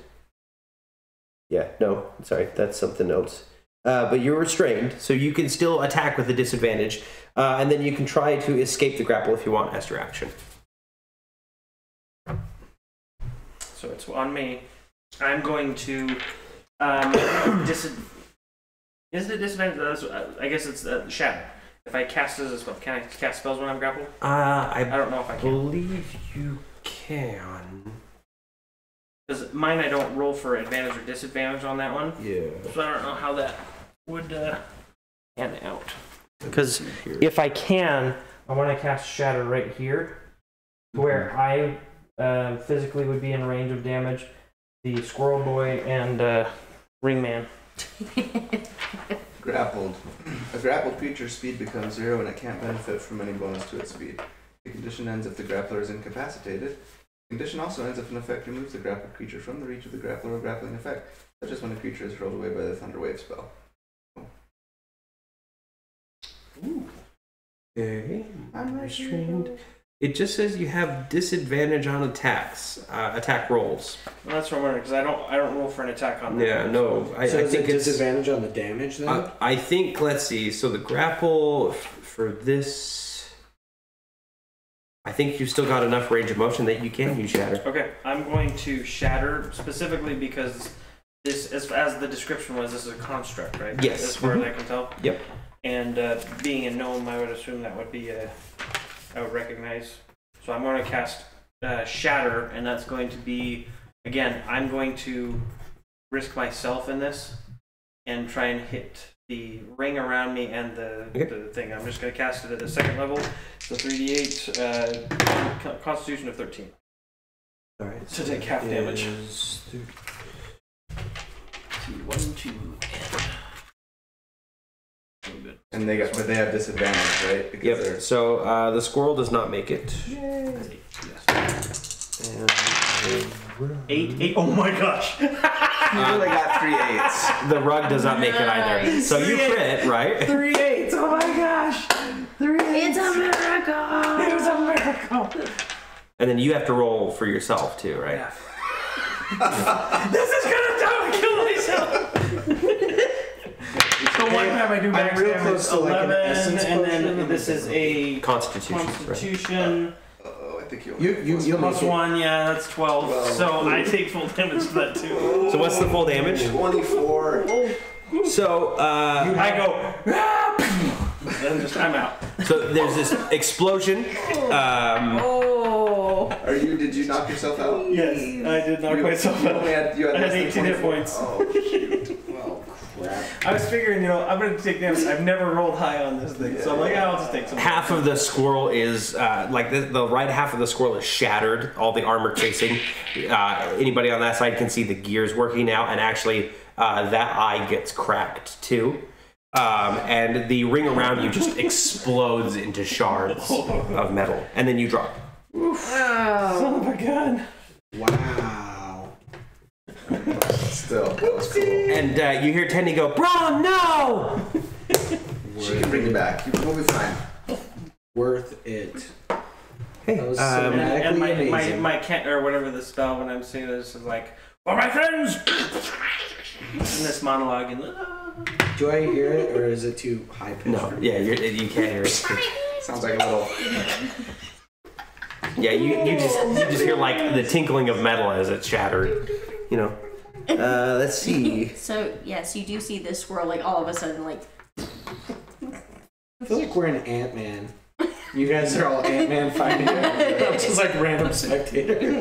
Yeah, no, sorry, that's something else. But you're restrained, so you can still attack with a disadvantage, and then you can try to escape the grapple if you want as your action. So it's on me. I'm going to Is it disadvantage? I guess it's shatter. If I cast it as a spell, can I cast spells when I'm grappled? I don't know if I can. believe you can. Because mine, I don't roll for advantage or disadvantage on that one. Yeah. So I don't know how that would pan out. Because if I can, I want to cast shatter right here, where I physically would be in range of damage the squirrel boy and ringman. Grappled. A grappled creature's speed becomes 0 and it can't benefit from any bonus to its speed. The condition ends if the grappler is incapacitated. The condition also ends if an effect removes the grappled creature from the reach of the grappler or grappling effect, such as when a creature is hurled away by the Thunderwave spell. Ooh. Okay. I'm restrained. It just says you have disadvantage on attacks, attack rolls. Well, that's what I'm wondering, because I don't roll for an attack on that. Yeah, no. I Is think it it's disadvantage on the damage then? I think, let's see. So the grapple for this, I think you've still got enough range of motion that you can use shatter. Okay, I'm going to shatter specifically because this, as the description was, this is a construct, right? Yes. As far as I can tell. Yep. And being a gnome, I would assume that would be I would recognize. So I'm going to cast shatter, and that's going to be, again, I'm going to risk myself in this and try and hit the ring around me and the thing. I'm just going to cast it at the second level. So 3d8, Constitution of 13. All right. So take half damage. 2, 1, 2, And they have disadvantage, right? Because Yep. they're So the squirrel does not make it. Yes. And 8. Oh my gosh! really got 3 8s. The rug does not make it either. Nice. So you crit, right? 3 8s. Oh my gosh. 3 8s. It's a miracle. It was a miracle. And then you have to roll for yourself too, right? Yeah. This is gonna kill myself. So one time I do max real damage close to, like, an 11, essence and potion. then this is a Constitution. Right? Constitution. Oh, I think You Plus make it. 1, yeah, that's 12. So I take full damage for that too. So what's the full damage? 24. So I go, then just I'm out. so there's this explosion. Oh. Did you knock yourself out? Yes, I did knock myself You out. only had, you had I had less than 18 hit 24. points. Oh, shoot. Well, crap. I was figuring, I'm gonna take damage. I've never rolled high on this thing, so I'm like, I'll just take some. Half of the squirrel is like the right half of the squirrel is shattered. All the armor casing. Anybody on that side can see the gears working now, and actually that eye gets cracked too. And the ring around you just explodes into shards of metal, and then you drop. Son of a gun. Wow. Still, that was cool. And you hear Tenny go, "Bro, no!" She can bring you back. We'll be fine. Worth it. Hey, That was And cinematically my amazing. cat or whatever the spell when I'm singing this is like, for my friends. In this monologue and. Do I hear it, or is it too high pitched? no, yeah, you can't hear it. Sounds like a little. Yeah, you just hear like the tinkling of metal as it's shattered. You know. Let's see. So yes, you do see this squirrel like all of a sudden like. I feel like we're in Ant-Man. You guys are all Ant-Man fighting. I'm just like random spectator.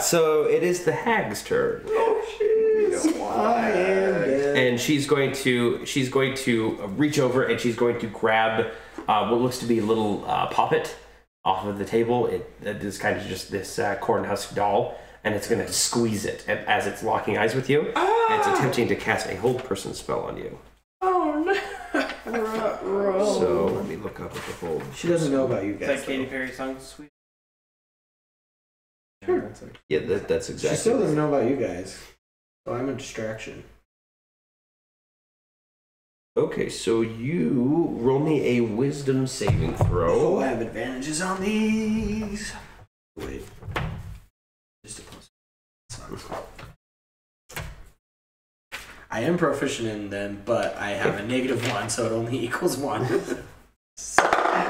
So it is the hag's turn. I am dead. And she's going to reach over and she's going to grab what looks to be a little poppet off of the table. It is kind of just this cornhusk doll, and it's going to squeeze it as it's locking eyes with you. And it's attempting to cast a hold person spell on you. Oh no! So let me look up what the hold. She doesn't know about you It's guys. like Katy Perry song, sweet. Yeah, that's She exactly. still doesn't know about you guys. So I'm a distraction. Okay, so you roll me a wisdom saving Oh, throw. I have advantages on these. Wait. Just a plus. I am proficient in them, but I have a -1, so it only equals 1.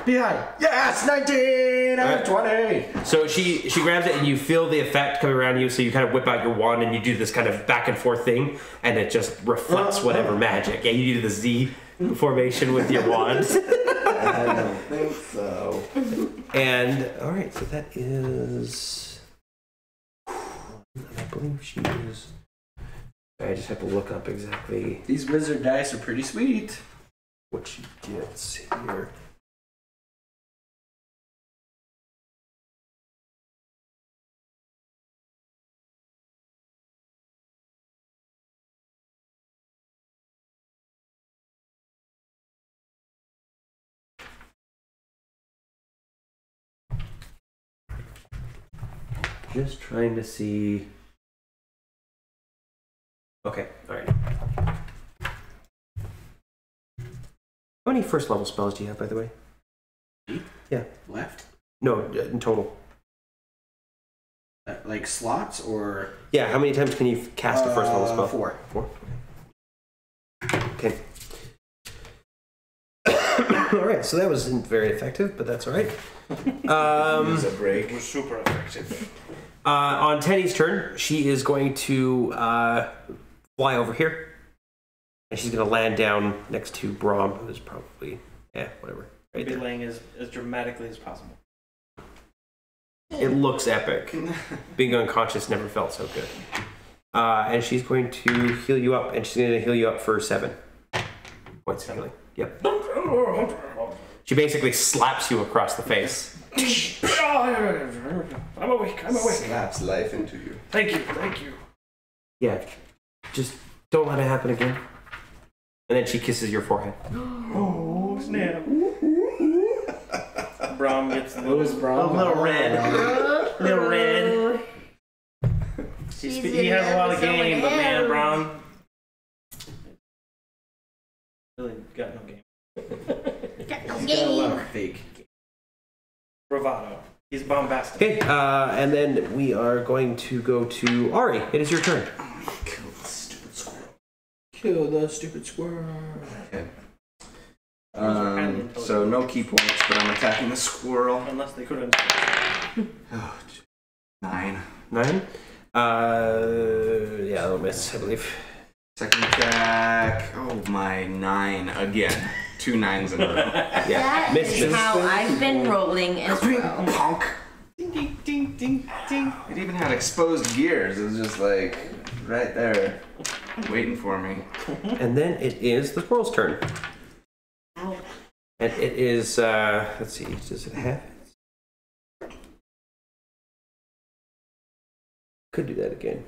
Behind. Yes, 19 out of 20. So she grabs it and you feel the effect coming around you, so you kind of whip out your wand and you do this kind of back and forth thing, and it just reflects whatever magic. Yeah, you do the Z formation with your wand. I don't think so. And alright, so that is, I believe she is, I just have to look up exactly These wizard dice are pretty sweet. what she gets here. Just trying to see. Okay, alright. How many first level spells do you have, by the way? Left? No, in total. Like slots or? Yeah, how many times can you cast a first level spell? 4. 4? Okay. Alright, so that wasn't very effective, but that's alright. Use a break. It was super effective. On Tenny's turn, she is going to fly over here. And she's going to land down next to Brahm, who is probably, whatever. Right Be there. laying as dramatically as possible. It looks epic. Being unconscious never felt so good. And she's going to heal you up, and she's going to heal you up for 7 points of healing. Yep. She basically slaps you across the face. I'm awake. Snaps life into you. Thank you. Yeah, just don't let it happen again. And then she kisses your forehead. Oh, snap. Brahm gets a What was Brahm? little red. Little red. He has a lot of game, but man, Brom really got no game. Got no He's got a lot game. of fake. Bravado. He's bombastic. Okay, and then we are going to go to Ari. It is your turn. Kill the stupid squirrel. Kill the stupid squirrel. Okay. So no key points, but I'm attacking the squirrel. Unless they couldn't. Oh, 9. 9. Yeah, that'll miss, I believe. Second attack. Oh my, 9 again. 2 9s in a row. Yeah, That miss, is miss. how I've been rolling as well. Honk. Ding ding ding ding ding. It even had exposed gears. It was just like right there, waiting for me. And then it is the squirrel's turn. Ow. And it is, let's see, does it have it? Could do that again.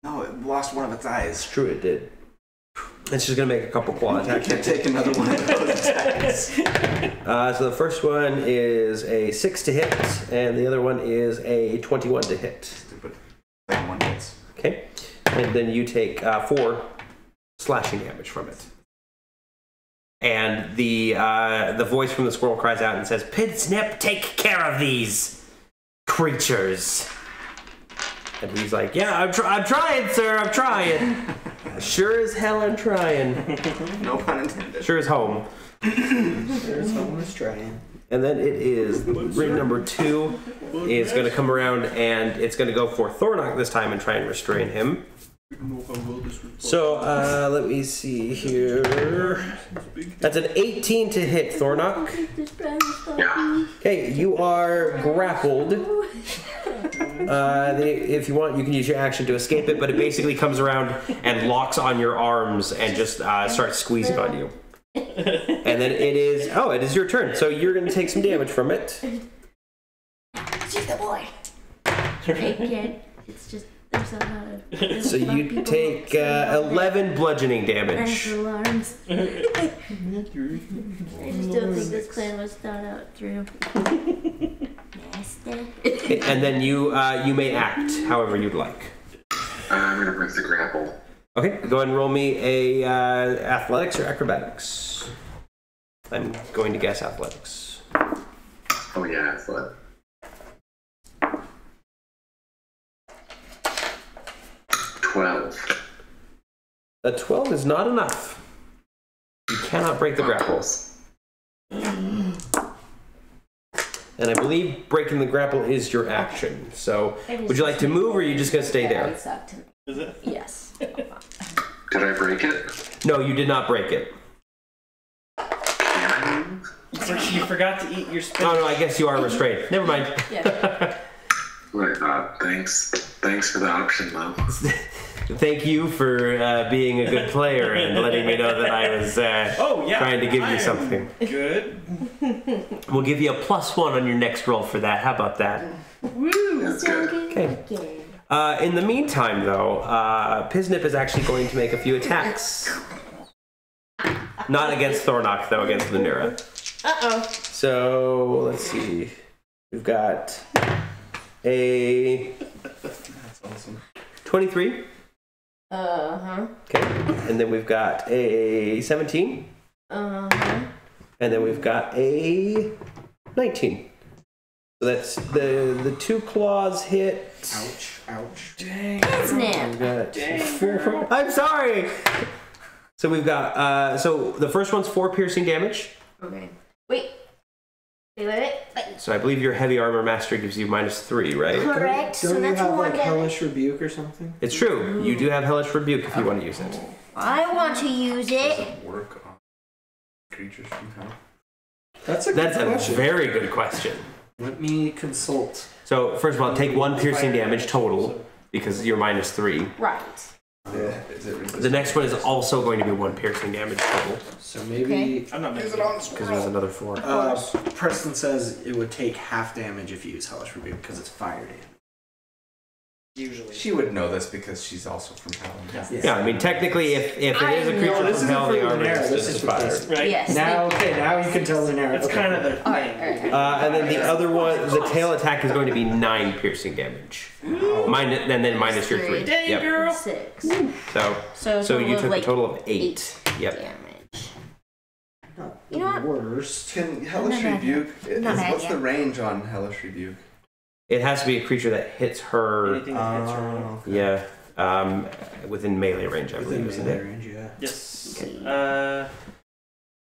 No, it lost one of its eyes. It's true, it did. It's just going to make a couple claw I attacks. can't take another one of those attacks. So the first one is a 6 to hit, and the other one is a 21 to hit. Stupid. That one hits. Okay? And then you take 4 slashing damage from it. And the voice from the squirrel cries out and says, "Pidsnip, take care of these creatures." And he's like, "Yeah, I'm trying, sir, I'm trying." Sure as hell I'm trying. No pun intended. Sure as home. There's someone's trying. And then it is ring number 2 is going to come around and it's going to go for Thornock this time and try and restrain him. So let me see here. That's an 18 to hit Thornock. Yeah. Okay, you are grappled. If you want, you can use your action to escape it, but it basically comes around and locks on your arms and just starts squeezing on you. And then it is your turn. So you're going to take some damage from it. She's the boy. Hey kid, it's just there's a lot of. So you take 11 bludgeoning damage. Alarms. I just don't think this plan was thought out through. Nasty. And then you may act however you'd like. I'm gonna break the grapple. Okay, go ahead and roll me a athletics or acrobatics. I'm going to guess athletics. Oh yeah, it's what? 12. A 12 is not enough. You cannot break the grapple. And I believe breaking the grapple is your action. So, would you like to move or are you just going to stay there? Is it? Yes. Did I break it? No, you did not break it. Can I move? You forgot to eat your spinach. Oh no, I guess you are restrained. Never mind. Yeah. Wait, thanks. Thanks for the option, though. Thank you for being a good player and letting me know that I was trying to give you something. Good. We'll give you a +1 on your next roll for that. How about that? That's good. Okay. In the meantime, though, Piznip is actually going to make a few attacks. Not against Thornock, though, against Lunera. Uh-oh. So, let's see. We've got a That's awesome. 23. Uh-huh. Okay. And then we've got a 17. Uh-huh. And then we've got a 19. So that's the 2 claws hit. Ouch, ouch. Snap. We've got 4. I'm sorry. So we've got so the first one's 4 piercing damage. Okay. Wait. Wait. So I believe your heavy armor master gives you -3, right? Correct. So Don't you that's have 1 like damage. hellish rebuke or something? It's true. You do have hellish rebuke if you want to use it. I want to use Does it. it work on creatures somehow? That's a good That's a question. very good question. Let me consult. So first of all, take 1 piercing damage total because you're -3. Right. Yeah. Is it The next one is also going to be 1 piercing damage total So maybe I'm not Use making it on the because there's another 4. Preston says it would take half damage if you use hellish rebuke because it's fire damage. Usually. She would know this because she's also from Hell. Yeah, I mean, technically, if it is a creature this from isn't hell, for they are Lunera, this resistant is to for fire. this. Right? Yes. Now, okay, now you can tell Lunera. That's kind of the thing. And then the other one, the tail attack is going to be 9 piercing damage. And then minus your 3. Dang, Yep. girl. 6. So you took a total of 8. Yep. Damage. Not You know what? worst. Can Hellish Not bad. Rebuke? Not bad, What's yeah. the range on Hellish Rebuke? It has to be a creature that hits her. Anything that hits her. Yeah. Within melee range, I Within believe, isn't melee it? range, yeah. Yes.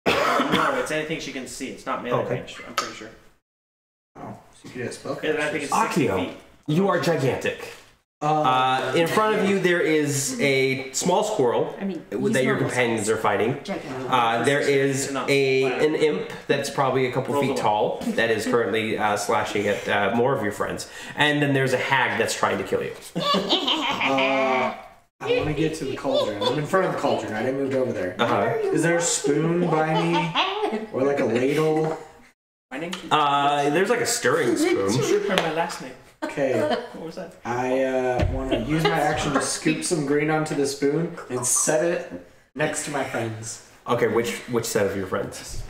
No, it's anything she can see. It's not melee Okay. range. I'm pretty sure. Oh, so you could get spell And I think it's 60 Akio. feet. You are gigantic. In front of you, there is a small squirrel I mean, that your companions are fighting. There is an imp that's probably a couple feet tall that is currently slashing at more of your friends. And then there's a hag that's trying to kill you. I want to get to the cauldron. I'm in front of the cauldron, right? I moved over there. Is there a spoon by me? Or like a ladle? My name? There's like a stirring spoon. Should remember my last name. Okay, What was that? I want to use my action to scoop some green onto the spoon and set it next to my friends. Okay, which set of your friends?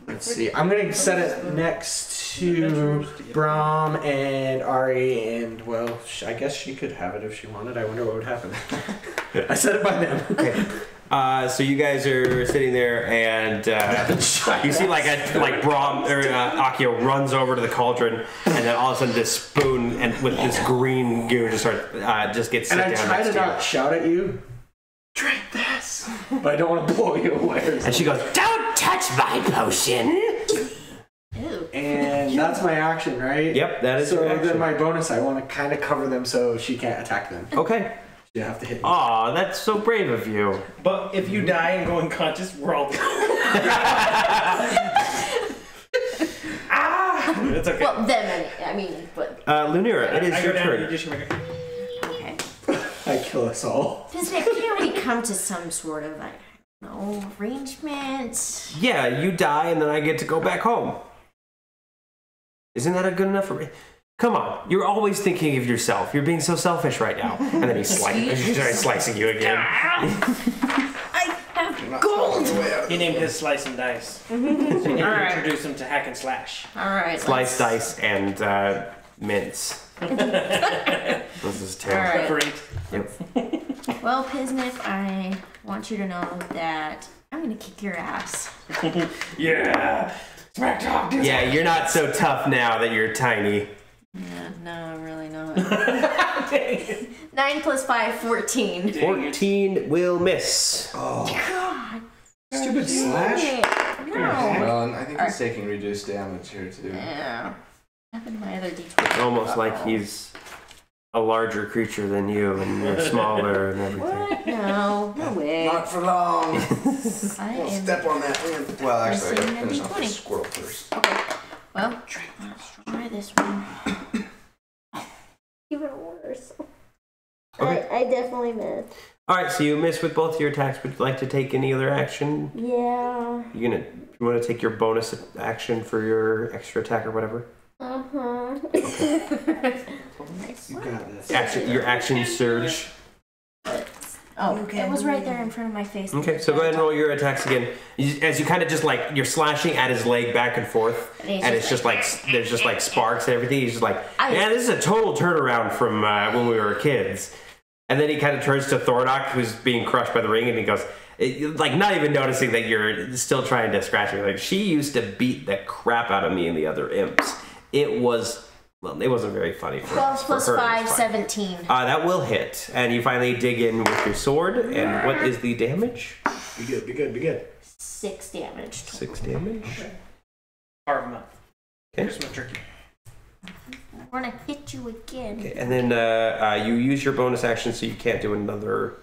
Let's see. I'm gonna set it next to Brahm and Ari, and well, I guess she could have it if she wanted. I wonder what would happen. I set it by them. Okay. So you guys are sitting there, and you see like Brahm or Akio runs over to the cauldron, and then all of a sudden this spoon and with this green goo just gets set And I down try next to to you. not shout at you. Drink this, but I don't want to blow you away. Or And something. she goes, "Don't touch my potion." Ew. And that's my action, right? Yep, that is So your action. then my bonus, I want to kind of cover them so she can't attack them. Okay. You have to hit me. Aw, that's so brave of you. But if you die and go unconscious, we're all dead. It's okay. Well, them, I mean, but. Lunera, it is I your go down, turn. you just come here. Okay. I kill us all. Because I can't really come to some sort of, I don't know, arrangement. Yeah, you die, and then I get to go back home. Isn't that a good enough for me? Come on, you're always thinking of yourself. You're being so selfish right now. And then he's slicing you again. I have gold! He named his Slice and Dice. So you need to Alright. introduce him to Hack and Slash. Alright. Slice, dice, and mince. This is terrible. Alright. Preparate. Yep. Well, Piznip, I want you to know that I'm gonna kick your ass. Yeah. Smack talk. Yeah, you're not so tough now that you're tiny. Yeah, no, I'm really not. 9 plus 5, 14. 14 will miss. Oh, God. stupid slash. No. Well, and I think he's taking reduced damage here too. Yeah. What happened to my other D20? It's almost like he's a larger creature than you, and you're smaller and everything. What? No. No way. Not for long. I We'll am. step on that wind. Well, actually, I gotta Missing finish a off the D20. squirrel first. Okay. Well, let's try this one. Even worse. Okay. I definitely missed. All right, so you miss with both your attacks. Would you like to take any other action? Yeah. You want to take your bonus action for your extra attack or whatever? Uh-huh. You got this. Your action surge. Oh, it was right there in front of my face. Okay, so go ahead and roll your attacks again. As you kind of just like you're slashing at his leg back and forth, and it's just like there's just like sparks and everything. He's just like, man, this is a total turnaround from when we were kids. And then he kind of turns to Thordock, who's being crushed by the ring, and he goes, like not even noticing that you're still trying to scratch me. Like, she used to beat the crap out of me and the other imps. It wasn't very funny. 12 plus for her. 5, It's fine. 17. That will hit, and you finally dig in with your sword. And what is the damage? Be good, be good, be good. 6 damage. 6 damage. Carve him up. Okay. Here's my turkey. I'm gonna hit you again. Okay, and then you use your bonus action, so you can't do another.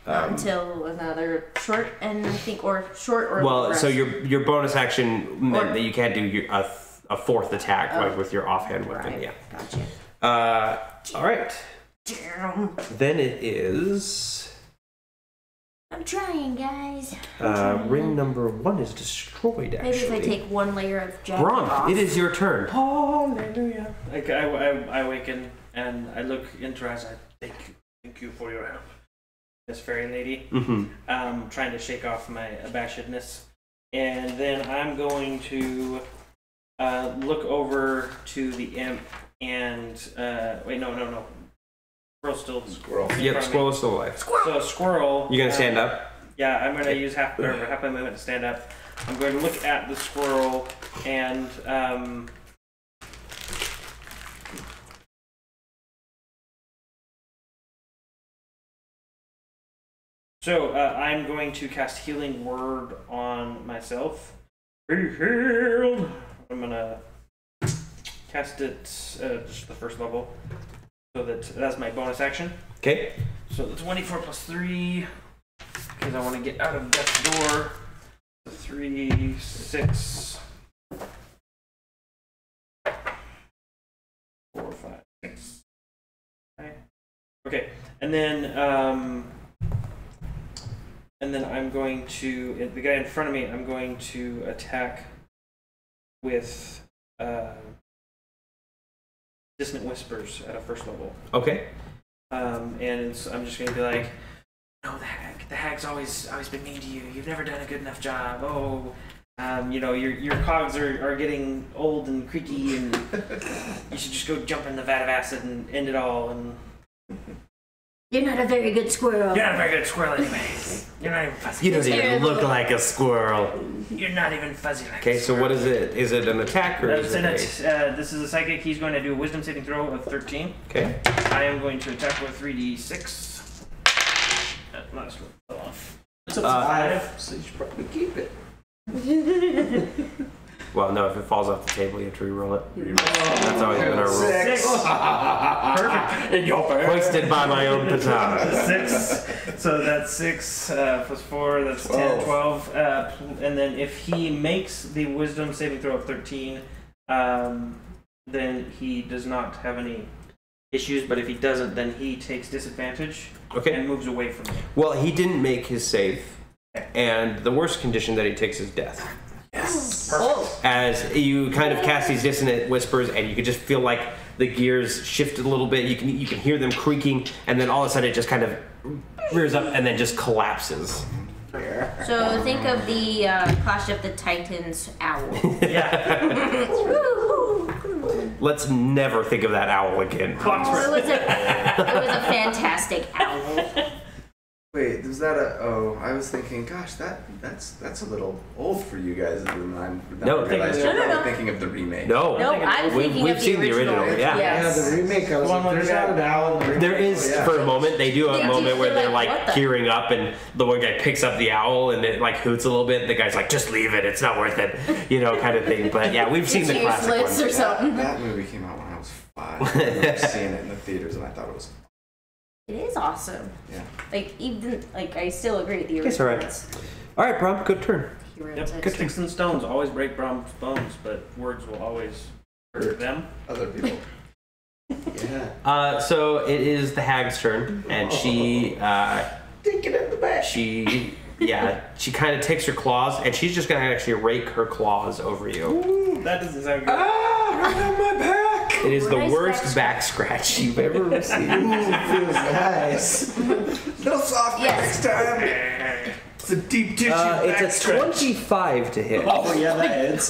Until another short, and I think, or short or. Well, rest. so your bonus action meant that you can't do a fourth attack like with your offhand weapon. Right. Yeah. Gotcha. All right. Damn. Then it is. I'm trying, guys. Ring number 1 is destroyed. Actually. Maybe if I take one layer of jacket Brom, off. it is your turn. Hallelujah. I awaken and I look into her eyes. Thank you for your help, Miss Fairy Lady. Mm-hmm. Trying to shake off my abashedness, and then I'm going to look over to the imp and wait, no. Squirrel. Yep, squirrel's still alive. So squirrel. You gonna stand up? Yeah, I'm gonna use half my movement to stand up. I'm going to look at the squirrel and so I'm going to cast Healing Word on myself. Be healed. I'm gonna cast it just the first level, so that's my bonus action. Okay. So the 24 plus 3, because I want to get out of death's door. 3, 6, 4, 5, 6. Okay, and then I'm going to the guy in front of me. I'm going to attack with Dissonant Whispers at a first level. Okay. And I'm just going to be like, no, the hag's always been mean to you. You've never done a good enough job. Oh, your cogs are getting old and creaky, and you should just go jump in the vat of acid and end it all. And You're not a very good squirrel. you're not a very good squirrel anyway. You're not even fuzzy. You don't even Terrible. look like a squirrel. You're not even fuzzy like Okay, a so what is it? Is it an attack or is That's it in it. This is a psychic. He's going to do a wisdom saving throw of 13. Okay. I am going to attack with 3d6. That last one fell off. It's a 5, so you should probably keep it. Well, no, if it falls off the table, you have to re-roll it. That's always been our rule. 6. Perfect. In your face. Hoisted by my own petard. 6. So that's 6 plus 4. That's 10, 12. And then if he makes the wisdom saving throw of 13, then he does not have any issues. But if he doesn't, then he takes disadvantage Okay. and moves away from me. Well, he didn't make his save, and the worst condition that he takes is death. Yes. Oh. As you kind of cast these dissonant whispers, and you can just feel like the gears shift a little bit. You can hear them creaking, and then all of a sudden it just kind of rears up and then just collapses. So think of the Clash of the Titans owl. Yeah. Let's never think of that owl again. It was a fantastic owl. Wait, was that I was thinking, gosh, that's a little old for you guys. And I'm No, realized no, you're no, probably no. thinking of the remake. No. No, I'm thinking We've of seen the original, yeah. Yes. Yeah, the remake, I was like, there's not an owl in the remake. There is, for a moment, they do have They a do, moment where they're they're like, like what the- gearing up, and the one guy picks up the owl and it like hoots a little bit. The guy's like, just leave it, it's not worth it, kind of thing. But yeah, we've seen It's the classic useless one. or something. That movie came out when I was 5. I remember seeing it in the theaters, and I thought it was. It is awesome. Yeah. I still agree. The It's alright. All right, Brom, good turn. Yep. Sticks and stones always break Brom's bones, but words will always hurt them. Other people. Yeah. So it is the hag's turn, and she Take it in the back. she kind of takes her claws, and she's just gonna actually rake her claws over you. Ooh, that doesn't sound good. Right on my back. It is the Nice worst back scratch you've ever received. Feels nice. Little soft Yes. next time. It's a deep tissue. It's a 25 to hit. Oh yeah, that hits.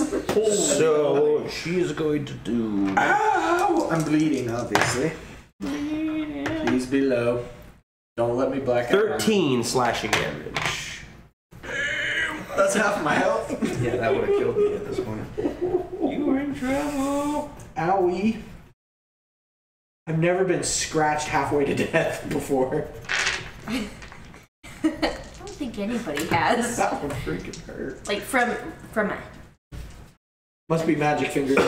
So she's going to do. Ow! I'm bleeding, obviously. Please be low. Don't let me black out. 13 slashing damage. That's half my health. Yeah, that would have killed me at this point. You were in trouble. Owie. I've never been scratched halfway to death before. I don't think anybody has. That one freaking hurt. Like from a Must be magic fingernails.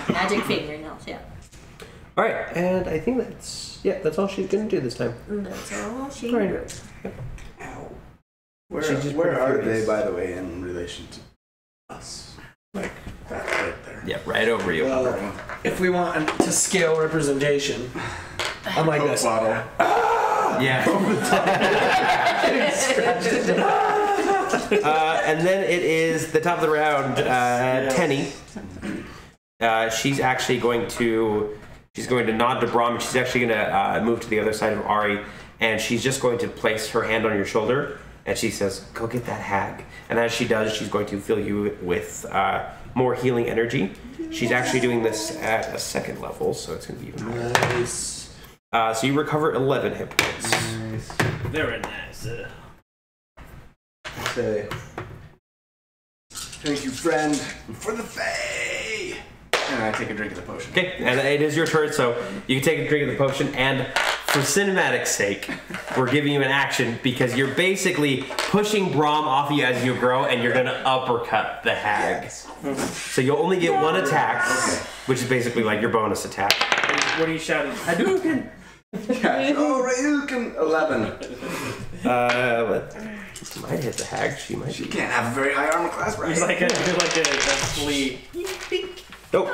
magic fingernails. Yeah. All right, and I think that's all she's going to do this time. That's all she Right. wrote. Ow. Where, She's just where are pretty they, furious. by the way, in relation to us? Like, that right there. Yeah, right over you. Well, if we want to scale representation, I'm like this. Bottle. Yeah. And then it is the top of the round, Tenny. She's actually going to She's going to nod to Brahm. She's actually going to move to the other side of Ari, and she's just going to place her hand on your shoulder, and she says, "Go get that hag." And as she does, she's going to fill you with more healing energy. She's actually doing this at a 2nd level, so it's going to be even higher. Nice. So you recover 11 hit points. Nice. Very nice. Say, thank you, friend, for the Fae. And I take a drink of the potion. Okay, and it is your turn, so you can take a drink of the potion, and for cinematic sake, we're giving you an action because you're basically pushing Brahm off of you as you grow, and you're gonna uppercut the hag. Yes. So you'll only get 1 attack, which is basically like your bonus attack. What are you shouting? Hadouken! Yeah. Oh, Ryuken. 11. Might hit the hag. She might. She can't have a very high armor class, right? You're like a flea. Nope.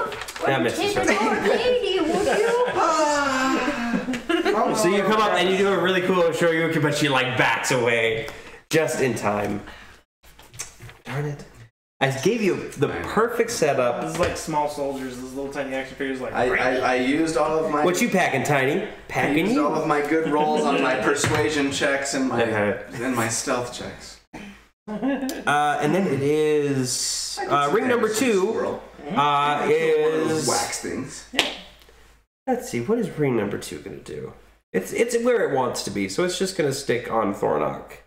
That misses her. Lady, would you? So you come up and you do a really cool Shoryuken, but she like backs away just in time. Darn it. I gave you the perfect setup. This is like small soldiers, those little tiny action figures. Like I used all of my. What you packing, Tiny? I Packing used you? all of my good rolls on my persuasion checks and my stealth checks. And then it is ring number 2 Squirrel. is wax things. let's see, what is ring number 2 gonna do? It's where it wants to be, so it's just gonna stick on Thornock.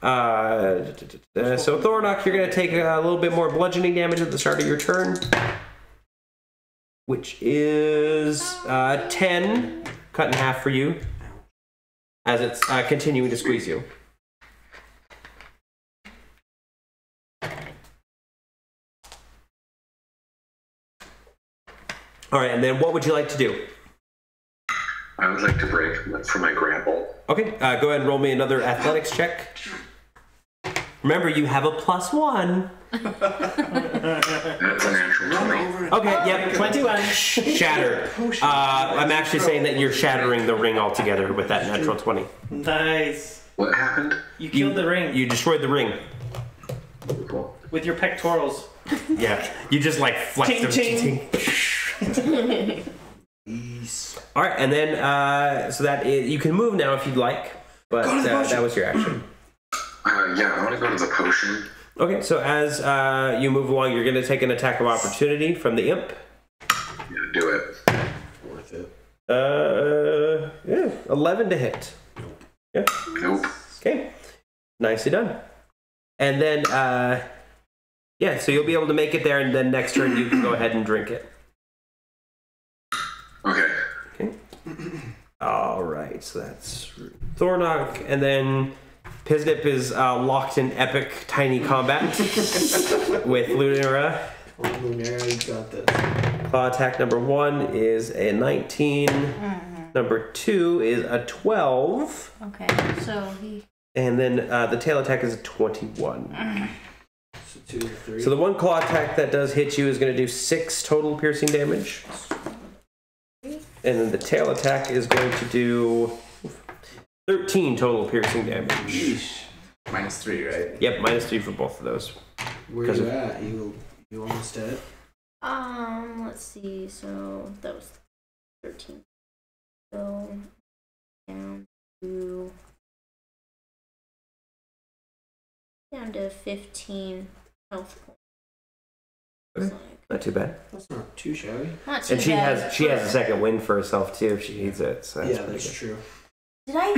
So Thornock, you're gonna take a little bit more bludgeoning damage at the start of your turn, which is 10 cut in half for you as it's continuing to squeeze you. All right, and then what would you like to do? I would like to break for my grapple. Okay, go ahead and roll me another athletics check. Remember, you have a +1. That's a natural 20. Okay, yep, 21. Shattered. I'm actually saying that you're shattering the ring altogether with that natural 20. nice. What happened? You killed the ring You destroyed the ring. Cool. with your pectorals. Yeah, you just like flex Ching, them. ching. All right, and then so that you can move now if you'd like, but that was your action. Yeah, I want to go to the potion. Okay, so as you move along, you're going to take an attack of opportunity from the imp. Yeah, do it. Worth it. Yeah, 11 to hit. Yeah. Nope. Okay, nicely done. And then, yeah, so you'll be able to make it there, and then next turn you can go ahead and drink it. Okay. Okay. All right, so that's Thornock, and then Piznip is locked in epic tiny combat with Lunera. Lunera, you got this. Claw attack number 1 is a 19. Number 2 is a 12. Okay, so he. And then the tail attack is a 21. So 2 to 3. So the one claw attack that does hit you is going to do 6 total piercing damage. And then the tail attack is going to do 13 total piercing damage. Yeesh. -3, right? Yep, -3 for both of those. Where you at? You almost dead? Let's see. So that was 13. So down to 15 health points. Okay. Like, Not too bad. That's not too shabby. not too And she bad. has a second wind for herself too if she needs it. So that's Yeah, pretty that's good. true. Did I?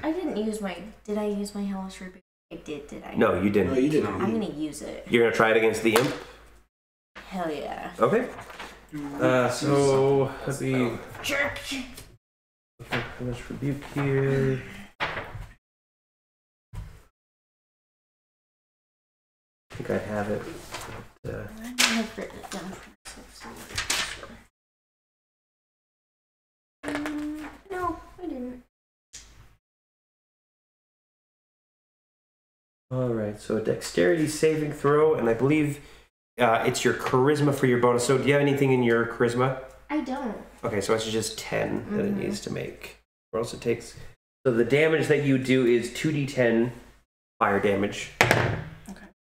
I didn't use my. Did I use my hellish rebuke? I did. Did I? No, you didn't. No, you didn't. I'm gonna use it. You're gonna try it against the imp. Hell yeah. Okay. So let me Jerk. let's rebuke here. I think I have it. I have written it down for myself somewhere. No, I didn't. All right. So a dexterity saving throw, and I believe it's your charisma for your bonus. So do you have anything in your charisma? I don't. Okay, so it's just 10 that it needs to make. Or else it takes. So the damage that you do is 2d10 fire damage. Okay.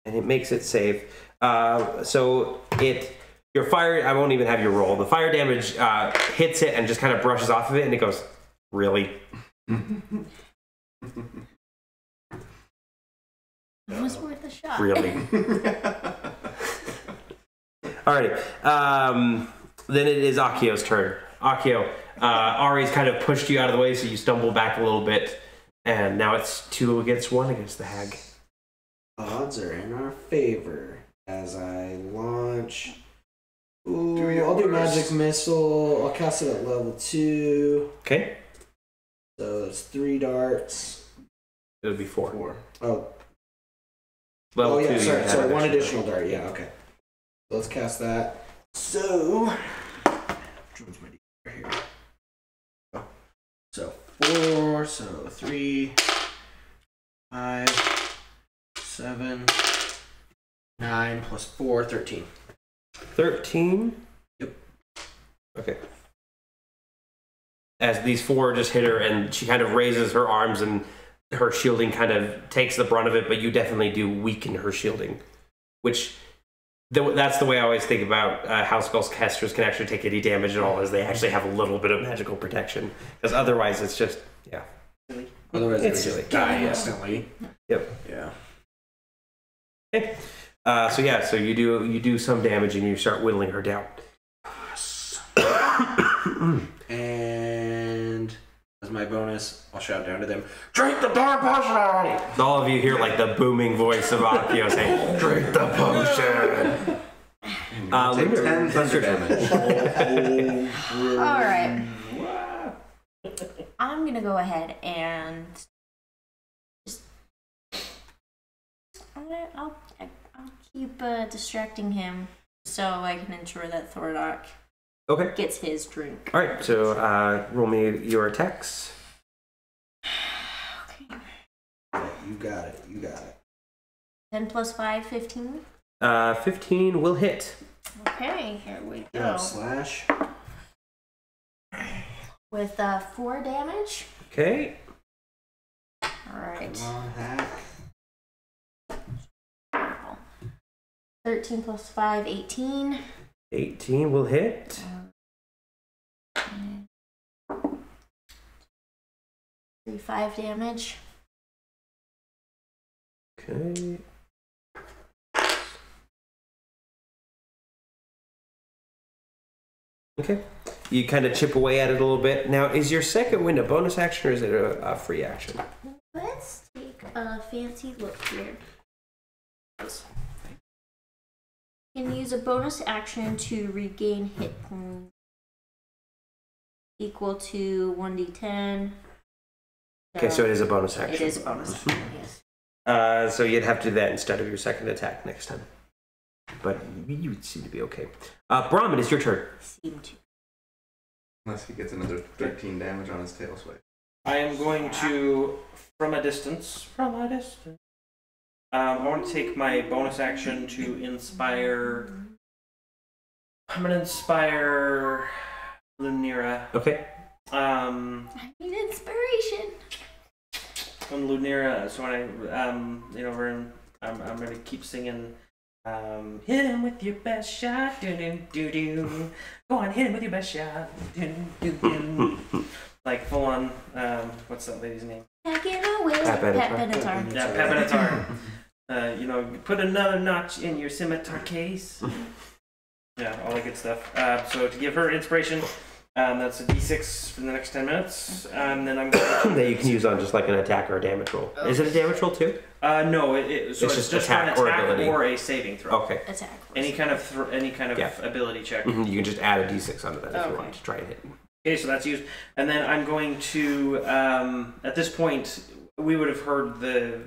And it makes it save. So your Your fire, I won't even have you roll. The fire damage hits it and just kind of brushes off of it, and it goes, really? It was worth a shot. Really? Alrighty. Then it is Akio's turn. Akio, Ari's kind of pushed you out of the way, so you stumble back a little bit, and now it's 2 against 1 against the hag. Odds are in our favor as I launch. Ooh, I'll do magic missile. I'll cast it at level 2. Okay. So that's 3 darts. It would be 4. Oh, Level yeah, 2. sorry, 1 additional dart. Yeah, okay. So let's cast that. So, which one's my D right here? Oh. So 4. So 3, 5, 7, 9 plus 4, 13. 13? Yep. Okay. As these 4 just hit her, and she kind of raises her arms, and her shielding kind of takes the brunt of it, but you definitely do weaken her shielding. Which, that's the way I always think about how spellcasters can actually take any damage at all, is they actually have a little bit of magical protection. Because otherwise it's just, yeah. Otherwise, It's it's silly. just die instantly. Yep. Yeah. Okay. So you do some damage, and you start whittling her down. And as my bonus, I'll shout down to them, drink the dark potion! All of you hear like the booming voice of Akio saying, drink the potion! Take Lunar, 10 that's your thunder turn. damage. All right. I'm gonna go ahead and just. I'll keep distracting him so I can ensure that Thordock Okay. gets his drink. All right. So roll me your attacks. Okay. You got it. 10 plus 5, 15. 15 will hit. Okay, here we Yeah, go. slash. With 4 damage. Okay. All right. Come on, hack. 13 plus 5, 18. 18 will hit. 5 damage. Okay. Okay. You kind of chip away at it a little bit. Now, is your second wind a bonus action, or is it a free action? Let's take a fancy look here. You can use a bonus action to regain hit points equal to 1d10. Okay, so it is a bonus action. It is a bonus action, yes. So you'd have to do that instead of your second attack next time. But you would seem to be okay. Brahmin, it's your turn. Seem to. Unless he gets another 13 damage on his tail swipe. I am going to, from a distance, I want to take my bonus action to inspire. I'm going to inspire Lunira. Okay. I need inspiration. When Lunira, so when I'm going to keep singing. Hit him with your best shot, do do do do. Go on, hit him with your best shot, do do do. Like full on. What's that lady's name? Packing away. Pat Benatar. Yeah, Pat Benatar. Put another notch in your scimitar case. Yeah, all that good stuff. So to give her inspiration, that's a d6 for the next 10 minutes, and then I'm going to... that you can use on just like an attack or a damage roll. Is it a damage roll too? No, it's just attack an or attack ability. or a saving throw. Okay. Attack. Any kind of Yeah. ability check. You can just add a d6 onto that if you Okay. want to try and hit. Okay, so that's used, and then I'm going to. At this point, we would have heard the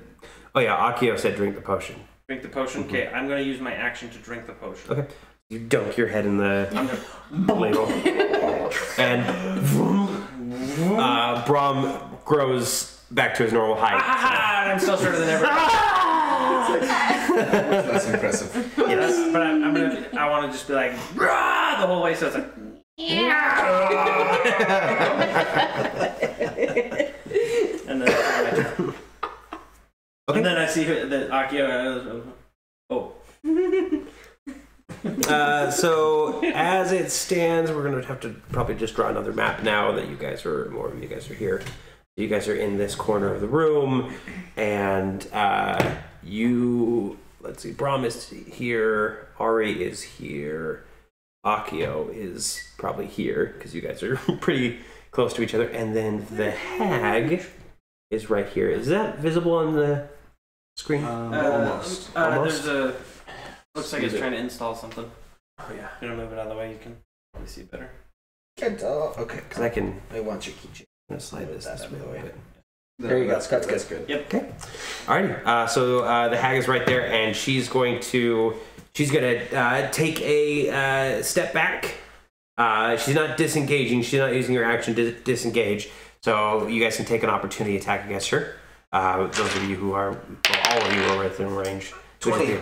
Oh yeah, Akio said drink the potion. drink the potion. Okay, I'm going to use my action to drink the potion. Okay. You dunk your head in the I'm gonna, ladle. And Brahm grows back to his normal height. I'm still shorter than ever. That's impressive. Yes, but I want to just be like "Rah!" the whole way, so it's like. And then my turn. Okay. And then I see that Akio. Oh. So as it stands, we're gonna have to probably just draw another map now that more of you guys are here. You guys are in this corner of the room, and let's see, Brahm is here, Ari is here, Akio is probably here because you guys are pretty close to each other, and then the hag is right here. Is that visible on the screen? Almost. Almost? There's looks like it's trying to install something. Oh yeah. I'm gonna move it out of the way. You can probably see it better. Okay. Because I can. I want your keychain. I'm gonna slide this way a little bit. There you go. That's good. Yep. Okay. Alrighty. So the hag is right there, and she's gonna take a step back. She's not disengaging. She's not using her action to disengage. So you guys can take an opportunity attack against her. Those of you who are, all of you who are within range. 20.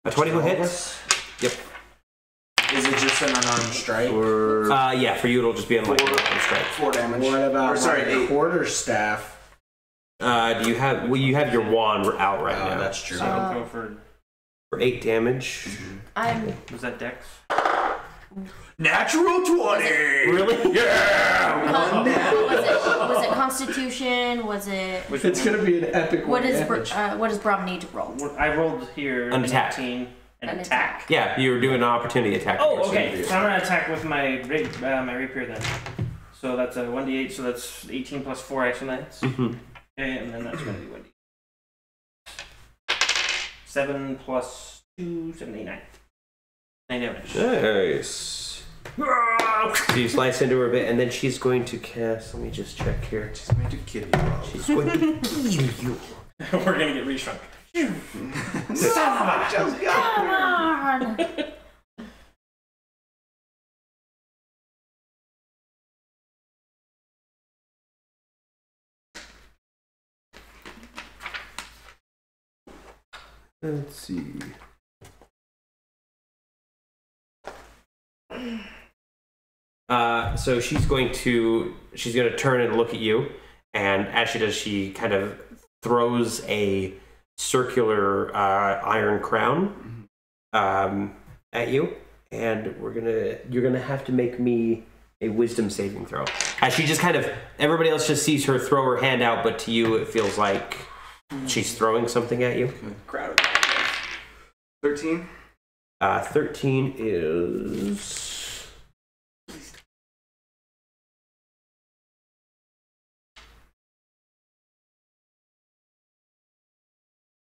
A 20 will hit. Yep. Is it just an unarmed strike? Yeah. For you, it'll just be unlike an strike. 4 damage. What about my 8. quarterstaff? Do you have? Well, you have your wand out right now. That's true. So I'll go for. For 8 damage. Was that Dex? Natural 20. Really? Yeah. Was it Constitution? Was it? It's gonna be an epic. What does Brahm need to roll? I rolled here. An attack. 19. An An attack. Yeah, you were doing an opportunity attack. Oh, okay. So I'm gonna attack with my rapier then. So that's a 1d8. So that's 18 plus 4 action hits. Mm-hmm. Okay, and then that's gonna be 1d8. 7 plus 2, 7, 8, 9. 9 damage. Nice. So you slice into her a bit, and then she's going to cast. Let me just check here. She's made to kill you. She's going to kill you. We're gonna get reshrunk. Come on! Let's see. So she's going to turn and look at you, and as she does, she kind of throws a circular iron crown at you, and you're gonna have to make me a wisdom saving throw. As she just everybody else just sees her throw her hand out, but to you it feels like she's throwing something at you. Crowd. 13. 13 is.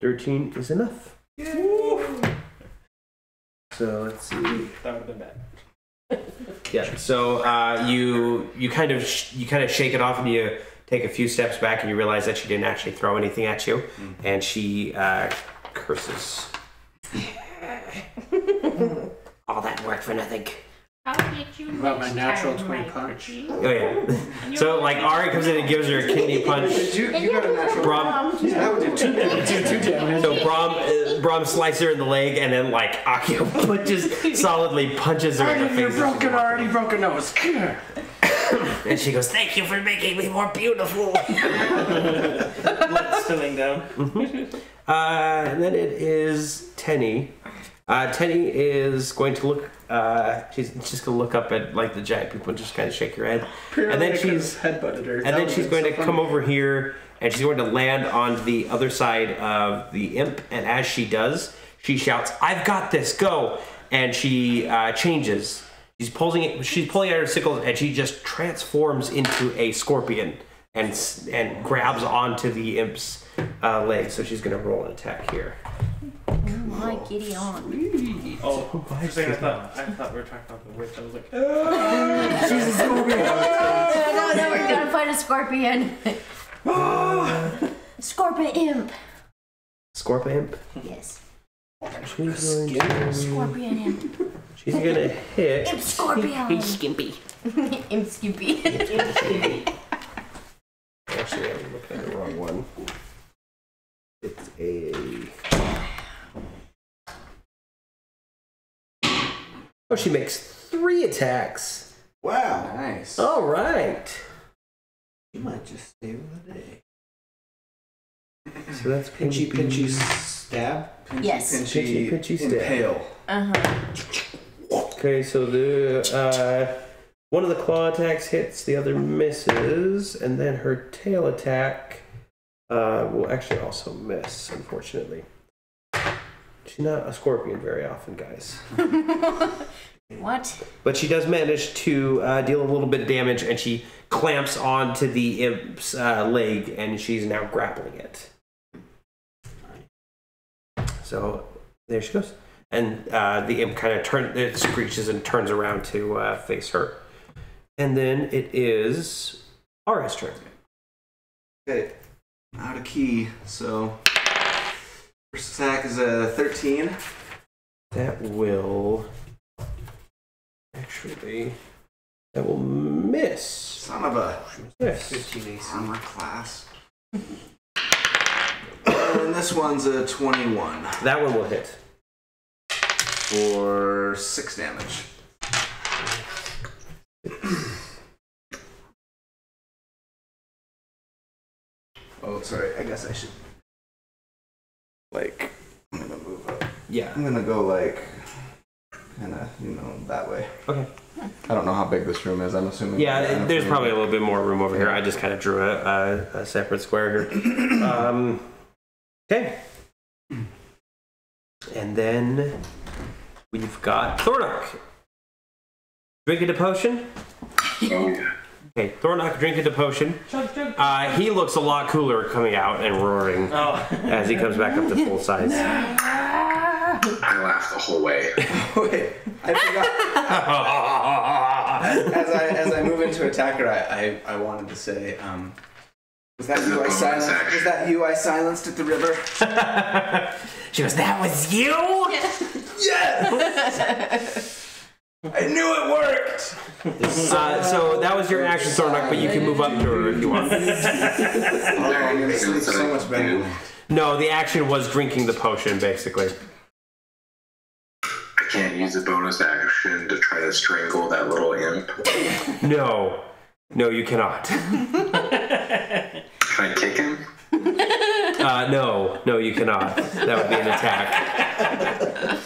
13 is enough. So let's see. That would have been bad. Yeah. So you kind of shake it off, and you take a few steps back, and you realize that she didn't actually throw anything at you, and she curses. All that work for nothing. How did you About my natural 20 punch. Oh yeah. So like Ari comes in and gives her a kidney punch. You got a natural. Brom, That would do 2 damage. so Brom slices her in the leg, and then like Akio solidly punches her in the face. already broken nose. And she goes, "Thank you for making me more beautiful." Blood spilling down. And then it is Tenny. Tenny is going to look. She's just going to look up at like the giant people and just kind of shake her head. And then she's headbutted her. And then she's going to come over here, and she's going to land on the other side of the imp. And as she does, she shouts, "I've got this! Go!" And she changes. She's pulling at her sickle, and she just transforms into a scorpion and grabs onto the imp's leg. So she's going to roll an attack here. Oh my giddy on. Oh, for a second I thought we were talking about the witch. I was like, She's a scorpion. No, we're gonna fight a scorpion. Scorpion imp. Scorpion imp? Yes. Scorpion imp. She's going to hit. Imp scorpion. Hey, Skimpy. Imp skimpy. Actually, I'm looking at the wrong one. It's a... Oh, she makes 3 attacks. Wow. Nice. All right. You might just save the day. So that's Pinchy stab. Yes. Pinchy, Pinchy stab. impale. Uh-huh. Okay, so the one of the claw attacks hits, the other misses, and then her tail attack will actually also miss, unfortunately. She's not a scorpion very often, guys. What? But she does manage to deal a little bit of damage, and she clamps onto the imp's leg, and she's now grappling it. So there she goes. And the imp kind of screeches and turns around to face her. And then it is Ara's turn. Okay, out of key. So first attack is a 13. That will miss. Son of a Yes. 15 AC. armor class. And this one's a 21 That one will hit. for 6 damage. Oh, sorry. I guess I should. Like, I'm gonna move up. Yeah. I'm gonna go like, kind of, that way. Okay. I don't know how big this room is. I'm assuming. Yeah, there's probably a little bit more room over here. I just kind of drew a separate square here. Okay. And then we've got Thornock. Drinking a potion? Oh, yeah. Okay, Thornock drinking a potion. Chug, chug. He looks a lot cooler coming out and roaring Oh. as he comes back up to full size. I laughed the whole way. Wait, I forgot. as I move into attacker, I wanted to say, was that you I silenced? Was that you I silenced at the river? She goes, "That was you?" Yes. I knew it worked. So that was your action, Thornock, but you can move up to her if you want. I'm gonna sleep so much better. No, the action was drinking the potion, basically. I can't use a bonus action to try to strangle that little imp. No, you cannot. Can I kick him? No, you cannot. That would be an attack.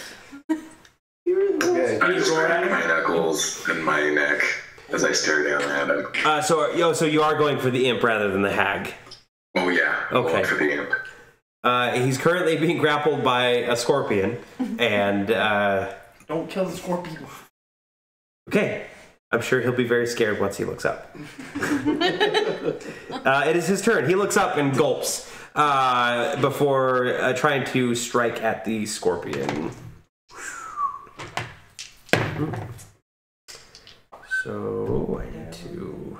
Okay. I just crack my knuckles and my neck as I stare down at him. So you are going for the imp rather than the hag. Oh yeah. Okay. Going for the imp. He's currently being grappled by a scorpion, and Don't kill the scorpion. okay, I'm sure he'll be very scared once he looks up. It is his turn. He looks up and gulps before trying to strike at the scorpion. So I need to.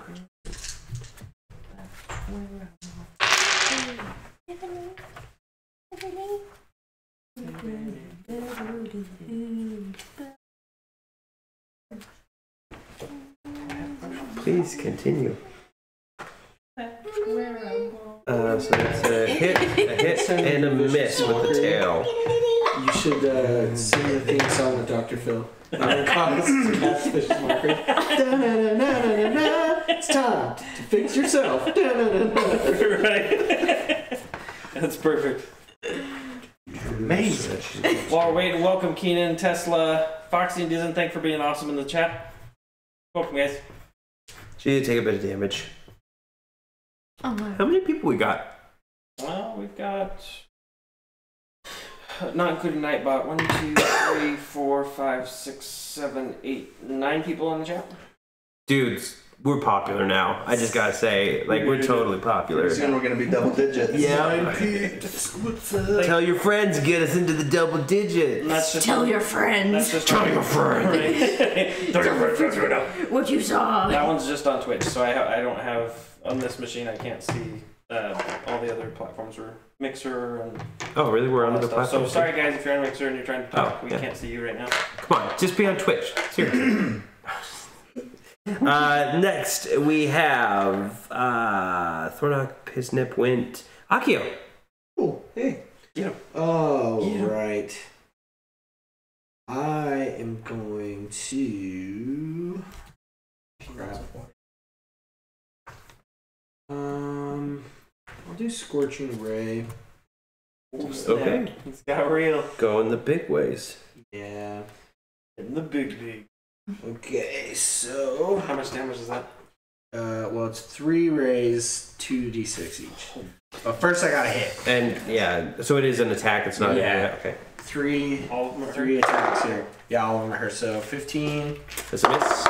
Please continue. So that's a hit, and a miss with the tail. You should sing the theme song of Dr. Phil. Catfish's marker. Da-na-na-na-na-na. It's time to fix yourself. Da-na-na-na. Right. That's perfect. Amazing. While we're waiting, welcome Keenan, Tesla, Foxy, and Disney. Thanks for being awesome in the chat. Welcome, guys. She did take a bit of damage. Oh my. How many people we got? Well, we've got, not including Nightbot, 1, 2, 3, 4, 5, 6, 7, 8, 9 people in the chat. Dudes, we're popular now. I just gotta say, like, we're totally popular. Pretty soon we're gonna be double digits. Yeah. Tell your friends, get us into the double digits. And that's just Tell your friends That's just Tell your friends. Tell your friends right now. what you saw. That one's just on Twitch, so I don't have, on this machine, I can't see all the other platforms or Mixer and Oh, really? We're on all the that stuff. So platform? sorry guys, if you're on Mixer and you're trying to talk, we yeah. can't see you right now. Come on, just be on Twitch. Seriously. Next, we have Thornock, Pisnip, Wint, Akio. Oh, hey. Yeah. Oh, Yeah. right. I am going to. Crap. I'll do Scorching Ray. Okay. He's got real. Going the big ways. Yeah. in the big league. Okay, so How much damage is that? well, it's 3 rays, 2d6 each. But first, I gotta hit. And yeah, so it is an attack. It's not. Yeah. Okay. 3 All of them are 3 attacks here. Yeah, all of them are her. So 15. That's a miss.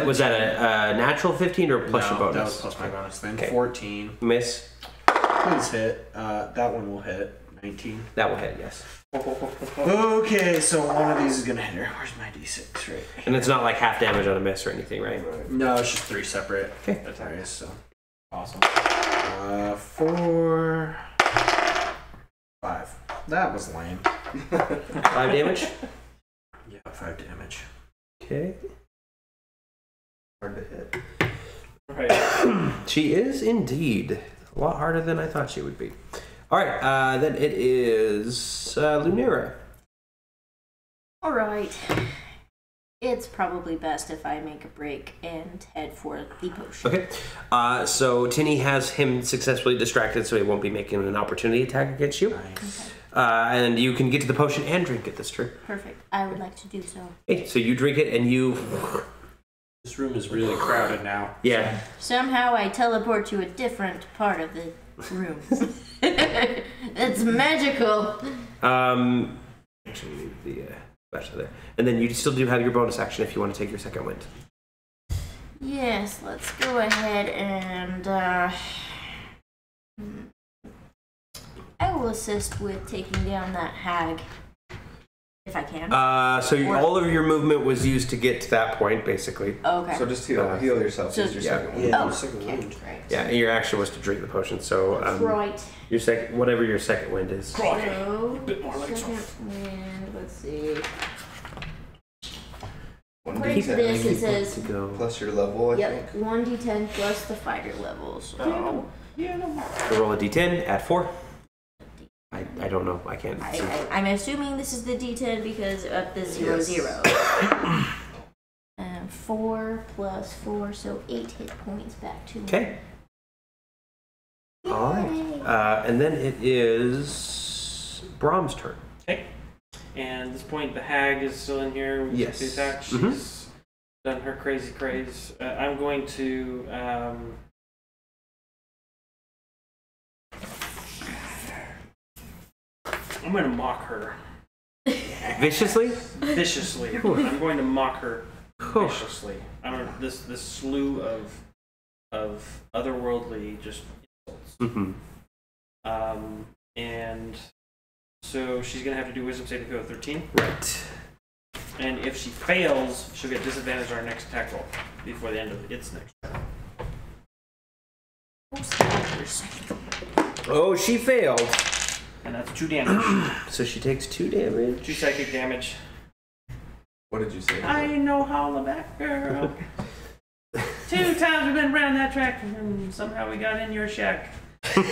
Was that a natural 15 or plus your bonus? That was plus my bonus then. Okay. 14. Miss. Please hit. That one will hit. 19. That will hit. Yes. Okay, so one of these is gonna hit her. Where's my d6? Right. And it's not like half damage on a miss or anything, right? No, it's just 3 separate Okay. attacks. So Awesome. 4, 5. That was lame. 5 damage. Yeah, 5 damage. Okay. Hard to hit. Right. She is indeed a lot harder than I thought she would be. All right, then it is Lunera. All right. It's probably best if I make a break and head for the potion. Okay. So Tinny has him successfully distracted, so he won't be making an opportunity attack against you. Nice. And you can get to the potion and drink it this turn. Perfect. I would like to do so. Okay, so you drink it and you. This room is really crowded now. Yeah. Somehow I teleport to a different part of the room. It's magical. Actually, leave the special there, and then you still do have your bonus action if you want to take your second wind. Yes, let's go ahead and I will assist with taking down that hag if I can. All of your movement was used to get to that point, basically. Okay. So just heal yourself. So- Use your yeah. second one. Yeah, Oh, second okay. wound. Right. Yeah, and your action was to drink the potion. So Right. your second, whatever your second wind is. So, Bit more like second wind, let's see. 1d10 According to this, it says, To go. plus your level, I yep, think. 1d10 plus the fighter level. So, So roll a d10. Add 4. I don't know. I can't see. I'm assuming this is the d10 because of the 0, Yes. 0. 4 plus 4, so 8 hit points back to me. Okay. All right. And then it is Brahm's turn. Okay. And at this point, the hag is still in here. We Yes. took the attack. She's done her crazy craze. I'm going to. I'm going to mock her Viciously? viciously. I'm going to mock her Whew. viciously. I don't. This slew of otherworldly just insults. Mhm. And so she's gonna have to do wisdom saving throw 13. Right. And if she fails, she'll get disadvantage on her next attack roll before the end of its next turn. Oh, she failed. And that's 2 damage. So she takes 2 damage. 2 psychic damage. What did you say? I know holla back, girl. 2 times we've been around that track, and somehow we got in your shack. So,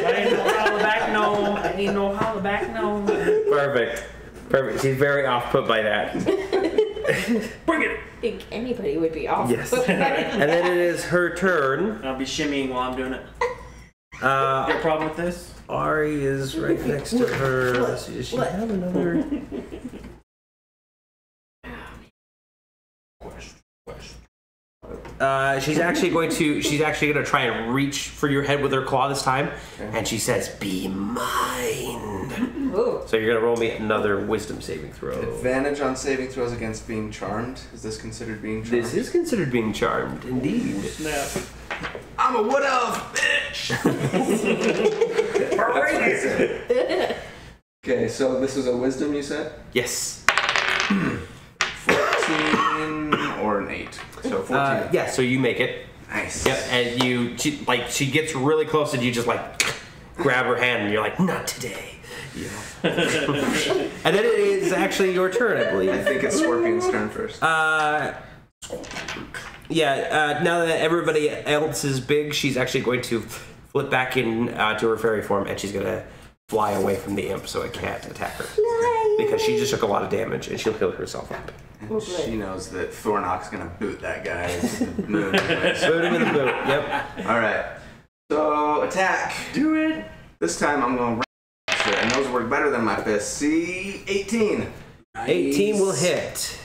I ain't no holla back, no. I ain't no holla back, no. Perfect. Perfect. She's very off put by that. Bring it. I think anybody would be off. Yes. And then it is her turn. And I'll be shimmying while I'm doing it. You have a problem with this? Ari is right next to her. Let's see, does she have another? She's actually going to try and reach for your head with her claw this time, and she says, "Be mine." Ooh. So you're gonna roll me another wisdom saving throw. Advantage on saving throws against being charmed. Is this considered being charmed? This is considered being charmed, indeed. Snap. I'm a wood elf, bitch. Okay, so this is a wisdom, you said? Yes. 14 or an 8. So 14. Yeah. So you make it. Nice. Yep. And she gets really close, and you just grab her hand, and you're like, "Not today." You know? And then it is actually your turn, I believe. I think it's Scorpion's turn first. Now that everybody else is big, she's actually going to flip back in to her fairy form, and she's going to fly away from the imp so it can't attack her. Because she just took a lot of damage, and she'll heal herself up. And she knows that Thornock's gonna boot that guy. Boot him in the boot, yep. Alright. So, attack. Do it. This time I'm gonna the and those work better than my fist. See, 18. 18 will hit.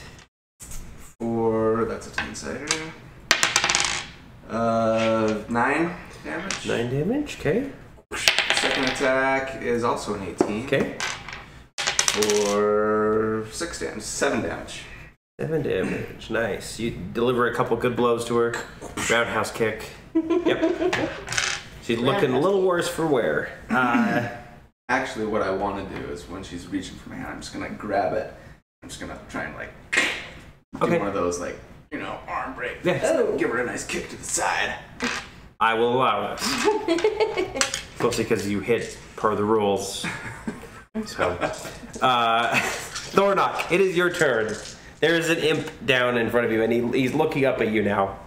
That's a 10-sider. 9 damage. 9 damage, okay. Second attack is also an 18. Okay. For 6 damage. 7 damage. 7 damage, nice. You deliver a couple good blows to her. Roundhouse kick. Yep. She's looking a little worse for wear. Actually, what I want to do is when she's reaching for my hand, I'm just going to grab it. I'm just going to try and do one of those arm break. Yeah. So give her a nice kick to the side. I will allow it. Mostly because you hit per the rules. So, Thornock, it is your turn. There is an imp down in front of you, and he's looking up at you now.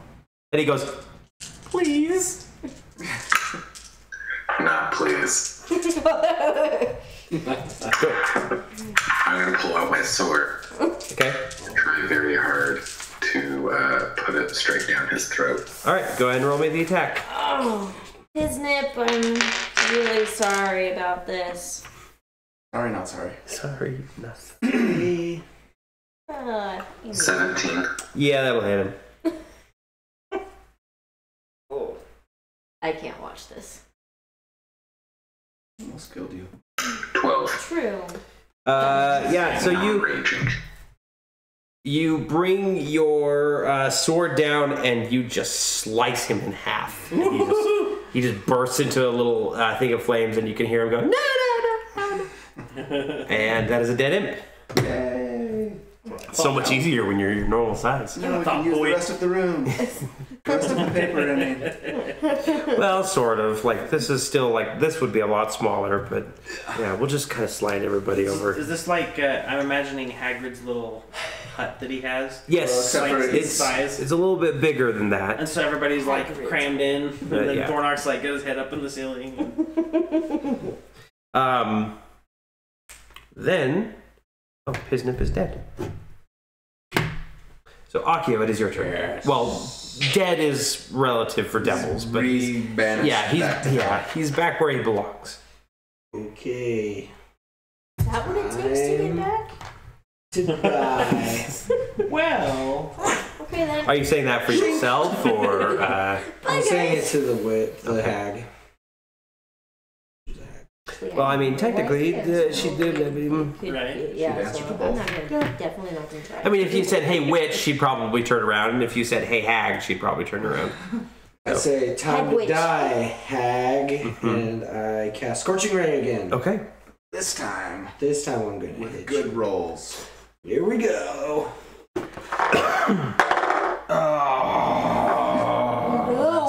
And he goes, please. Not please. I'm gonna pull out my sword. Okay. Try very hard to put it straight down his throat. All right, go ahead and roll me the attack. Oh, Hiznip, I'm really sorry about this. Sorry, not sorry. Sorry, nothing. 17. Yeah, that'll hit him. Oh, I can't watch this. Almost killed you. 12. True. Yeah, so Raging. you bring your sword down and you just slice him in half. And he just bursts into a little thing of flames, and you can hear him go, no, no, no, no. And that is a dead imp. Yay! So much easier when you're your normal size. Now we can use the rest of the room. The rest of the paper, I mean. Well, sort of. This is still this would be a lot smaller, but yeah, we'll just kind of slide everybody over. Is this I'm imagining Hagrid's little hut that he has? Yes, Well, except for its size. It's a little bit bigger than that. And so everybody's crammed in, and then yeah. Thornock's got his head up in the ceiling. Then, Hiznip is dead. So Akio, it is your turn. Yes. Well, dead is relative for devils, but he's back where he belongs. Okay. Is that what it takes to get back? To die. Well, Okay then. Are you saying that for yourself, or? I'm saying it to the hag. Well, I mean, technically, she did. Right. Yeah, She'd answer so to I'm both. definitely not gonna try. I mean, if you said, "Hey, witch," she'd probably turn around, and if you said, "Hey, hag," she'd probably turn around. I say, time Hag to witch. die, hag, and I cast Scorching Ray again. Okay. This time, This time I'm gonna with hit good you. rolls. Here we go. That's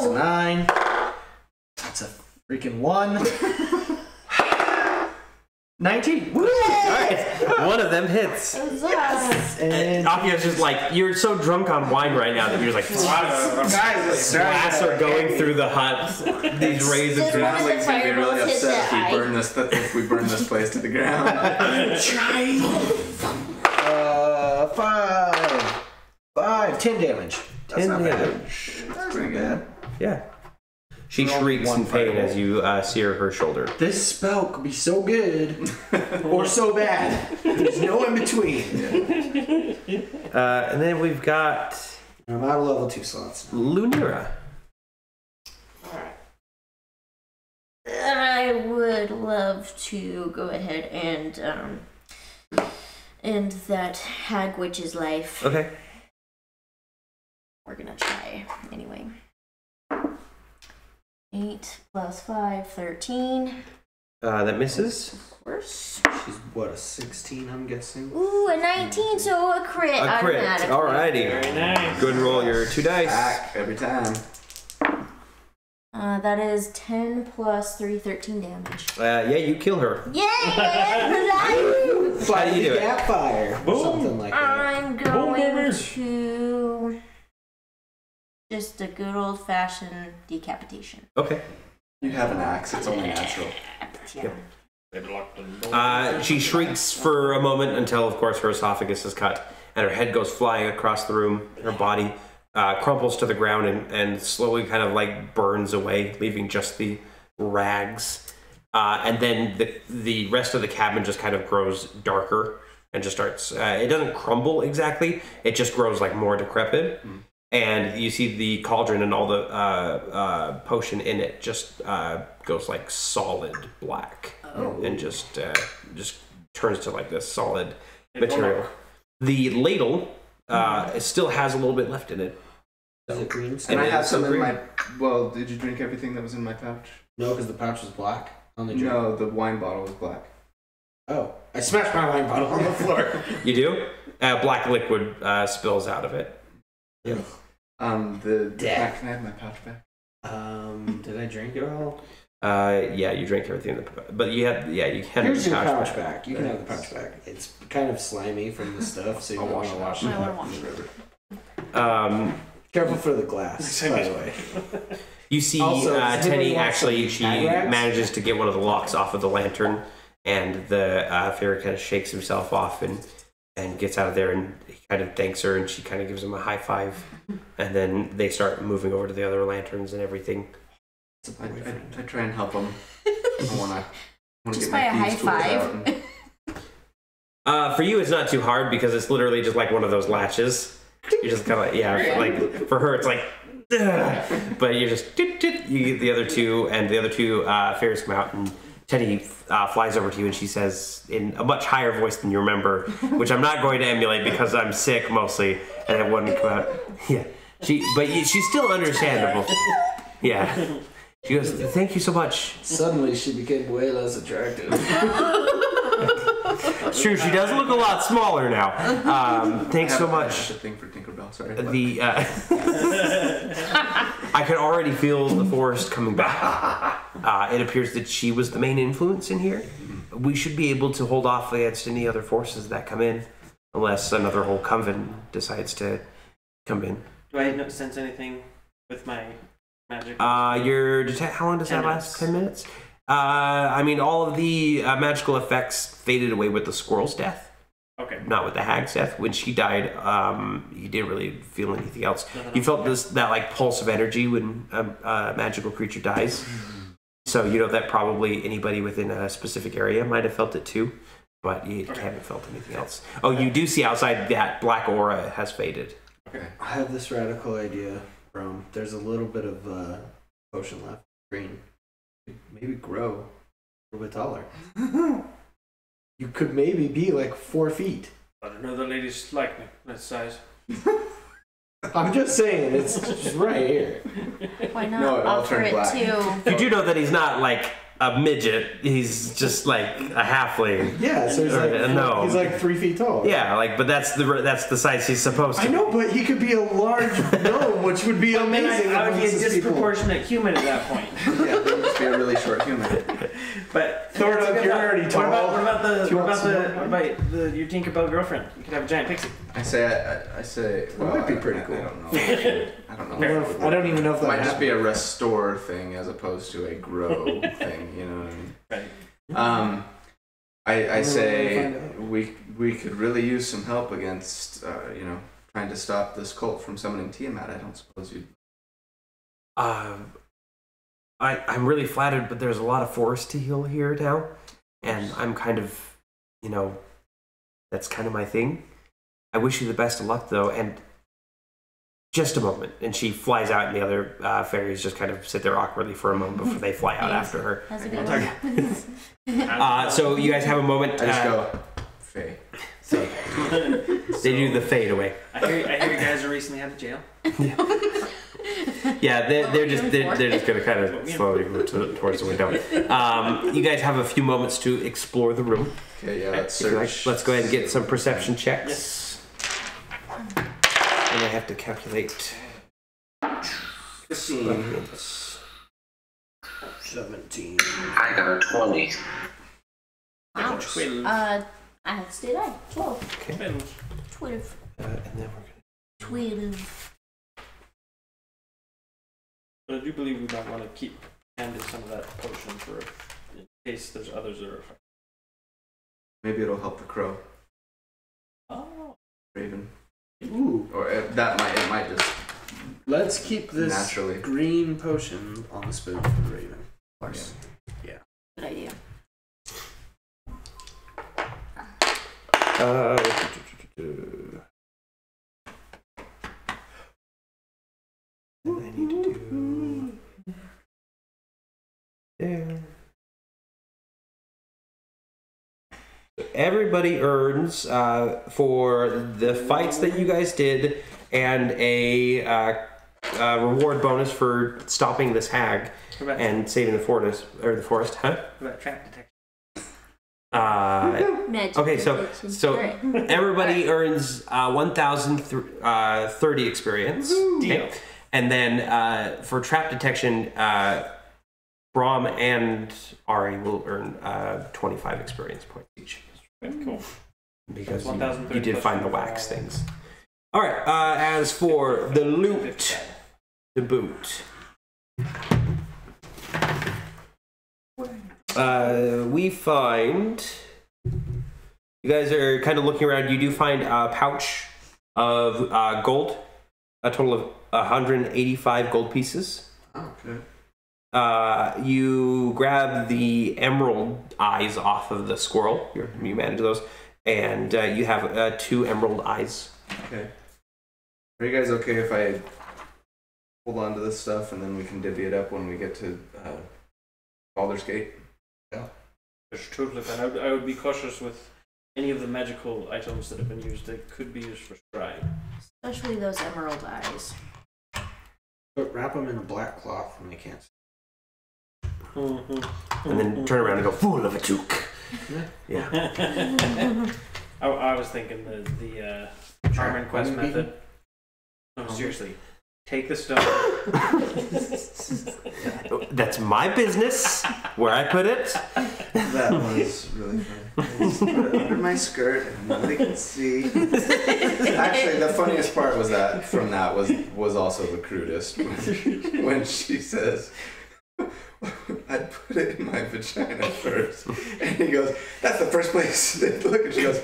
a 9. That's a freaking 1. 19. Woo! All right. One of them hits. And Akio's just you're so drunk on wine right now that you're just glass are going through the hut. These rays of Just one of the Gonna be really fireballs hit upset that eye. if we burn this place to the ground. 10 damage. That's 10 not bad. damage. That's pretty good. Yeah. She shrieks in pain as you sear her shoulder. This spell could be so good or so bad. There's no in between. And then we've got I'm out of level 2 slots. Lunira. I would love to go ahead and end that hag witch's life. Okay. We're gonna try anyway. 8 plus 5, 13. That misses. Of course. She's what, a 16, I'm guessing? Ooh, a 19, so a crit. A crit. Automatically. Alrighty. very nice. Go and roll your 2 dice. Back every time. That is 10 plus 3, 13 damage. Yeah, you kill her. Yay! How do you do it? Gap fire. Or something like that. I'm going to just a good old fashioned decapitation. Okay. You have an axe. It's only natural. Yeah. She shrieks for a moment until, of course, her esophagus is cut and her head goes flying across the room. Her body crumples to the ground and slowly kind of burns away, leaving just the rags. And then the rest of the cabin just kind of grows darker and just starts. It doesn't crumble exactly. It just grows like more decrepit. And you see the cauldron and all the potion in it just goes like solid black, and just turns to like this solid material. The ladle it still has a little bit left in it. Is it green? And I have some in green. my. Well, did you drink everything that was in my pouch? No, because the pouch was black on the drink. No, the wine bottle was black. Oh, I smashed my wine bottle on the floor. You do? Black liquid spills out of it. Yeah. Can I have my pouch back? Did I drink it all? Yeah, you drank everything, but you can. Here's have your the pouch back. You can have the pouch back. It's kind of slimy from the stuff, so you I'll might wash want it to wash I it. want to wash it. Careful for the glass, by the way. You see, Also, does anybody Tenny want actually some she bag rags? manages to get one of the locks off of the lantern, and the fairy kind of shakes himself off and gets out of there, and he kind of thanks her, and she kind of gives him a high five, and then they start moving over to the other lanterns and everything. I try and help him. I want to Just get by my a thieves' high tools out and- For you, it's not too hard because it's literally just like one of those latches. You're just kind of like for her, it's like, ugh. But you just you get the other two, and the other two fairies come out, and Teddy flies over to you, and she says in a much higher voice than you remember, which I'm not going to emulate because I'm sick mostly, and it wouldn't come out. Yeah, she's still understandable. Yeah. She goes, thank you so much. Suddenly, she became way less attractive. It's true, she does look a lot smaller now. Thanks so I have much. a thing for Tinkerbell. Sorry. I could already feel the forest coming back. It appears that she was the main influence in here. We should be able to hold off against any other forces that come in, unless another whole coven decides to come in. Do I not sense anything with my magic? Your how long does 10 that last? minutes. 10 minutes? I mean, all of the magical effects faded away with the squirrel's death. Okay. Not with the hag's death. When she died, you didn't really feel anything else. You felt that like pulse of energy when a magical creature dies. So you know that probably anybody within a specific area might have felt it too, but you haven't felt anything else. Oh, you do see outside that black aura has faded. Okay. I have this radical idea, Brom. There's a little bit of potion left. Green. Maybe grow a little bit taller. You could maybe be like 4 feet. I don't know the ladies like me that size. I'm just saying, it's just right here. Why not No, it all offer turned it black. to? You do know that he's not like a midget. He's just like a halfling. Yeah, so he's Or like, a gnome. he's like 3 feet tall. Yeah, like, but that's the size he's supposed to. I know, but he could be a large gnome, which would be amazing. I would be a amongst his people. disproportionate human at that point. Yeah, they would just be a really short human. But Thor, look, you're already tall. What about Do you want some more? your Tinkerbell girlfriend? You could have a giant pixie. I say. Well, might be pretty cool. I don't know. I don't know. I don't even know if It that might just be a happened. restore thing as opposed to a grow thing. You know what I mean? Right. I Find say out. we could really use some help against trying to stop this cult from summoning Tiamat. I don't suppose you'd. I'm really flattered, but there's a lot of forest to heal here now, and I'm kind of, that's kind of my thing. I wish you the best of luck, though, and just a moment. And she flies out, and the other fairies just kind of sit there awkwardly for a moment before they fly out after her. How's it going? So you guys have a moment. I just go, Faye. They do the fade away. I hear you guys are recently out of jail. Yeah, they're just gonna kind of slowly move towards the window. You guys have a few moments to explore the room. Okay, yeah, let's If you like, search. let's go ahead and get some perception checks. And I have to calculate. 15. 17. I got a 20. Wow. I stayed on 12. Okay. 12. And then we're 12. But I do believe we might want to keep handing some of that potion for in case there's others that are affected. Maybe it'll help the crow, Oh. raven, Ooh. or it might just Let's keep this naturally. green potion on the spoon for the raven. Of course. Good idea. And I need to do there. Everybody earns for the fights that you guys did and a reward bonus for stopping this hag and saving the forest huh? What about trap detection? Okay, so everybody earns 1,030 experience. Deal. And then for trap detection, Brahm and Ari will earn 25 experience points each. Cool. Because you did find the wax things. All right. As for the loot, to boot, we find. You guys are kind of looking around. You do find a pouch of gold, a total of 185 gold pieces. Okay. You grab the emerald eyes off of the squirrel. You manage those, and you have 2 emerald eyes. Okay. Are you guys okay if I hold on to this stuff and then we can divvy it up when we get to Baldur's Gate? Yeah. That's totally fine. I would be cautious with any of the magical items that have been used that could be used for scrying. Especially those emerald eyes. But wrap them in a black cloth and they can't see. And then turn around and go, fool of a toque. Yeah. I was thinking the Charmin Quest method. No, seriously. Take the stone. That's my business, where I put it. That was really funny. I just put it under my skirt and nobody can see. Actually, the funniest part was that was also the crudest when she says, I'd put it in my vagina first. And he goes, that's the first place they look. And she goes,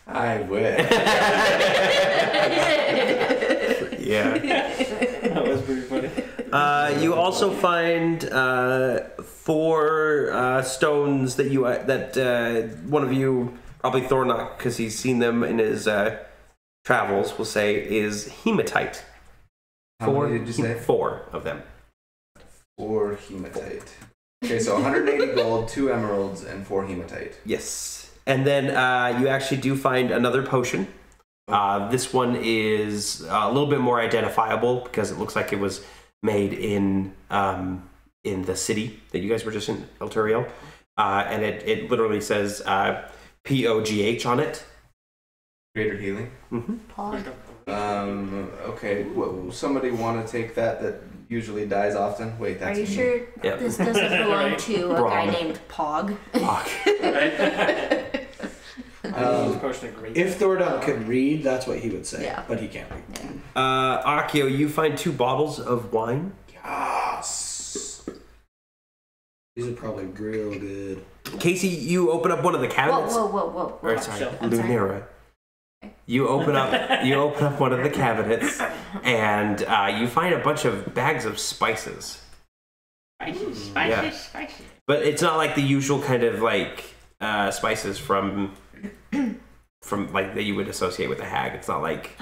I wish. Yeah. That was pretty funny. You also find 4 stones that one of you, probably Thornock, because he's seen them in his travels, will say is hematite. How many did you say? 4 of them. 4 hematite. Okay, so 180 gold, 2 emeralds, and 4 hematite. Yes. And then you actually do find another potion. This one is a little bit more identifiable because it looks like it was made in the city that you guys were just in, Elturiel. And it literally says POGH on it. Greater healing. Mm-hmm. Pog. Okay. Well, somebody want to take that usually dies often? Wait, Are that's you me. sure Yep. this doesn't belong to a guy Brahm. named Pog? If Thordon could read, that's what he would say. Yeah. But he can't read. Yeah. Akio, you find 2 bottles of wine. Yes. These are probably real good. Casey, you open up one of the cabinets. Whoa. Or sorry, I'm sorry. Lunera. You open up one of the cabinets, and you find a bunch of bags of spices. Spices. But it's not like the usual kind of like spices from like that you would associate with a hag. It's not like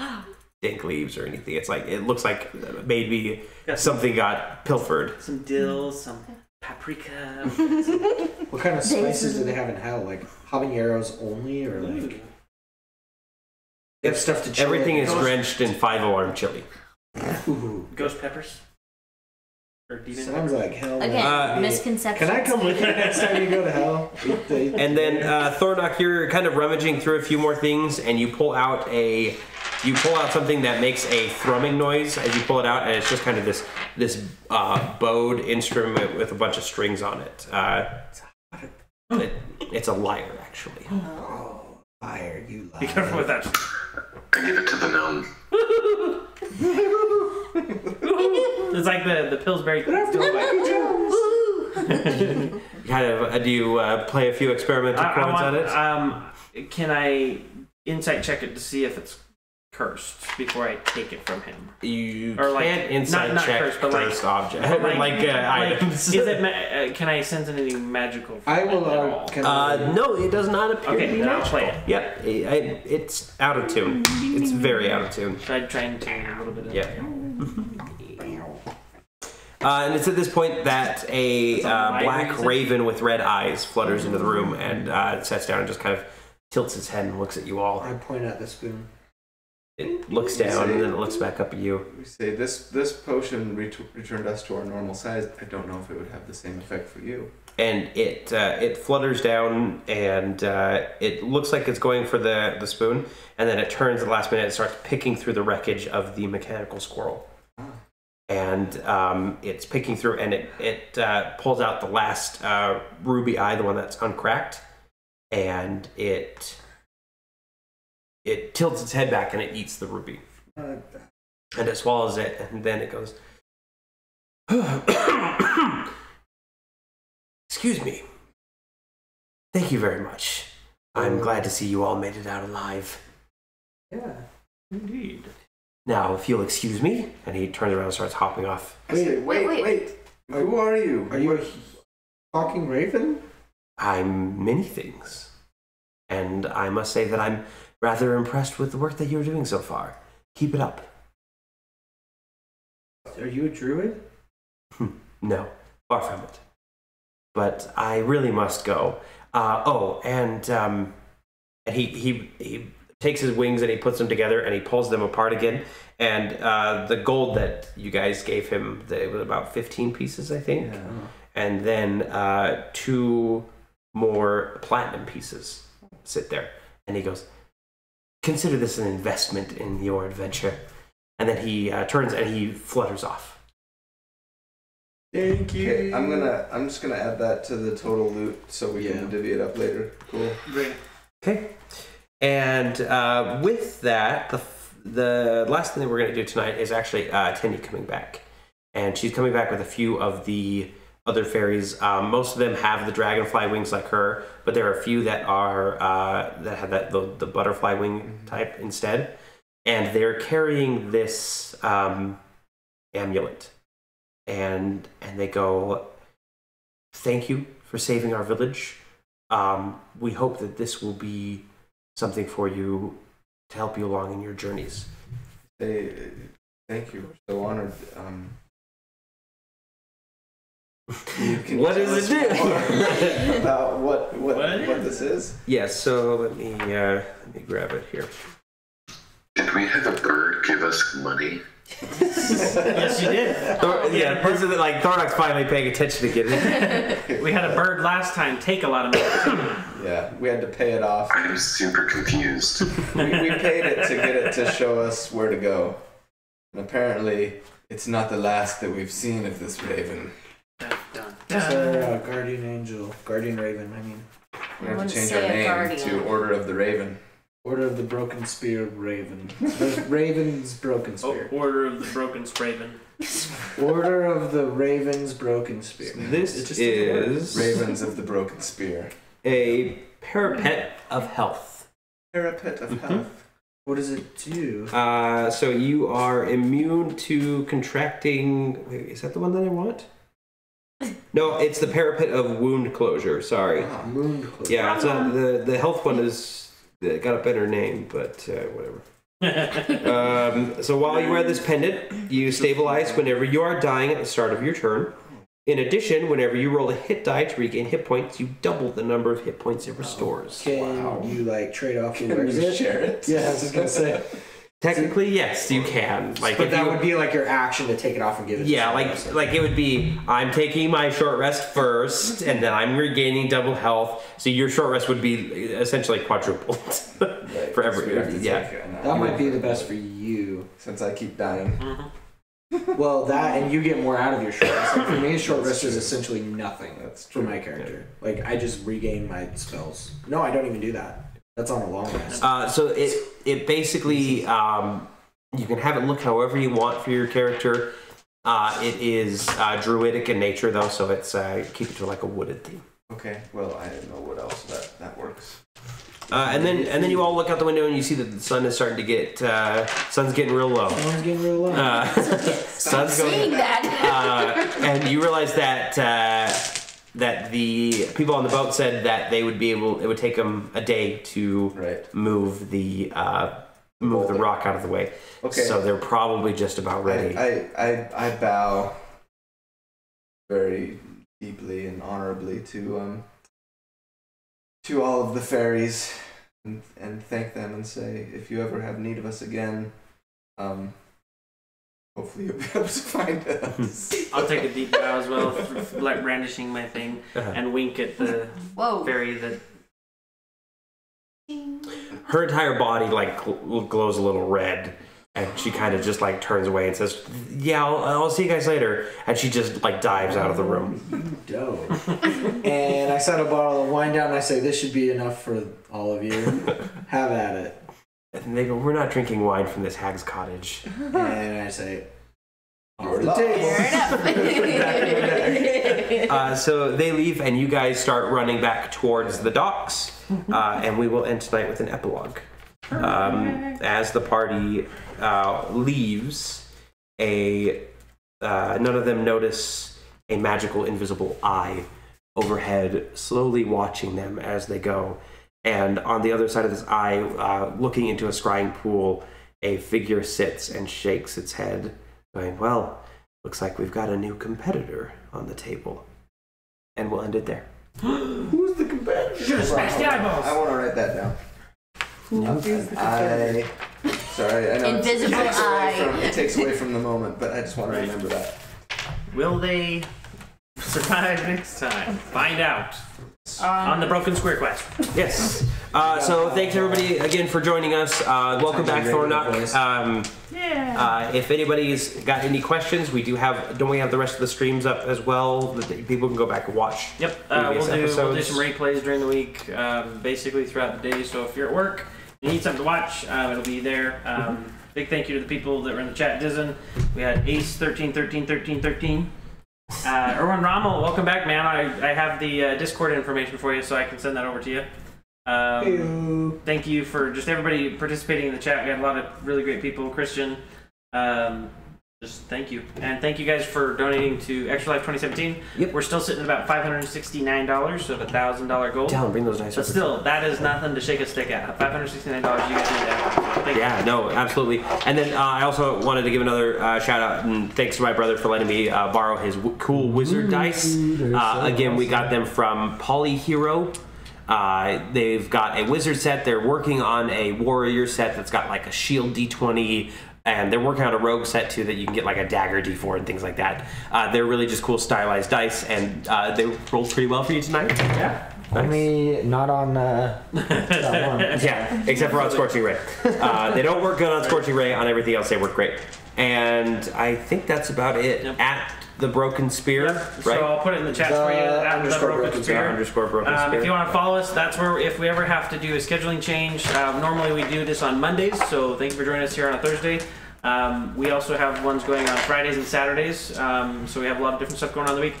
dink leaves or anything. It's like it looks like maybe something got pilfered. Some dill, some paprika. What kind of spices do they have in hell? Like habaneros only, or like? They have stuff to chill Everything in. is drenched in 5-alarm chili. Ooh. Ghost peppers. Or demon Sounds peppers. like hell. Again, misconceptions. Can I come with you next time you go to hell? And then Thornock, you're kind of rummaging through a few more things, and you pull out something that makes a thrumming noise as you pull it out, and it's just kind of this bowed instrument with a bunch of strings on it. It's a lyre, actually. Oh, liar, you liar. Be careful with that. Give it to the gnome. It's like the Pillsbury. Kind of. Do you play a few experimental chords on it? Can I insight check it to see if it's cursed before I take it from him? You Or, like, can't insight not check cursed, but, like- cursed object. Like, items. is it? Can I sense anything magical? From I it will. at all? Can I, No, it does not appear to Okay, be then I'll magical. play it. Yep, it's out of tune. It's very out of tune. Tried trying to a little bit. Of Yeah. And it's at this point that a black reason? raven with red eyes flutters into the room and sits down and just kind of tilts its head and looks at you all. I point at the spoon. It looks down and then it looks back up at you. We say this potion returned us to our normal size. I don't know if it would have the same effect for you. And it flutters down and it looks like it's going for the spoon, and then it turns at the last minute and starts picking through the wreckage of the mechanical squirrel. And it's picking through, and it pulls out the last ruby eye, the one that's uncracked, and it tilts its head back and it eats the ruby. And it swallows it, and then it goes, excuse me. Thank you very much. I'm glad to see you all made it out alive. Yeah. Indeed. Now, if you'll excuse me, and he turns around and starts hopping off. I say, wait. Who are you? Are you a talking raven? I'm many things. And I must say that I'm rather impressed with the work that you're doing so far. Keep it up. Are you a druid? No, far from it. But I really must go. And he takes his wings and he puts them together and he pulls them apart again. And the gold that you guys gave him, it was about 15 pieces, I think. Yeah. And then 2 more platinum pieces sit there. And he goes, consider this an investment in your adventure. And then he turns and he flutters off. Thank you. Okay, I'm just gonna add that to the total loot so we can divvy it up later. Cool. Great. Okay. And with that, the last thing that we're going to do tonight is actually Tenny coming back. And she's coming back with a few of the other fairies. Most of them have the dragonfly wings like her, but there are a few that are that have the butterfly wing type instead. And they're carrying this amulet. And they go, thank you for saving our village. We hope that this will be something for you to help you along in your journeys. Thank you. We're so honored. What does it do? About what this is? Yes, so let me grab it here. Did we have a bird give us money? Yes, you did. This is like Thornock's finally paying attention again. We had a bird last time take a lot of money. Yeah, we had to pay it off. I'm super confused. We paid it to get it to show us where to go. And apparently, it's not the last that we've seen of this raven. Dun, dun, It's dun. our guardian angel. Guardian raven, I mean. We have to wouldn't change say our a name guardian. to Order of the Raven. Order of the Broken Spear Raven. The Raven's Broken Spear. Order of the Broken Spraven. Order of the Raven's Broken Spear. This is Ravens of the Broken Spear. a parapet of health. Parapet of health. What does it do? So you are immune to contracting. Wait, is that the one that I want? No, it's the parapet of wound closure. Sorry. Wound closure. Yeah, it's not, the health one is got a better name, but whatever. So while you wear this pendant, you stabilize whenever you are dying at the start of your turn. In addition, whenever you roll a hit die to regain hit points, you double the number of hit points it restores. Can you like trade off who wears you it? share it? Yeah, I was just gonna say. Technically, yes, you can. Like, But if that you, would be like your action to take it off and give it. yeah, to someone else. like it would be. I'm taking my short rest first, and then I'm regaining double health. So your short rest would be essentially quadrupled Right, for so we have every. to Yeah. take an That might be the best for you. Since I keep dying. Well, that and you get more out of your short rest. Like for me, short rest is essentially nothing. That's For my character. Like I just regain my spells. No, I don't even do that. That's on a long rest. So it basically you can have it look however you want for your character. It is druidic in nature though, so it's keep it to like a wooded theme. Okay, well, I didn't know what else that works. And then you all look out the window and you see that the sun is starting to get sun's getting real low. Someone's getting real low. Sun's Seeing going. that. And you realize that that the people on the boat said that they would be able. It would take them a day to move the rock out of the way. Okay. So they're probably just about ready. I bow very deeply and honorably to all of the fairies and thank them and say, if you ever have need of us again, hopefully you'll be able to find us. I'll take a deep bow as well, like brandishing my thing, and wink at the Whoa. fairy that. Her entire body like glows a little red, and she kind of just like turns away and says, "Yeah, I'll see you guys later." And she just like dives out of the room. You dope. And I set a bottle of wine down and I say, this should be enough for all of you. Have at it. And they go, "We're not drinking wine from this hag's cottage." And I say, Your off the luck. table. So they leave, and you guys start running back towards the docks. And we will end tonight with an epilogue. As the party leaves, none of them notice a magical invisible eye overhead, slowly watching them as they go. And on the other side of this eye, looking into a scrying pool, a figure sits and shakes its head, going, "Well, looks like we've got a new competitor on the table." And we'll end it there. Who's the competitor? Should have smashed the eyeballs. I want to write that down. Sorry, I know Invisible eye. it takes away from the moment, but I just want to remember that. Will they survive next time? Find out on the Broken Square Quest. Yes. So thanks everybody again for joining us. Welcome back, Thornock. If anybody's got any questions, don't we have the rest of the streams up as well that people can go back and watch? Yep. previous We'll do episodes? some replays during the week, basically throughout the day. So if you're at work, you need something to watch, it'll be there. Big thank you to the people that were in the chat. Dizen, we had Ace 13131313. Erwin Rommel, welcome back, man. I have the Discord information for you, so I can send that over to you. Thank you for just everybody participating in the chat. We had a lot of really great people. Christian, just thank you. And thank you guys for donating to Extra Life 2017. Yep. We're still sitting at about $569, so $1,000 goal. Down, bring those dice But over. still, that is nothing to shake a stick at. $569, you guys need that. So thank you. Yeah, no, absolutely. And then I also wanted to give another shout out and thanks to my brother for letting me borrow his cool wizard dice. Again, we got them from Polyhero. They've got a wizard set. They're working on a warrior set that's got like a shield D20. And they're working on a rogue set too that you can get like a dagger D4 and things like that. They're really just cool stylized dice, and they rolled pretty well for you tonight. Yeah. Only not on that one. Yeah, except for on Scorching Ray. They don't work good on Scorching Ray. On everything else, they work great. And I think that's about it. Yep. At the Broken Spear, Yep. right? So I'll put it in the chat for you. At the Broken Spear. Underscore Broken Spear. If you want to follow us, that's where, if we ever have to do a scheduling change, normally we do this on Mondays, so thank you for joining us here on a Thursday. We also have ones going on Fridays and Saturdays, so we have a lot of different stuff going on in the week.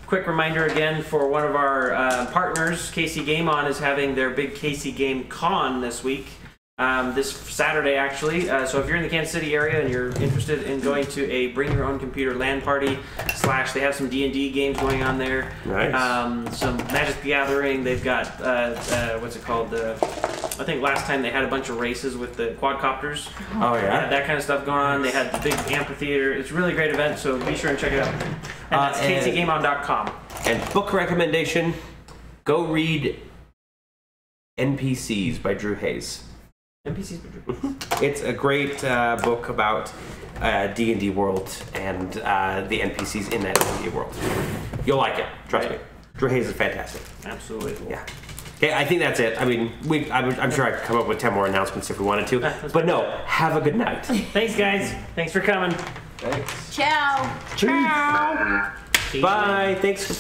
Quick reminder again for one of our partners, KC Game On, is having their big KC Game Con this week. This Saturday, actually. So if you're in the Kansas City area and you're interested in going to a Bring Your Own Computer LAN party / they have some D&D games going on there. Nice. Some Magic the Gathering. They've got what's it called? I think last time they had a bunch of races with the quadcopters. Oh yeah. That kind of stuff going on. They had the big amphitheater. It's a really great event. So be sure and check it out. And that's kcgameon.com. And book recommendation: go read NPCs by Drew Hayes. NPCs. It's a great book about D&D world and the NPCs in that D&D world. You'll like it, trust me. Drew Hayes is fantastic. Absolutely. Yeah. Okay, I think that's it. I mean, I'm sure I could come up with 10 more announcements if we wanted to. But no, have a good night. Thanks, guys. Thanks for coming. Thanks. Ciao. Bye. Thanks for